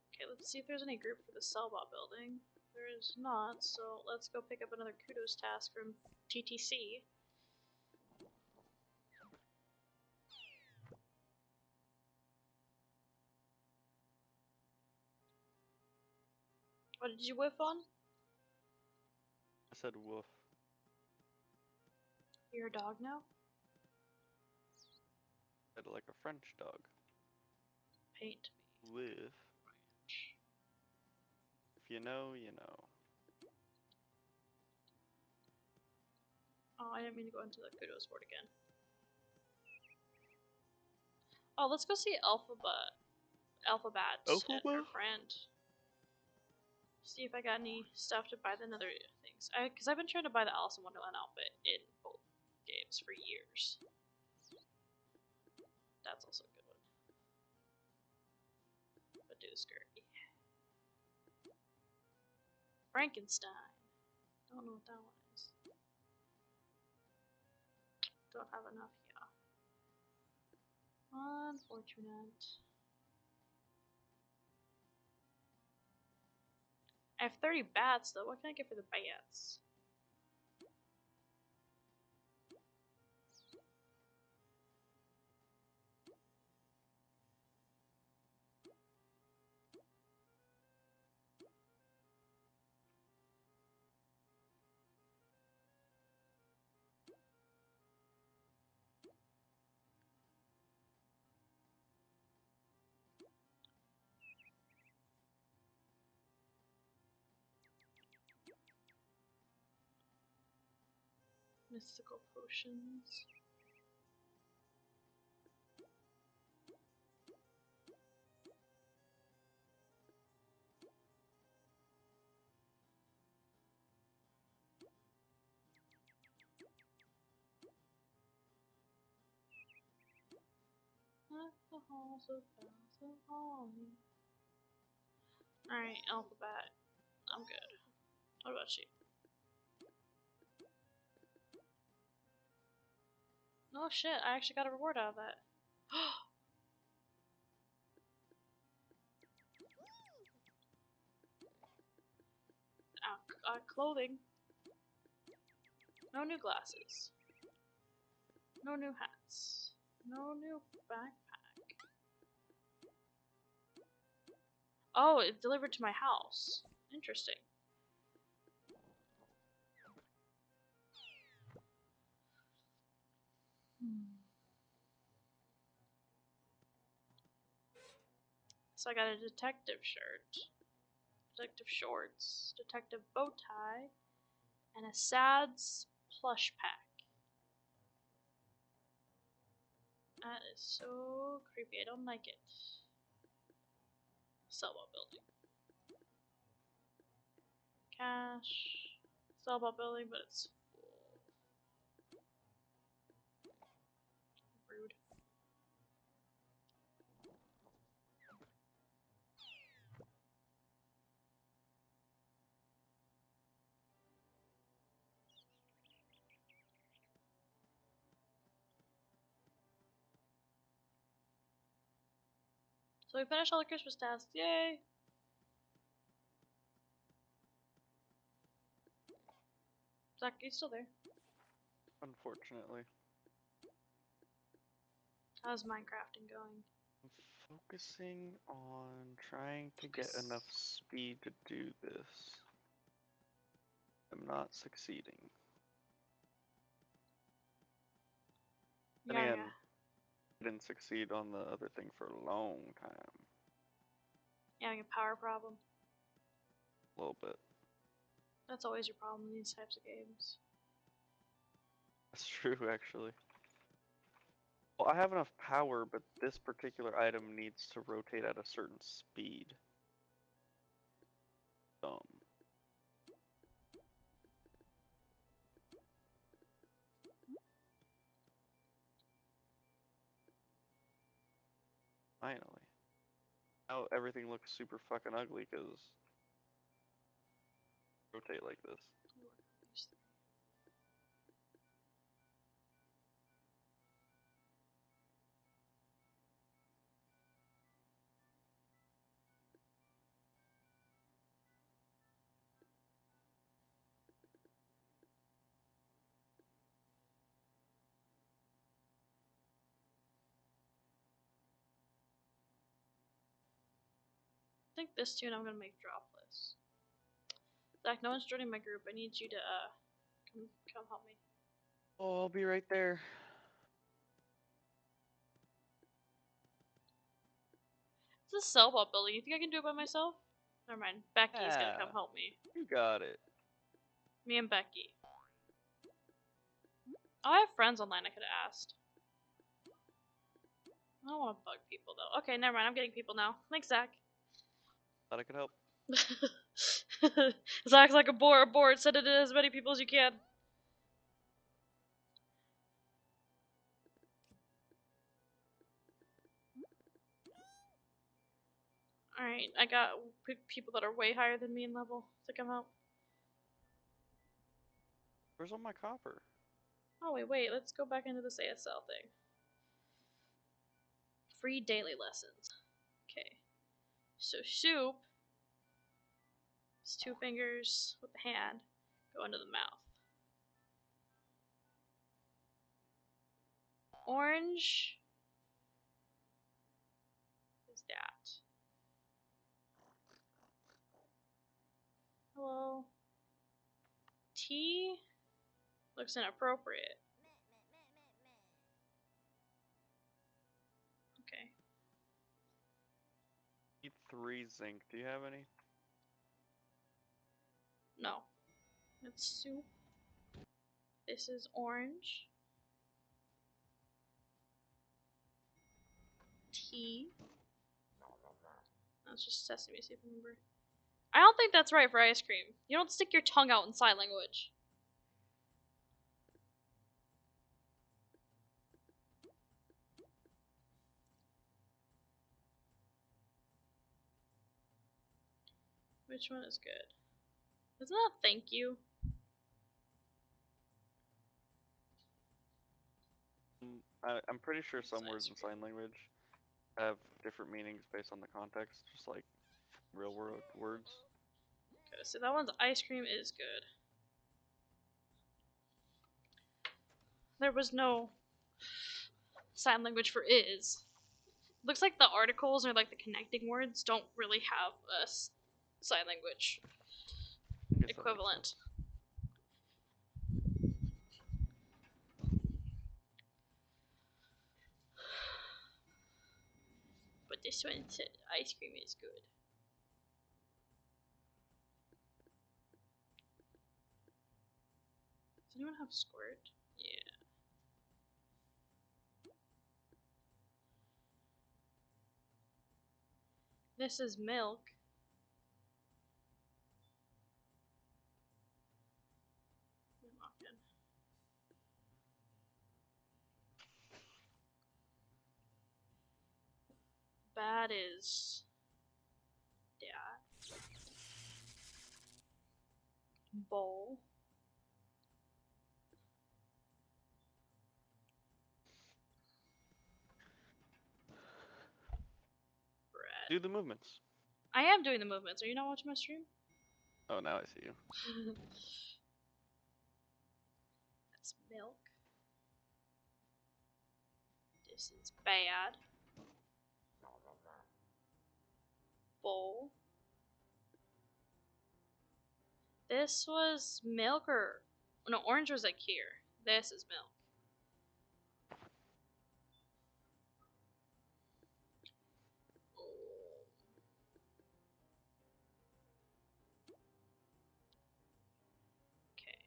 Okay, let's see if there's any group for the Cellbot building. There is not, so let's go pick up another kudos task from TTC. What did you whiff on? I said woof. You're a dog now? I said like a French dog. Paint me. Woof. If you know, you know. Oh, I didn't mean to go into the kudos board again. Oh, let's go see Alphabet and her Alphabet? friend. See if I got any stuff to buy the other things. Because I've been trying to buy the Alice in Wonderland outfit in both games for years. That's also a good one. But do the skirt. Frankenstein. Don't know what that one is. Don't have enough here. Unfortunate. I have 30 bats though. What can I get for the bats? Mystical potions. Alright, Alphabet. I'm good. What about you? Oh shit, I actually got a reward out of that. Clothing. No new glasses. No new hats. No new backpack. Oh, it delivered to my house. Interesting. So I got a detective shirt, detective shorts, detective bow tie, and a SADS plush pack. That is so creepy. I don't like it. Selma building. Cash. Selma building, but it's full. Rude. So we finished all the Christmas tasks. Yay! Zach, you still there? Unfortunately. How's Minecrafting going? I'm focusing on trying to get enough speed to do this. I'm not succeeding. And Yeah, again, yeah. I didn't succeed on the other thing for a long time. You having a power problem? A little bit. That's always your problem in these types of games. That's true, actually. Well, I have enough power, but this particular item needs to rotate at a certain speed. Finally. Now everything looks super fucking ugly because rotate like this. I think this tune I'm gonna make dropless. Zach, no one's joining my group. I need you to come help me. Oh, I'll be right there. It's a cell-block building. You think I can do it by myself? Never mind. Becky's gonna come Yeah. help me. You got it. Me and Becky. Oh, I have friends online I could have asked. I don't want to bug people though. Okay, never mind. I'm getting people now. Thanks, Zach. Thought I could help. Zach's like a board. Send it to as many people as you can. Alright, I got people that are way higher than me in level to come help. Where's all my copper? Oh, wait. Let's go back into this ASL thing. Free daily lessons. Okay. So, soup is 2 fingers with the hand go into the mouth. Orange is that. Hello. Tea looks inappropriate. Okay. Need 3 zinc. Do you have any? No. It's soup. This is orange. Tea. That's just sesame seed, remember? I don't think that's right for ice cream. You don't stick your tongue out in sign language. Which one is good? Isn't that thank you? I'm pretty sure some Nice. words in sign language have different meanings based on the context, just like real world words. Okay, so that one's ice cream is good. There was no sign language for is. Looks like the articles or like the connecting words don't really have a sign language I guess that makes equivalent. sense. But this one said ice cream is good. Does anyone have squirt? Yeah. This is milk. Bad is dad. Bowl. Bread. Do the movements. I am doing the movements. Are you not watching my stream? Oh, now I see you. That's milk. This is bad. Bowl. This was milk or... No, orange was like here. This is milk. Okay.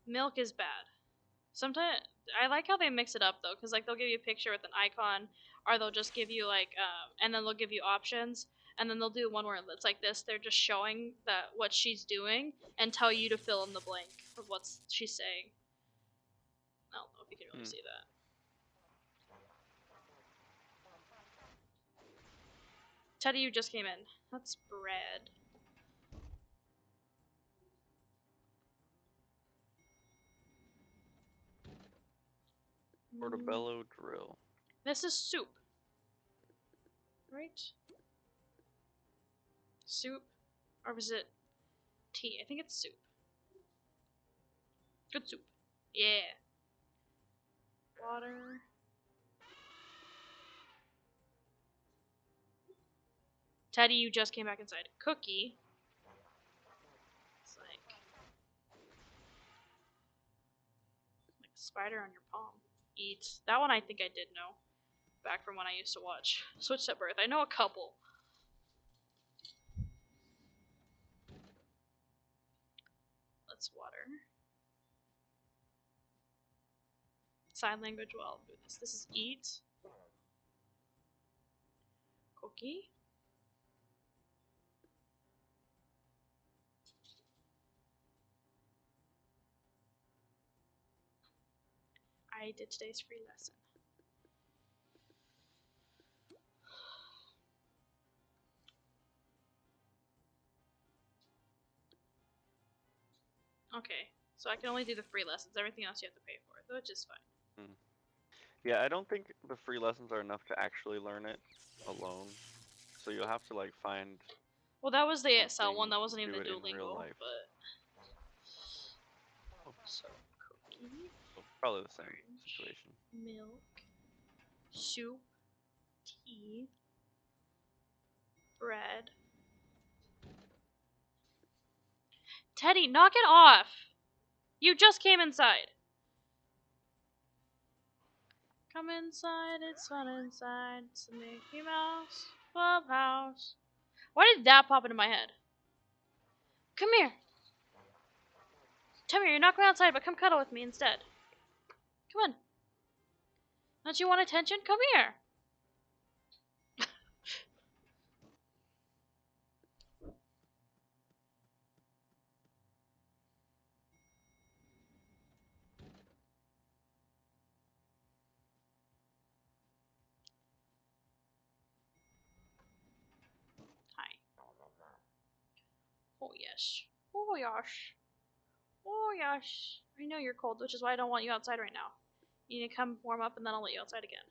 Milk is bad. Sometimes I like how they mix it up though, because like they'll give you a picture with an icon, or they'll just give you like, and then they'll give you options, and then they'll do one where it's like this. They're just showing that what she's doing and tell you to fill in the blank of what she's saying. I don't know if you can really see that. Teddy, you just came in. That's bread. Portobello drill. This is soup. Right? Soup? Or was it tea? I think it's soup. Good soup. Yeah. Water. Teddy, you just came back inside. Cookie. It's like a spider on your palm. Eat. That one I think I did know. Back from when I used to watch Switched at Birth. I know a couple. Let's water. Sign language, well, I'll do this. This is eat. Cookie. I did today's free lesson. Okay, so I can only do the free lessons. Everything else you have to pay for, which is fine. Yeah, I don't think the free lessons are enough to actually learn it alone. So you'll have to like find. Well, that was the ASL something one. That wasn't to even the do it in real Duolingo, life. but. So cookie, So probably the same situation. milk, soup, tea, bread. Teddy, knock it off! You just came inside. Come inside, it's fun inside. It's the Mickey Mouse Clubhouse. Why did that pop into my head? Come here. Come here, you're not going outside, but come cuddle with me instead. Come on. Don't you want attention? Come here. Hi. Oh yes. Oh yes. Oh yes. I know you're cold, which is why I don't want you outside right now. You need to come warm up and then I'll let you outside again.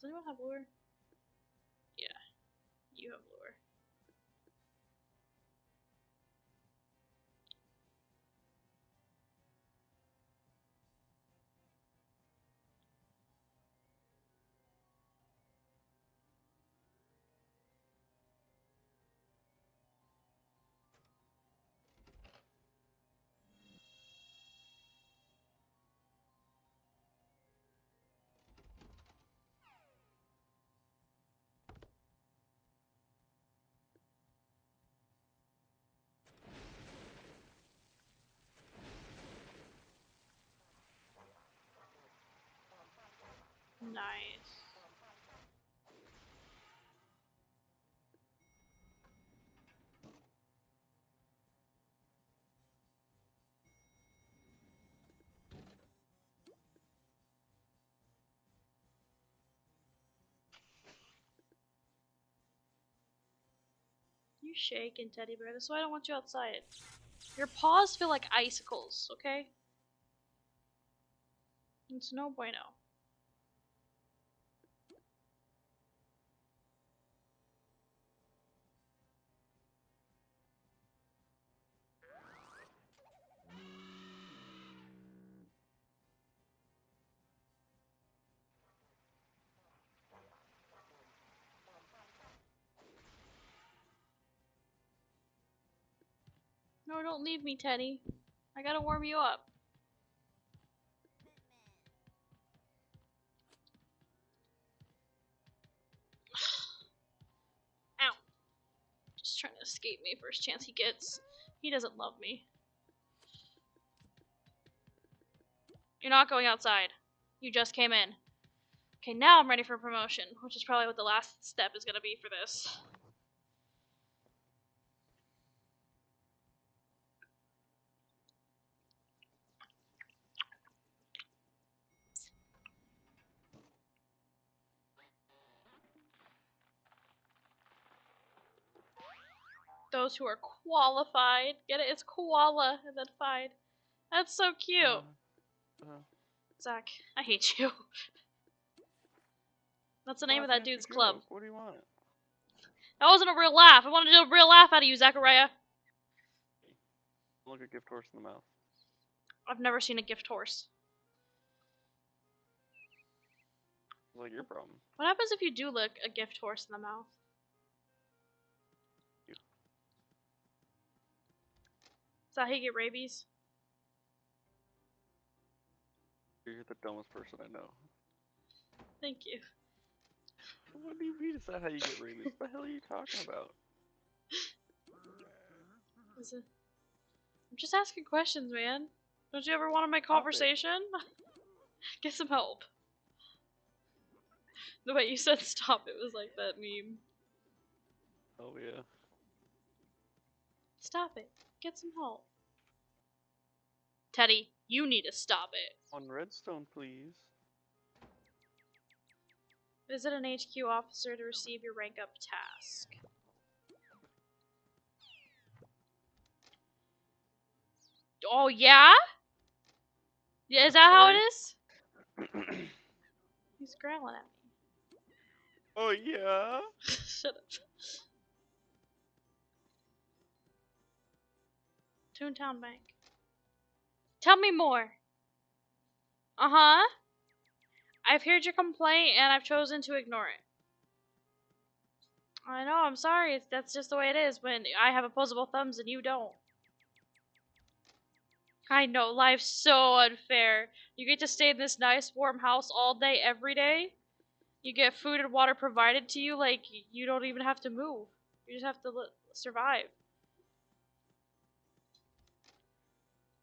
Does anyone have lure? Yeah. You have lure. Nice. You shaking, teddy bear. That's why I don't want you outside. Your paws feel like icicles, okay? It's no bueno. No, don't leave me, Teddy. I gotta warm you up. Ow. Just trying to escape me first chance he gets. He doesn't love me. You're not going outside. You just came in. Okay, now I'm ready for promotion, which is probably what the last step is gonna be for this. Those who are qualified. Get it? It's koala and then fide. That's so cute. Zach, I hate you. That's the name of that dude's club. What do you want? That wasn't a real laugh. I wanted to do a real laugh out of you, Zachariah. Look at gift horse in the mouth. I've never seen a gift horse. like your problem. What happens if you do lick a gift horse in the mouth? You. Is that how you get rabies? You're the dumbest person I know. Thank you. What do you mean? Is that how you get rabies? What the hell are you talking about? Is it... I'm just asking questions, man. Don't you ever want to make Stop it. conversation? Get some help. The way you said stop, it was like that meme. Oh yeah. Stop it. Get some help. Teddy, you need to stop it. On redstone, please. Visit an HQ officer to receive your rank up task. Oh, yeah? Yeah, is that how it Sorry? is? He's growling at me. Oh yeah. Shut up. Toontown Bank. Tell me more. Uh-huh. I've heard your complaint and I've chosen to ignore it. I know, I'm sorry. That's just the way it is when I have opposable thumbs and you don't. I know, life's so unfair. You get to stay in this nice warm house all day, every day. You get food and water provided to you like you don't even have to move. You just have to survive.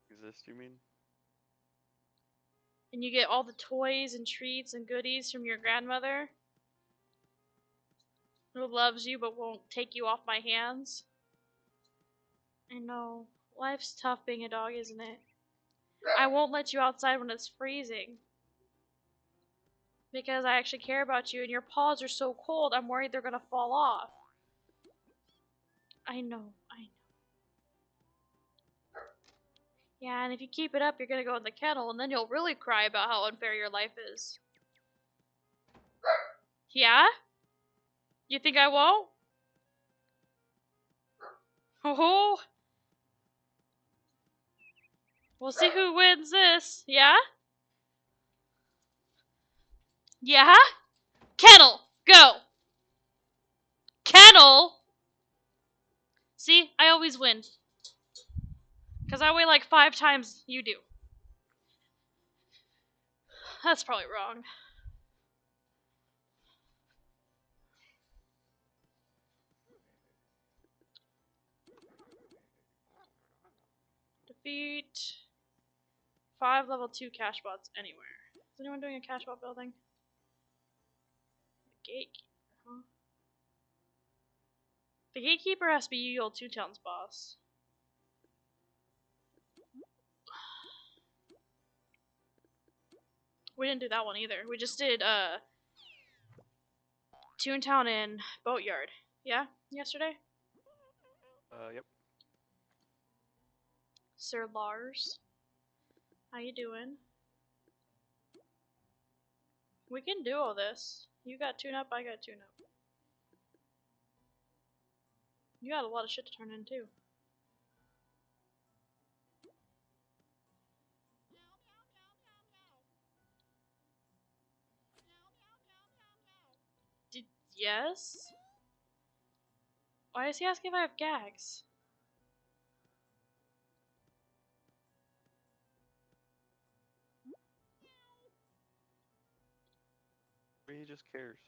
Exist, you mean? And you get all the toys and treats and goodies from your grandmother, who loves you but won't take you off my hands. I know. Life's tough being a dog, isn't it? I won't let you outside when it's freezing. Because I actually care about you and your paws are so cold, I'm worried they're gonna fall off. I know. Yeah, and if you keep it up, you're gonna go in the kennel, and then you'll really cry about how unfair your life is. Yeah? You think I won't? Oh, we'll see who wins this. Yeah? Yeah? Kennel, go! Kennel! See, I always win. Because I weigh like 5 times you do. That's probably wrong. Defeat 5 level 2 cash bots anywhere. Is anyone doing a cash bot building? The gatekeeper, huh? The gatekeeper has to be Yu-Gi-Oh! Toontown's boss. We didn't do that one either. We just did Toontown and Boatyard. Yeah? Yesterday? Yep. Sir Lars. How you doing? We can do all this. You got tune up, I got tune up. You got a lot of shit to turn in too. Yes? Why is he asking if I have gags? He just cares.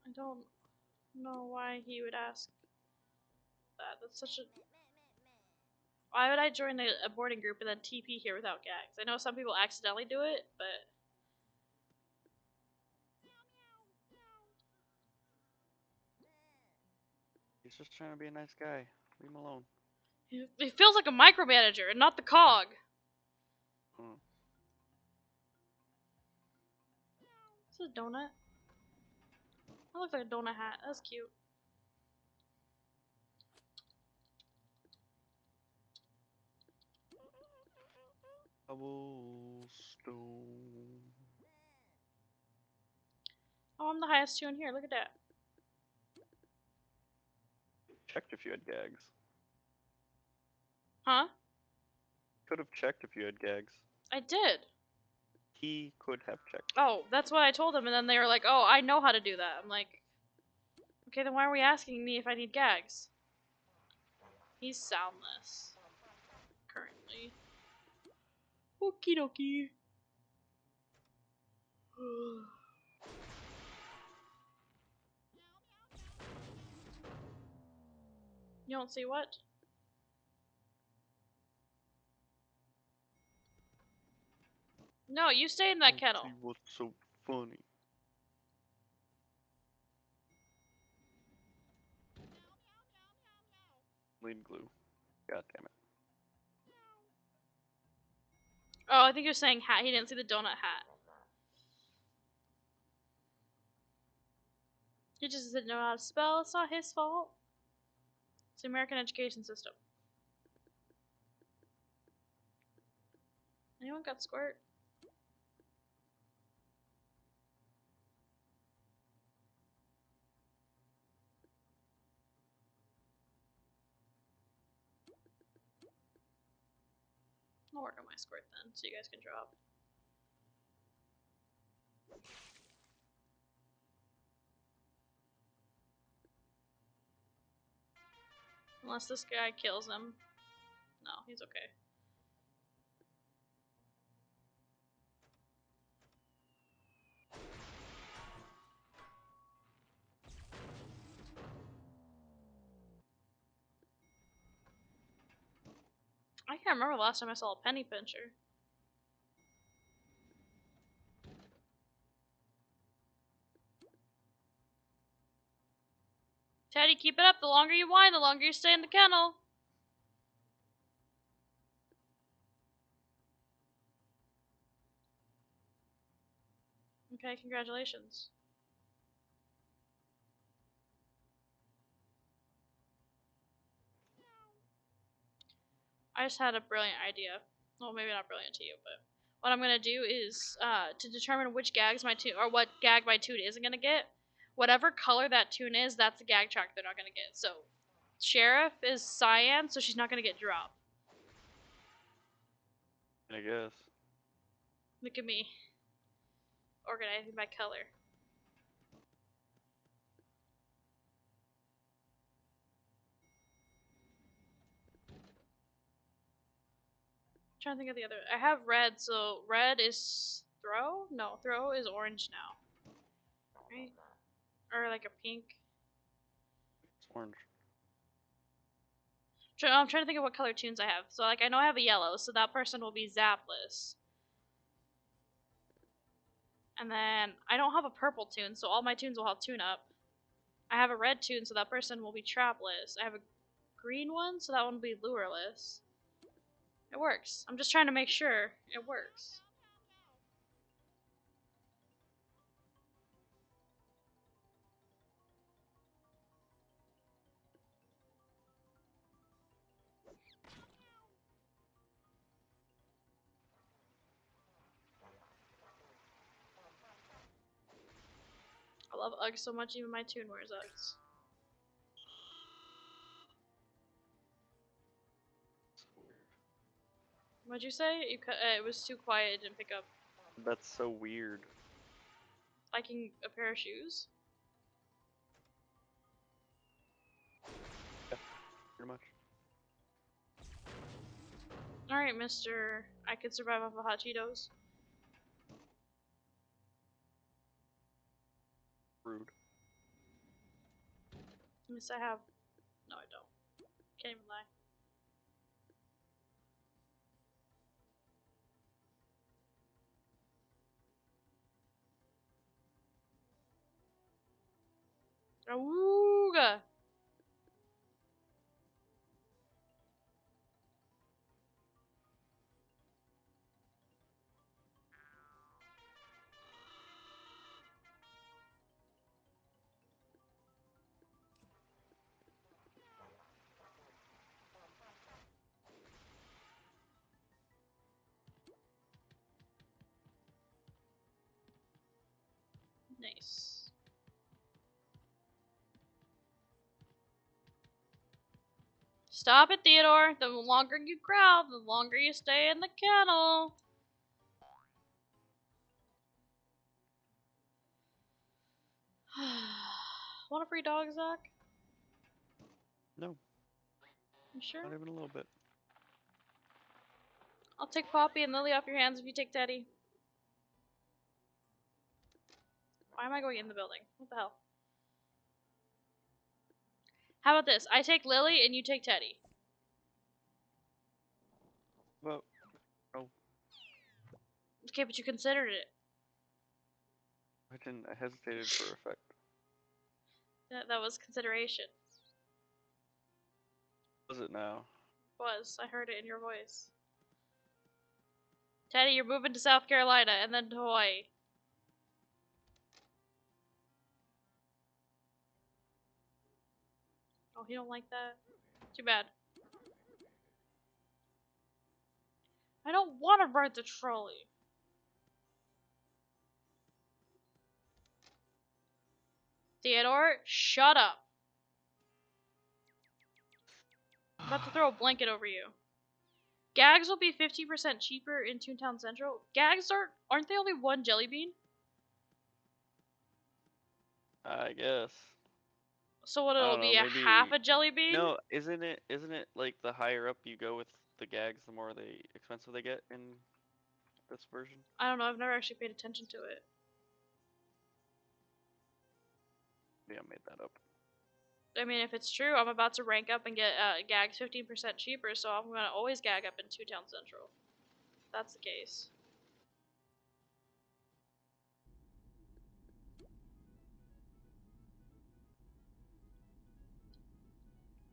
I don't know why he would ask that. That's such a... Why would I join a boarding group and then TP here without gags? I know some people accidentally do it, but... He's just trying to be a nice guy. Leave him alone. He feels like a micromanager and not the cog. Huh. Is this a donut? That looks like a donut hat. That's cute. Cobblestone. Oh, I'm the highest tune here. Look at that. Checked if you had gags. Huh? Could have checked if you had gags. I did. He could have checked. Oh, that's what I told them, and then they were like, "Oh, I know how to do that." I'm like, "Okay, then why are we asking me if I need gags?" He's soundless currently. Okie dokie. You don't see what? No, you stay in that kennel. See what's so funny? Lead glue. God damn it. Oh, I think you're saying hat. He didn't see the donut hat. He just didn't know how to spell. It's not his fault. It's the American education system. Anyone got squirt? I'll work on my squirt then, so you guys can drop. Unless this guy kills him. No, he's okay. I can't remember the last time I saw a penny pincher. Teddy, keep it up. The longer you whine, the longer you stay in the kennel. Okay, congratulations. I just had a brilliant idea. Well, maybe not brilliant to you, but what I'm gonna do is to determine which gags my tune or what gag my tune isn't gonna get. Whatever color that tune is, that's the gag track they're not gonna get. So, Sheriff is cyan, so she's not gonna get dropped. I guess. Look at me, organizing by color. I'm trying to think of the other. I have red, so red is throw. No, throw is orange now, right? Or like a pink. It's orange. I'm trying to think of what color tunes I have. So like I know I have a yellow, so that person will be Zapless. And then I don't have a purple tune, so all my tunes will have tune up. I have a red tune, so that person will be Trapless. I have a green one, so that one will be Lureless. It works. I'm just trying to make sure it works. I love Uggs so much, even my tune wears Uggs. What'd you say? It was too quiet, it didn't pick up. That's so weird. Liking a pair of shoes? Yeah, pretty much. Alright, Mr. I could survive off of hot Cheetos. Rude. Yes, I have. No, I don't. Can't even lie. Awooga! Nice. Stop it, Theodore. The longer you growl, the longer you stay in the kennel. Want a free dog, Zach? No, You sure? not even a little bit. I'll take Poppy and Lily off your hands if you take Teddy. Why am I going in the building? What the hell? How about this? I take Lily and you take Teddy. Well, Okay, but you considered it. I didn't. I hesitated for effect. That was consideration. Was it now? Was. I heard it in your voice. Teddy, you're moving to South Carolina and then to Hawaii. Oh, he don't like that? Too bad. I don't want to ride the trolley. Theodore, shut up. I'm about to throw a blanket over you. Gags will be 50% cheaper in Toontown Central. Gags aren't they only one jelly bean? I guess. So what, I it'll don't know, be a maybe- half a jelly bean? No, isn't it? Isn't it like the higher up you go with the gags, the more expensive they get in this version? I don't know, I've never actually paid attention to it. Yeah, I made that up. I mean, if it's true, I'm about to rank up and get gags 15% cheaper, so I'm gonna always gag up in Toontown Central. If that's the case.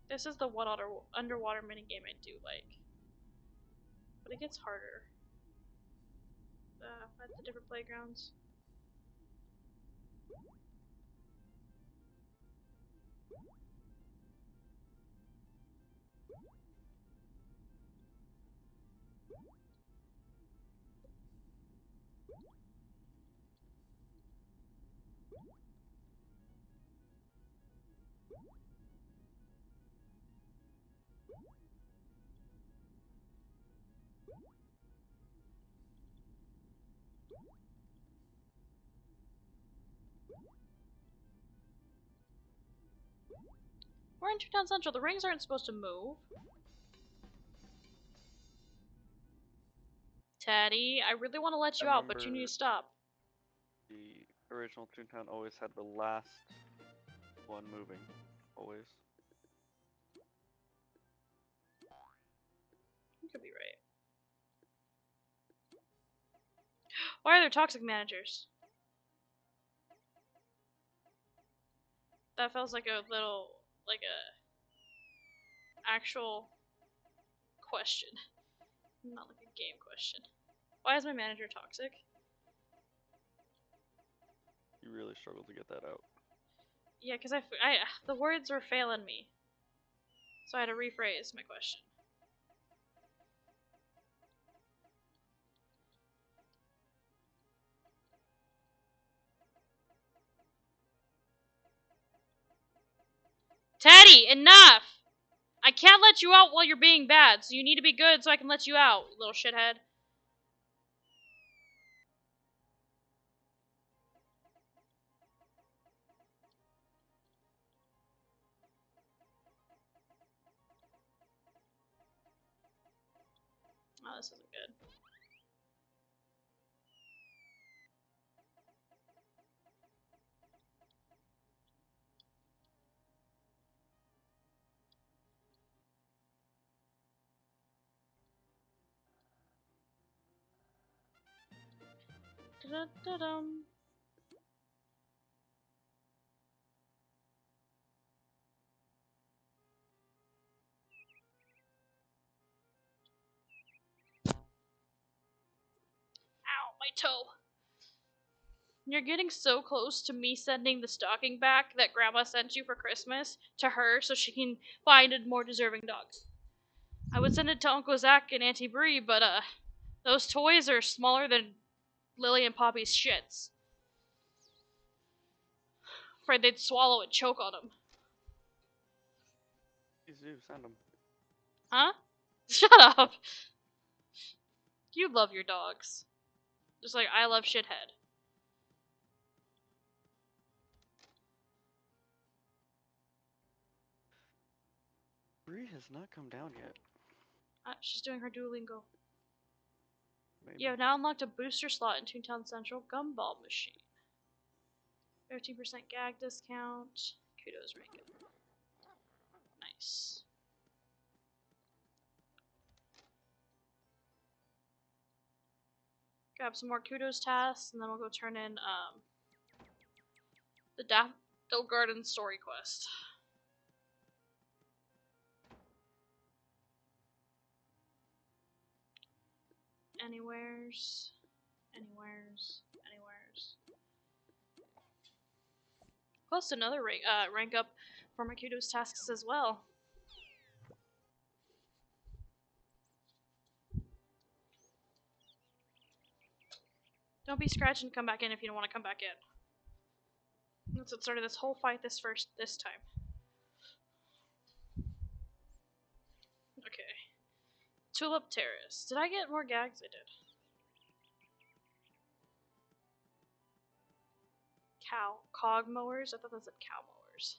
This is the one underwater minigame I do like. But it gets harder. At the different playgrounds. We're in Toontown Central. The rings aren't supposed to move. Teddy, I really want to let you out, but you need to stop. The original Toontown always had the last one moving. Always. You could be right. Why are there toxic managers? That feels like a little, like a actual question. Not like a game question. Why is my manager toxic? You really struggled to get that out. Yeah, because the words were failing me. So I had to rephrase my question. Teddy, enough! I can't let you out while you're being bad, so you need to be good so I can let you out, you little shithead. Oh, this isn't good. Da-da-da-dum. Ow, my toe. You're getting so close to me sending the stocking back that Grandma sent you for Christmas to her so she can find a more deserving dogs. I would send it to Uncle Zach and Auntie Bree, but those toys are smaller than Lily and Poppy's shits. Afraid they'd swallow and choke on them. Please do, send them. Huh? Shut up! You love your dogs. Just like I love Shithead. Bree has not come down yet. She's doing her Duolingo. Maybe. You have now unlocked a booster slot in Toontown Central Gumball Machine. 15% gag discount. Kudos, Rankin. Nice. Grab some more kudos tasks, and then we'll go turn in the Daffodil Garden story quest. Anywheres. Plus another rank up for my kudos tasks as well. Don't be scratching and come back in if you don't want to come back in. That's what started this whole fight this time. Okay. Tulip Terrace. Did I get more gags? I did. Cog mowers? I thought that said cow mowers.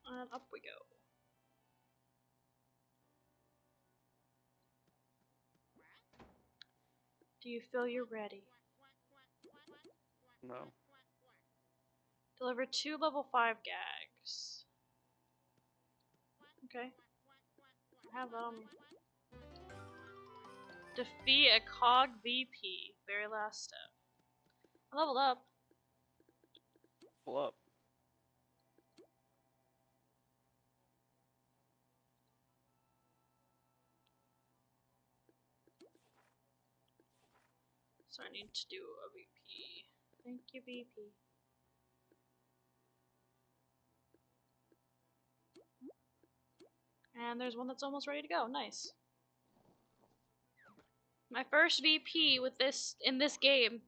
And up we go. Do you feel you're ready? No. Deliver 2 level 5 gags. Okay. I have that on me. Defeat a Cog VP. Very last step. I leveled up. Pull up. So I need to do a VP. Thank you, VP. And there's one that's almost ready to go. Nice. My first VP with in this game.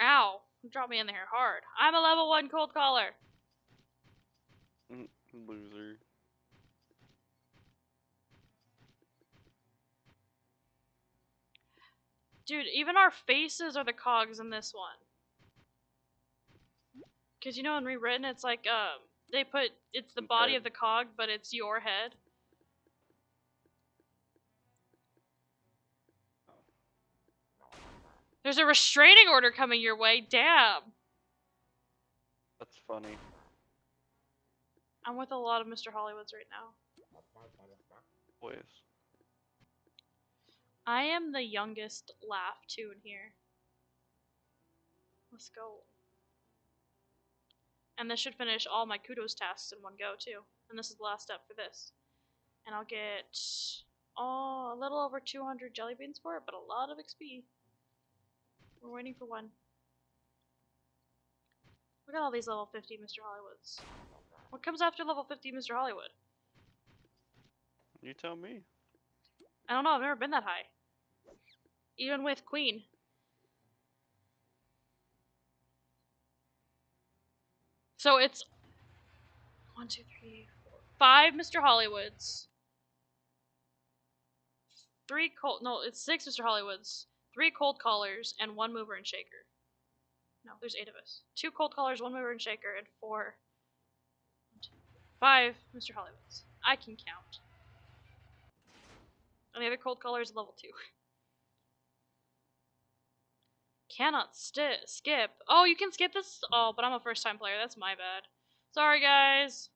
Ow. Drop me in there hard. I'm a level 1 cold caller. Loser. Dude, even our faces are the cogs in this one. Cause you know in Rewritten it's like they put it's the body of the cog, but it's your head. There's a restraining order coming your way, damn! That's funny. I'm with a lot of Mr. Hollywoods right now. Boys. I am the youngest laugh too in here. Let's go. And this should finish all my kudos tasks in one go too. And this is the last step for this. And I'll get a little over 200 jelly beans for it, but a lot of XP. We're waiting for one. Look at all these level 50 Mr. Hollywoods. What comes after level 50 Mr. Hollywood? You tell me. I don't know, I've never been that high. Even with Queen. So it's 1, 2, 3, 4, 5 Mr. Hollywoods. it's 6 Mr. Hollywoods. 3 cold callers and 1 mover and shaker. No, there's 8 of us. 2 cold callers, 1 mover and shaker, and 5 Mr. Hollywoods. I can count. And the other cold caller is level 2. Cannot skip. Oh, you can skip this? Oh, but I'm a first time player. That's my bad. Sorry, guys.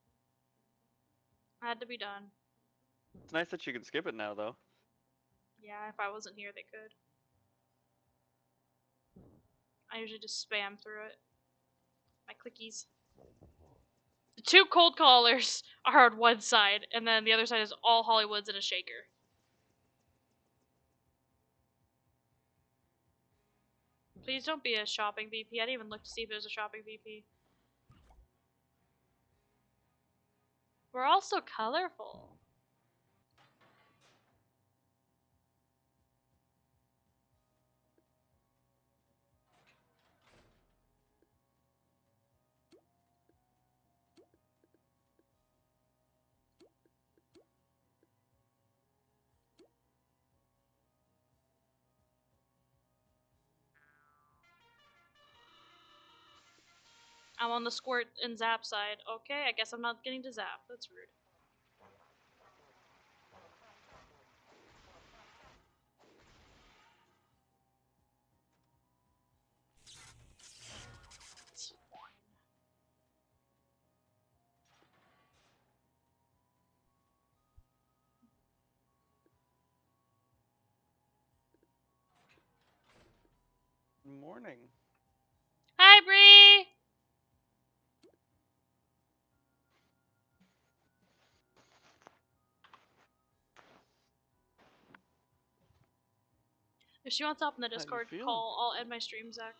Had to be done. It's nice that you can skip it now, though. Yeah, if I wasn't here, they could. I usually just spam through it. My clickies. The 2 cold callers are on one side, and then the other side is all Hollywoods and a shaker. Please don't be a shopping VP. I didn't even look to see if it was a shopping VP. We're all so colorful. I'm on the squirt and zap side. Okay, I guess I'm not getting to zap. That's rude. It's fine. Morning. Hi, Bree! If she wants to hop in the How you Discord feeling? call, I'll end my stream, Zach.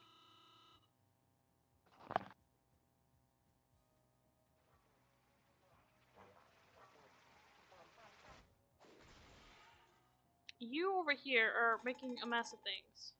You over here are making a mess of things.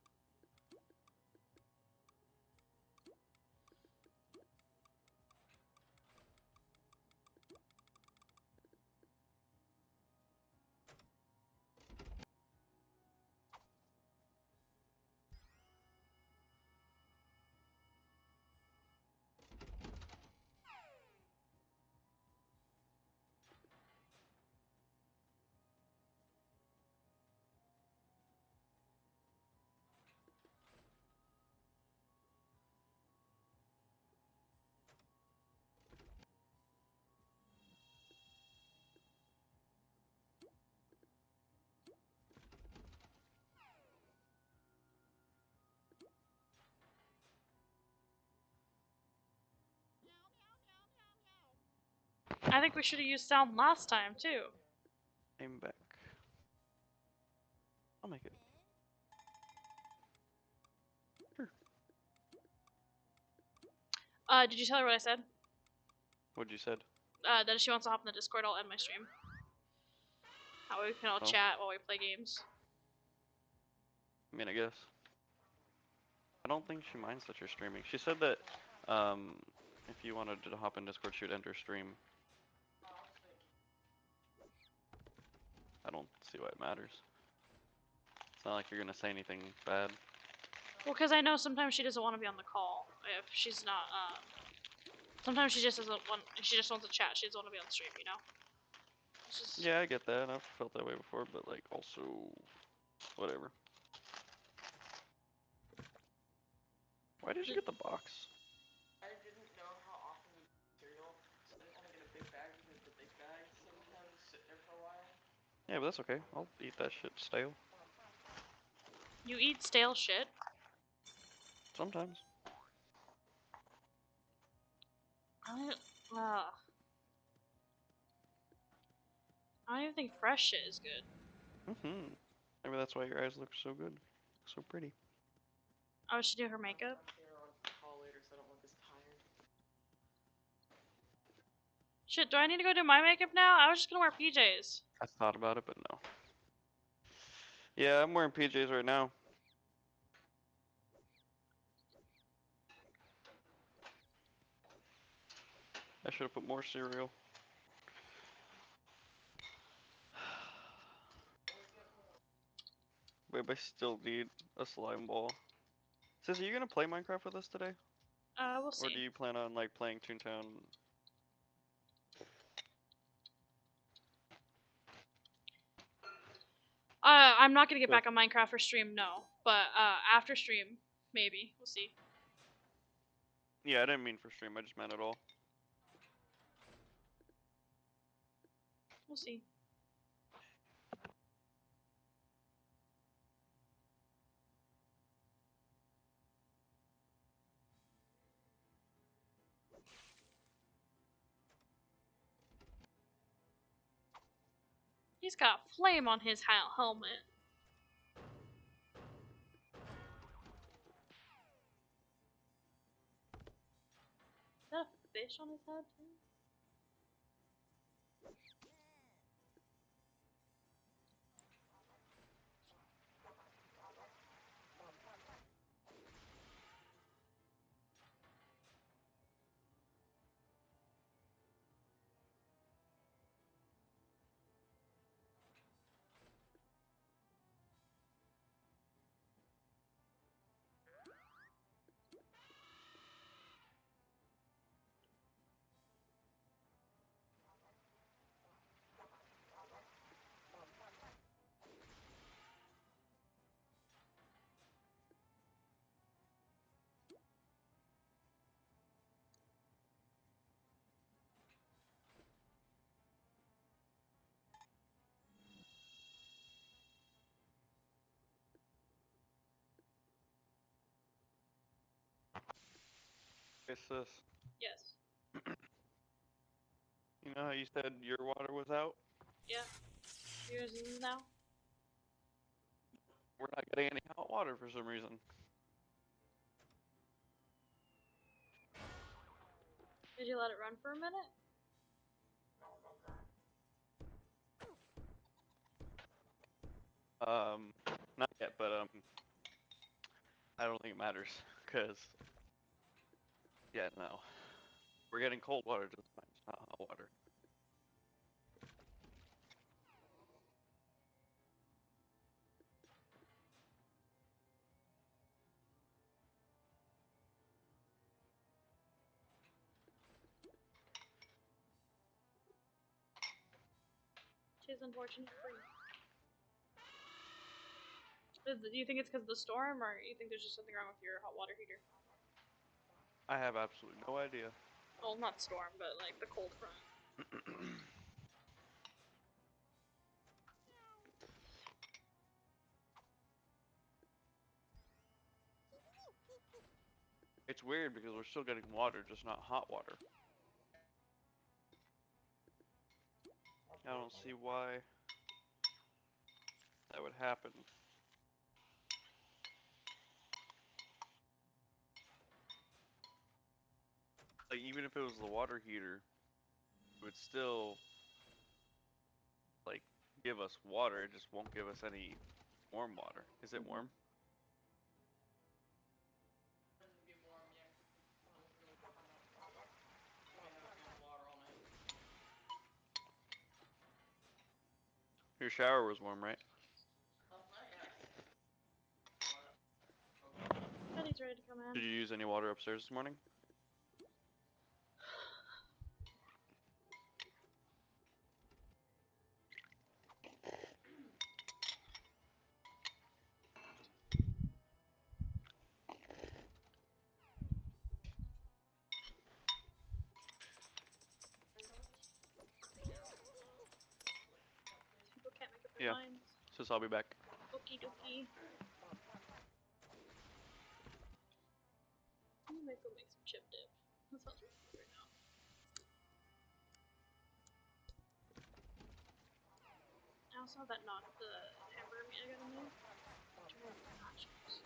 I think we should have used sound last time, too. I'm back. I'll make it. Sure. Did you tell her what I said? What'd you said? That if she wants to hop in the Discord, I'll end my stream. That way we can all Oh. chat while we play games. I mean, I guess. I don't think she minds that you're streaming. She said that if you wanted to hop in Discord, she would enter stream. I don't see why it matters. It's not like you're gonna say anything bad. Well, because I know sometimes she doesn't want to be on the call. If she's not, sometimes she just doesn't want, she just wants to chat. She doesn't want to be on the stream, you know? It's just... Yeah, I get that. I've felt that way before, but like also, whatever. Why did you get the box? I didn't know how often we eat cereal, so I didn't want to get a big bag because the big bags sometimes sit there for a while. Yeah, but that's okay. I'll eat that shit stale. You eat stale shit? Sometimes. I don't even think fresh shit is good. Mm-hmm. Maybe that's why your eyes look so good. So pretty. Oh, she do her makeup? Here on call later, so I don't look as tired. Shit, do I need to go do my makeup now? I was just gonna wear PJs. I thought about it, but no. Yeah, I'm wearing PJs right now. I should have put more cereal. Babe, I still need a slime ball. Sis, are you gonna play Minecraft with us today? We'll see. Or do you plan on like playing Toontown? I'm not gonna get Sure. back on Minecraft for stream, no. But, after stream, maybe. We'll see. Yeah, I didn't mean for stream, I just meant it all. We'll see. He's got flame on his helmet. Is that a fish on his head too? Hey sis, Yes. you know how you said your water was out? Yeah. Yours is now? We're not getting any hot water for some reason. Did you let it run for a minute? Not yet, but I don't think it matters, cause yeah, no, we're getting cold water just fine, it's not hot water. Tis unfortunate for you. Do you think it's because of the storm, or you think there's just something wrong with your hot water heater? I have absolutely no idea. Well, not storm, but like the cold front. It's weird because we're still getting water, just not hot water. I don't see why that would happen. Like, even if it was the water heater, it would still, like, give us water, it just won't give us any warm water. Is it warm? Wouldn't be warm yet. It was really warm out. We haven't ran water all night. Your shower was warm, right? Last night, yeah. Betty's ready to come in. Did you use any water upstairs this morning? People can't make up their Yeah. minds. Sis, I'll be back. Okie dokie. I'm gonna go make some chip dip. That sounds really good right now. I also have that the hamburger meat I gotta make. Turn it into nachos.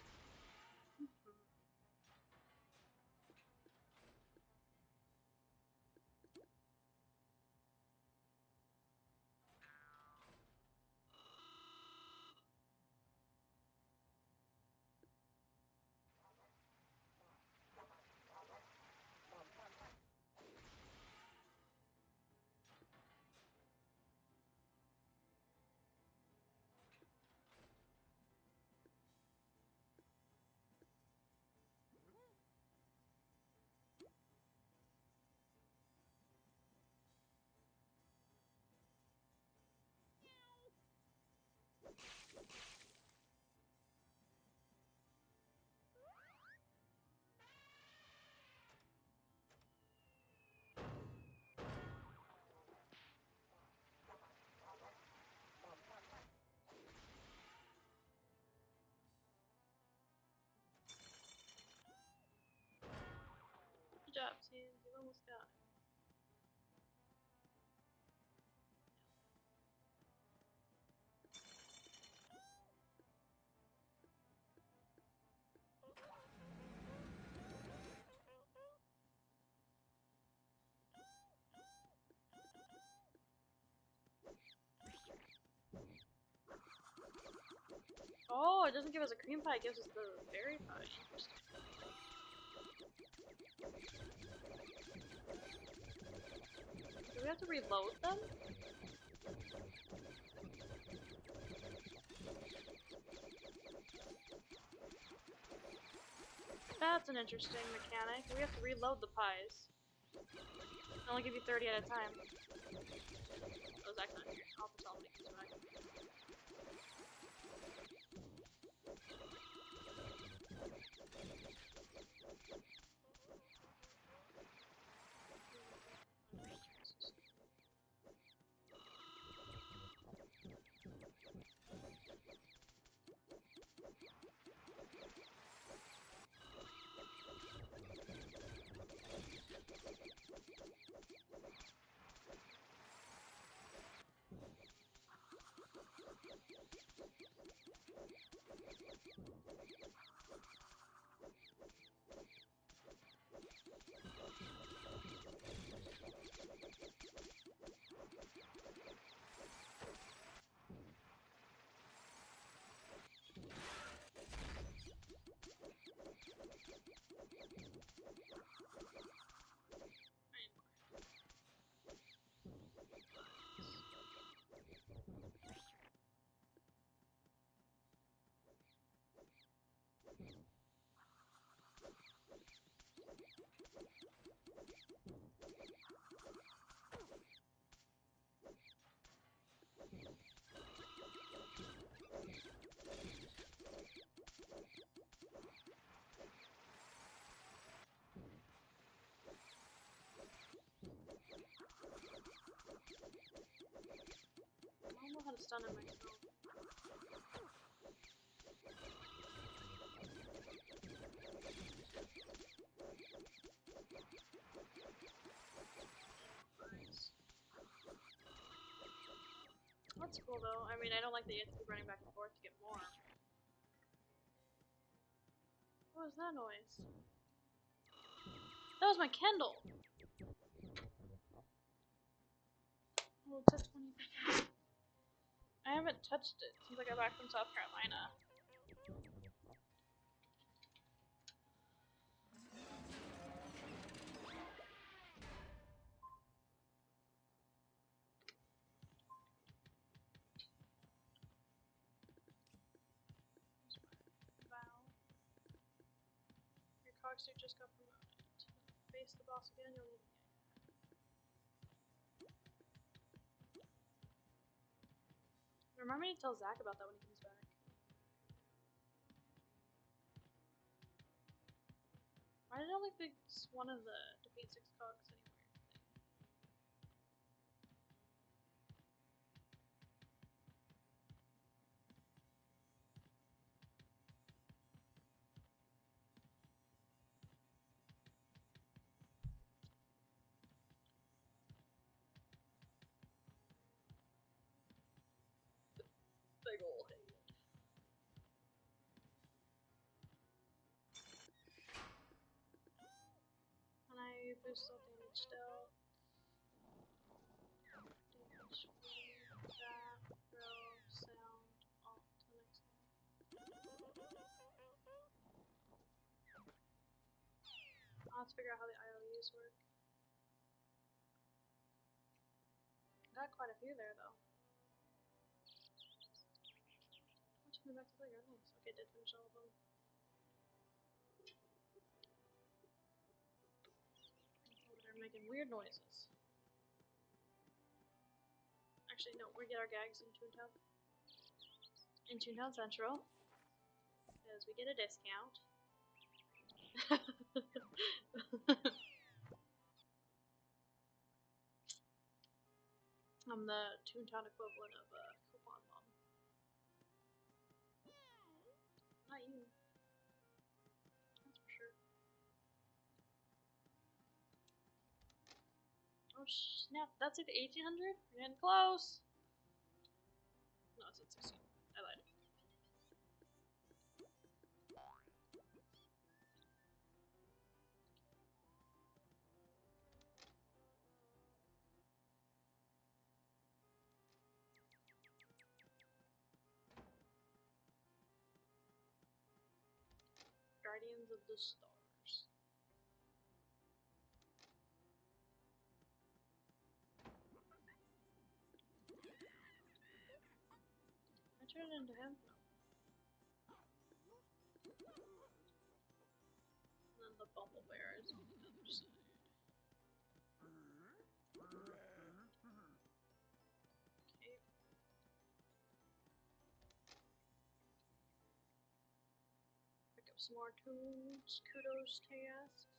Oh, it doesn't give us a cream pie, it gives us the berry pie. Interesting. Do we have to reload them? That's an interesting mechanic. We have to reload the pies. They only give you 30 at a time. Oh, Zach's not here. I'll have to tell him when he comes back. I don't know how to stun him myself. Nice. That's cool though. I mean, I don't like that you have to keep running back and forth to get more. What was that noise? That was my Kendall! Oh, it says 20. I haven't touched it since I got back from South Carolina. Val. Your cogstick just got promoted. Face the boss again, you'll need. Remember me to tell Zach about that when he comes back. Why did I only pick one of the defeat 6 cogs anywhere? Big ol' head. And I boost all damage still. Damage, that, throw, sound, alt, the next one. I'll have to figure out how the IOUs work. Got quite a few there though. Let's move back to the nice. Okay, did finish all of them. They're making weird noises. Actually, no, we get our gags in Toontown. In Toontown Central. Because we get a discount. I'm the Toontown equivalent of a coupon mom. Not you. That's for sure. Oh snap, that's at 1800? We're getting close! No, it's at 16. I lied. Guardians of the Stars. I turned into him? No. And then the Bumble Bear is on the other side. Okay. Pick up some more tunes. Kudos tasks.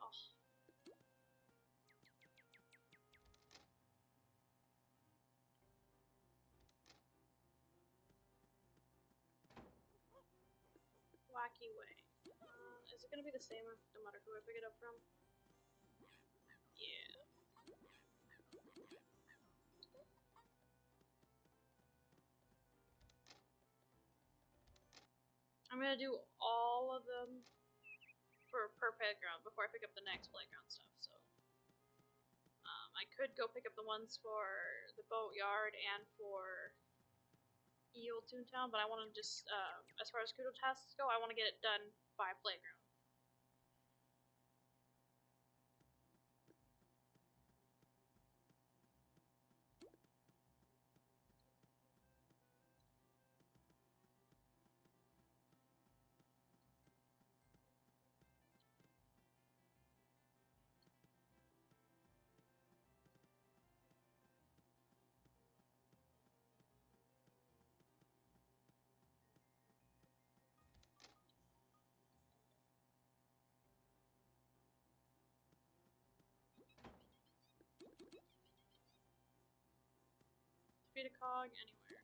Oh. Wacky Way. Is it gonna be the same no matter who I pick it up from? Yeah. I'm gonna do all of them per playground before I pick up the next playground stuff, so. I could go pick up the ones for the boatyard and for Eel Toontown, but I want to just, as far as Kudo tasks go, I want to get it done by playground. Defeat a cog anywhere.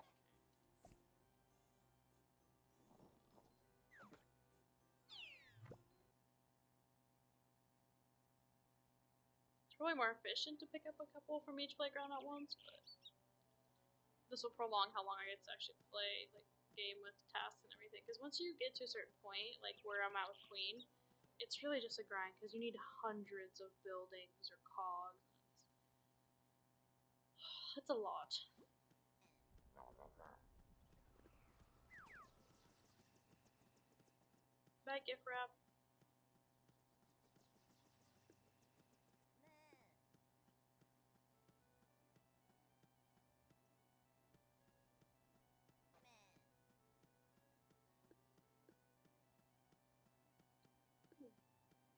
It's probably more efficient to pick up a couple from each playground at once, but this will prolong how long I get to actually play like game with tasks and everything. Because once you get to a certain point, like where I'm at with Queen, it's really just a grind because you need hundreds of buildings or cogs. It's a lot. Bye, gift wrap.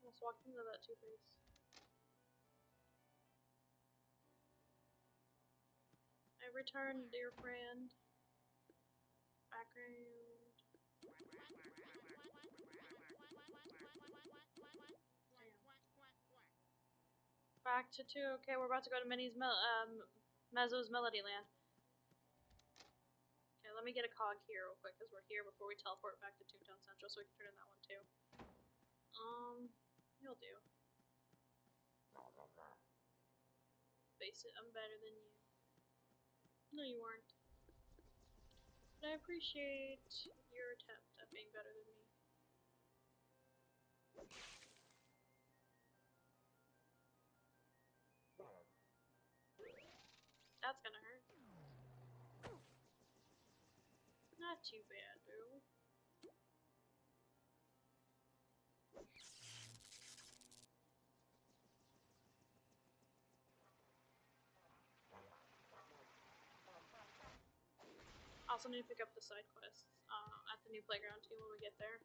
Almost walked into that Two-Face. I returned, dear friend. Background. Back to 2. Okay, we're about to go to Mezzo's Melody Land. Okay, let me get a cog here real quick, because we're here before we teleport back to Toontown Central, so we can turn in that one too. You'll do. Face it, I'm better than you. No, you weren't. But I appreciate your attempt at being better than me. That's gonna hurt. Not too bad, though. Also need to pick up the side quests at the new playground too when we get there.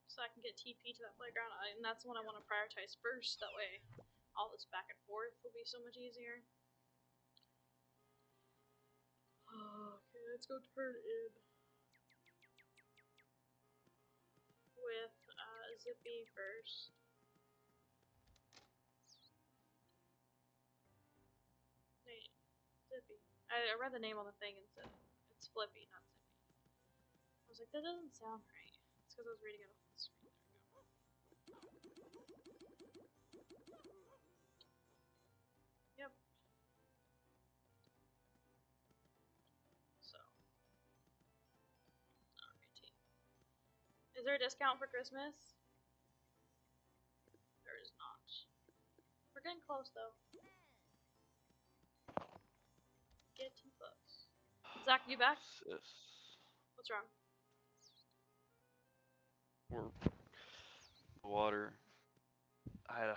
So I can get TP to that playground, and that's the one I want to prioritize first. That way, all this back and forth will be so much easier. Okay, let's go turn in with Zippy first. Wait, Zippy. I read the name on the thing and said it's Flippy, not Zippy. I was like, that doesn't sound right. It's because I was reading it off the screen. There we go. Yep. So. Alrighty. Is there a discount for Christmas? There is not. We're getting close though. Getty bucks. Zach, you back? Sis. What's wrong? We're water. I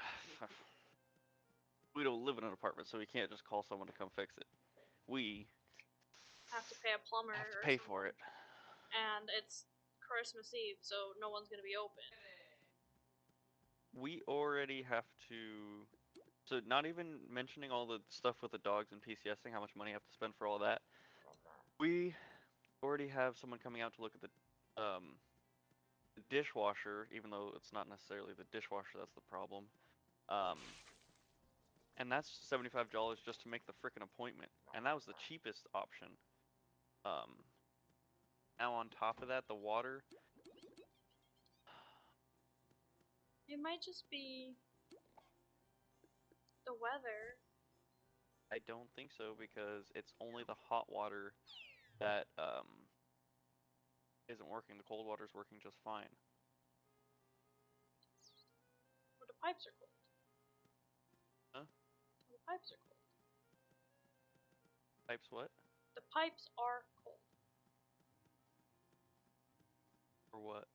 we don't live in an apartment, so we can't just call someone to come fix it. We Have to pay a plumber have to or pay for something. it. And it's Christmas Eve, so no one's gonna be open. We already have to. So not even mentioning all the stuff with the dogs and PCSing, how much money I have to spend for all that. We already have someone coming out to look at the dishwasher, even though it's not necessarily the dishwasher that's the problem. Um, and that's $75 just to make the frickin' appointment, and that was the cheapest option. Um, Now on top of that, the water. It might just be the weather. I don't think so because it's only the hot water that isn't working. The cold water's working just fine. Or the pipes are cold. Huh? Or the pipes are cold. Pipes what? The pipes are cold. Or what?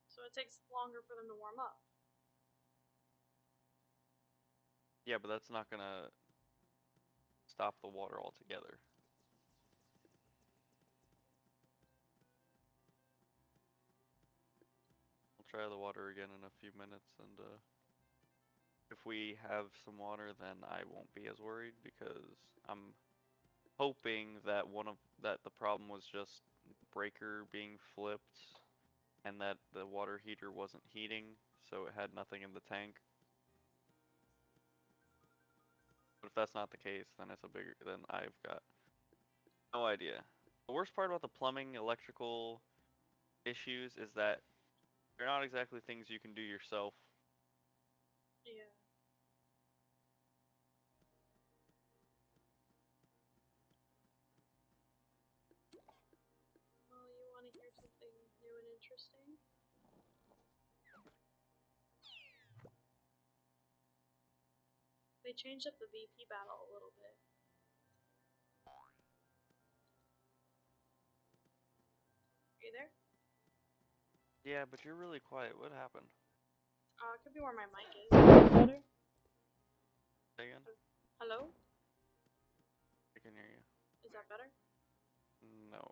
So it takes longer for them to warm up. Yeah, but that's not gonna stop the water altogether. I'll try the water again in a few minutes, and if we have some water, then I won't be as worried because I'm hoping that the problem was just breaker being flipped and that the water heater wasn't heating, so it had nothing in the tank. But if that's not the case, then then I've got no idea. The worst part about the plumbing, electrical issues is that they're not exactly things you can do yourself. Yeah. Well, you want to hear something new and interesting? They changed up the VP battle a little bit. Are you there? Yeah, but you're really quiet. What happened? It could be where my mic is. Is that better? Say again? Hello? I can hear you. Is that better? No.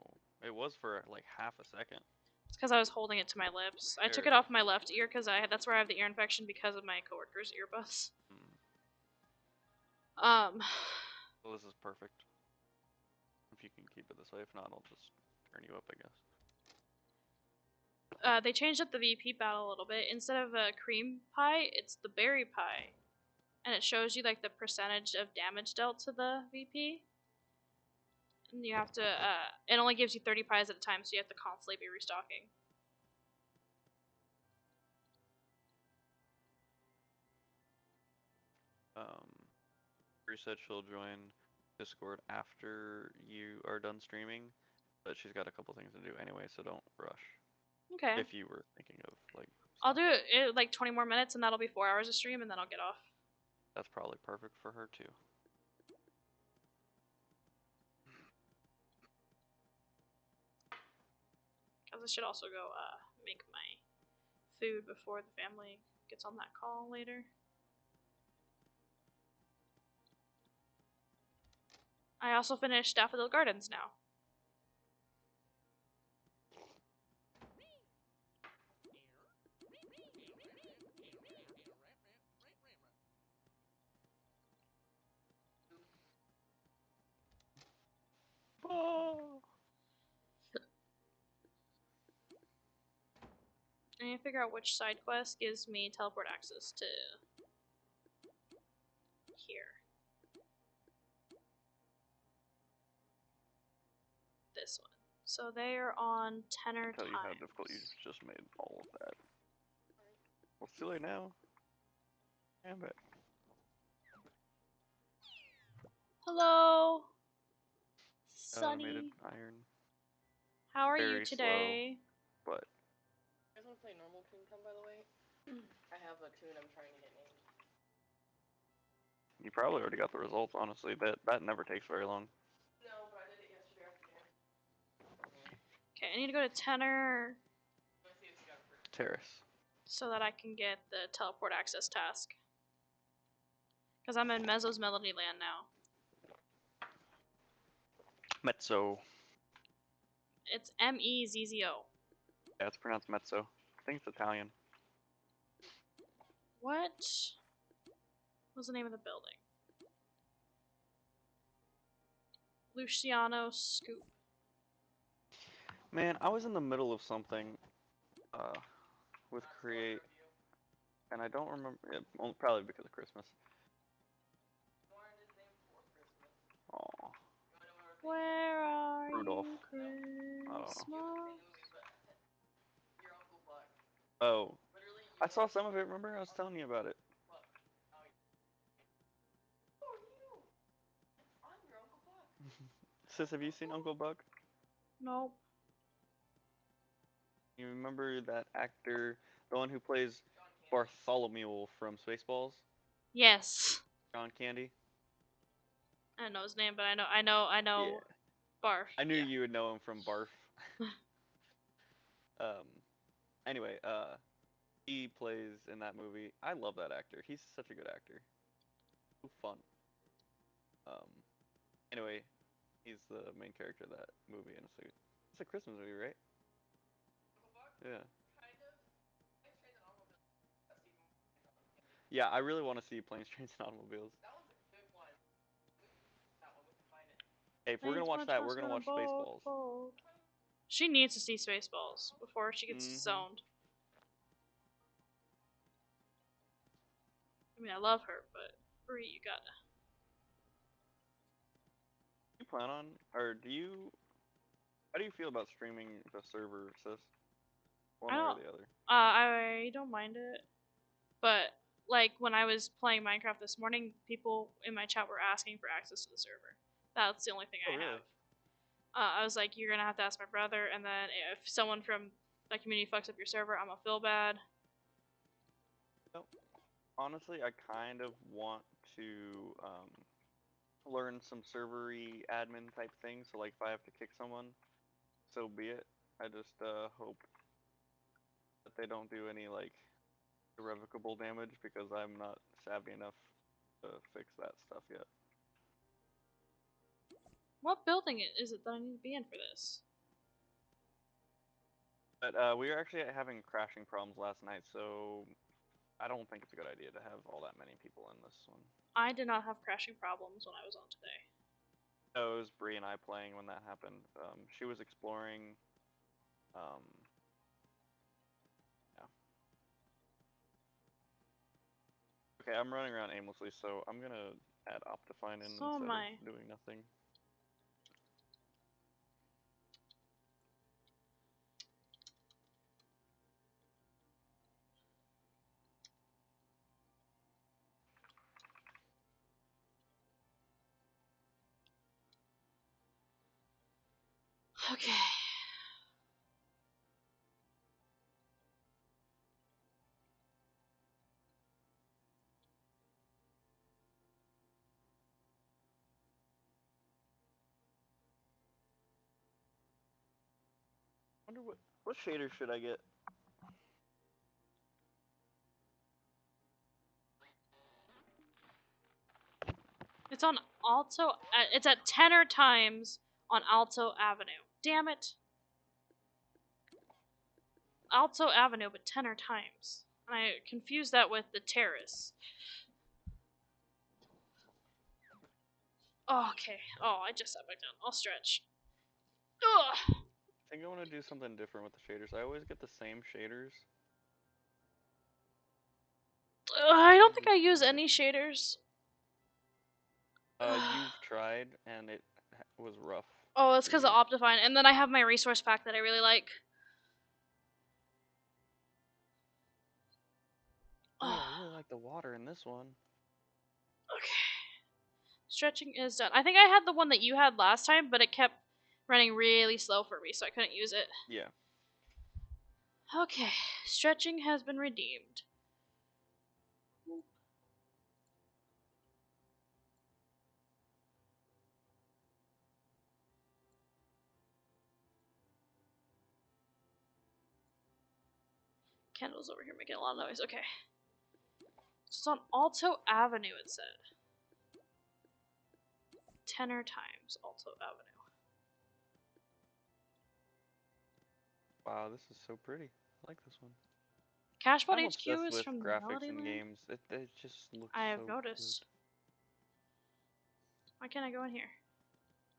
It was for like half a second. It's because I was holding it to my lips. I took There. it off my left ear because that's where I have the ear infection because of my coworker's earbuds. Hmm. Well, this is perfect. If you can keep it this way, if not, I'll just turn you up, I guess. They changed up the VP battle a little bit. Instead of a cream pie, it's the berry pie. And it shows you like the percentage of damage dealt to the VP. And you have to, it only gives you 30 pies at a time, so you have to constantly be restocking. Bree said she'll join Discord after you are done streaming, but she's got a couple things to do anyway, so don't rush. Okay. If you were thinking of like. I'll do it like 20 more minutes, and that'll be 4 hours of stream, and then I'll get off. That's probably perfect for her too. Because I should also go make my food before the family gets on that call later. I also finished Daffodil Gardens now. Oh. I need to figure out which side quest gives me teleport access to here. This one. So they are on tenor I'll tell you how times. difficult you just made all of that. Well, it's too late now. Damn it. Hello, Automated Sunny. iron. How are you Very today? Slow, but You guys want to play normal Toon Come, by the way? I have a tune I'm trying to get named. You probably already got the results, honestly. That never takes very long. No, but I did it yesterday afternoon. Okay, I need to go to Tenor Let me see if it's got a first. Terrace. so that I can get the teleport access task. Because I'm in Mezzo's Melody Land now. Mezzo. It's Mezzo. Yeah, it's pronounced mezzo. I think it's Italian. What was the name of the building? Luciano Scoop. Man, I was in the middle of something with Create, and I don't remember. Probably because of Christmas. Learned his name for Christmas. Aw. You wanna know what Where are Rudolph. you, Christmas? your Uncle Buck. Oh, Literally, I saw some of it. Remember, I was telling you about it. Buck. Oh, who are you? I'm your Uncle Buck. Sis, have you seen Uncle Buck? Nope. You remember that actor, the one who plays John Candy. Bartholomew from Spaceballs? Yes. John Candy? I don't know his name, but I know Yeah. Barf. I knew Yeah. you would know him from Barf. Anyway, he plays in that movie. I love that actor. He's such a good actor. So fun. Anyway, he's the main character of that movie, and it's a Christmas movie, right? Uncle Buck? Yeah. Kind of. Planes, Trains, and Automobiles. That's even more fun. Yeah, I really want to see Planes, Trains, and Automobiles. That one's a good one. That one, we can find it. Hey, if we're gonna watch that, we're gonna watch Spaceballs. She needs to see Spaceballs before she gets zoned. I mean, I love her, but Bree, you gotta. Do you plan on, or how do you feel about streaming the server, sis? One I way or don't. the other. I don't mind it, but like when I was playing Minecraft this morning, people in my chat were asking for access to the server. That's the only thing I really? have. I was like, you're gonna have to ask my brother, and then if someone from my community fucks up your server, I'm gonna feel bad. No. Honestly, I kind of want to learn some servery admin type things. So like, if I have to kick someone, so be it. I just hope that they don't do any like irrevocable damage because I'm not savvy enough to fix that stuff yet. What building is it that I need to be in for this? But we were actually having crashing problems last night, so I don't think it's a good idea to have all that many people in this one. I did not have crashing problems when I was on today. Oh, it was Bree and I playing when that happened. She was exploring. Yeah. Okay, I'm running around aimlessly, so I'm gonna add Optifine in So instead am I. of doing nothing. Okay. Wonder what shader should I get? It's on Alto. It's at Tenor Times on Alto Avenue. Damn it. Alto Avenue, but Tenor Times. And I confused that with the Terrace. Oh, okay. Oh, I just sat back down. I'll stretch. Ugh. I think I want to do something different with the shaders. I always get the same shaders. I don't think I use any shaders. You've tried, and it was rough. Oh, it's because of Optifine. And then I have my resource pack that I really like. Oh, I really like the water in this one. Okay. Stretching is done. I think I had the one that you had last time, but it kept running really slow for me, so I couldn't use it. Yeah. Okay. Stretching has been redeemed. Kendall's over here making a lot of noise. Okay. It's on Alto Avenue, it said. Tenor Times, Alto Avenue. Wow, this is so pretty. I like this one. Cashbot I'm HQ obsessed is with from graphics Melody in Land? games. It just looks I have so noticed. Why can't I go in here?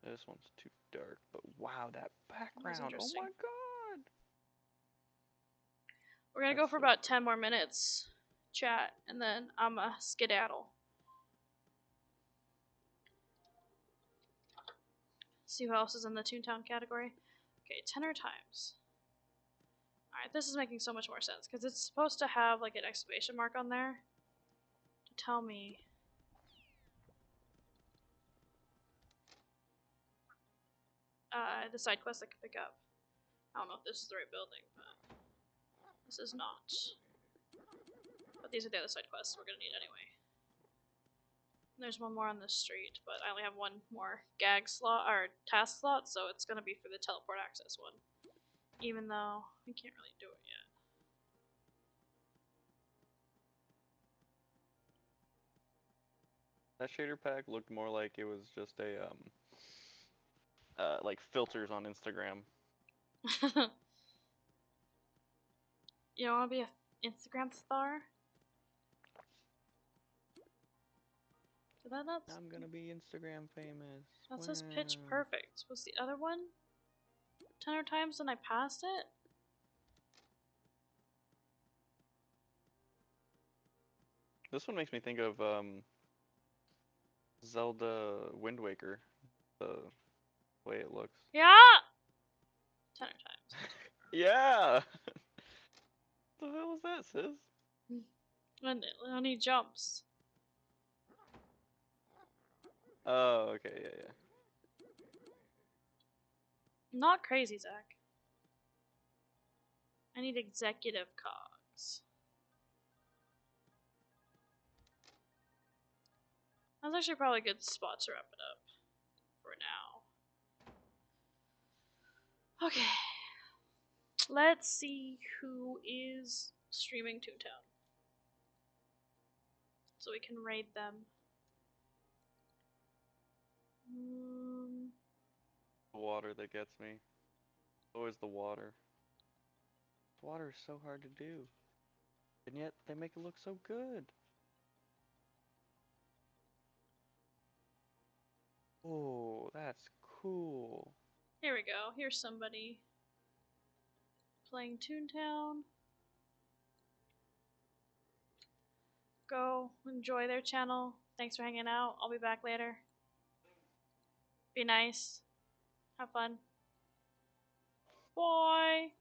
good. This one's too dark, but wow, that background. Oh interesting. my god. We're gonna go That's for so about 10 more minutes, chat, and then I'm a skedaddle. See who else is in the Toontown category. Okay, Tenor Times. Alright, this is making so much more sense, because it's supposed to have like an exclamation mark on there to tell me. The side quest I can pick up. I don't know if this is the right building, but this is not. But these are the other side quests we're gonna need anyway. There's one more on this street, but I only have one more gag slot or task slot, so it's gonna be for the teleport access one. Even though we can't really do it yet. That shader pack looked more like it was just a like filters on Instagram. You don't want to be an Instagram star? I'm gonna be Instagram famous. That says pitch Wow. perfect. Was the other one 10 times and I passed it? This one makes me think of Zelda Wind Waker, the way it looks. Yeah! 10 times. Yeah! What the hell was that, sis? When he jumps. Oh, okay, yeah. Not crazy, Zach. I need executive cogs. That's actually probably a good spot to wrap it up for now. Okay. Let's see who is streaming Toontown. So we can raid them. The water that gets me. Always the water. Water is so hard to do. And yet, they make it look so good. Oh, that's cool. Here we go. Here's somebody playing Toontown. Go enjoy their channel. Thanks for hanging out. I'll be back later. Be nice. Have fun. Bye.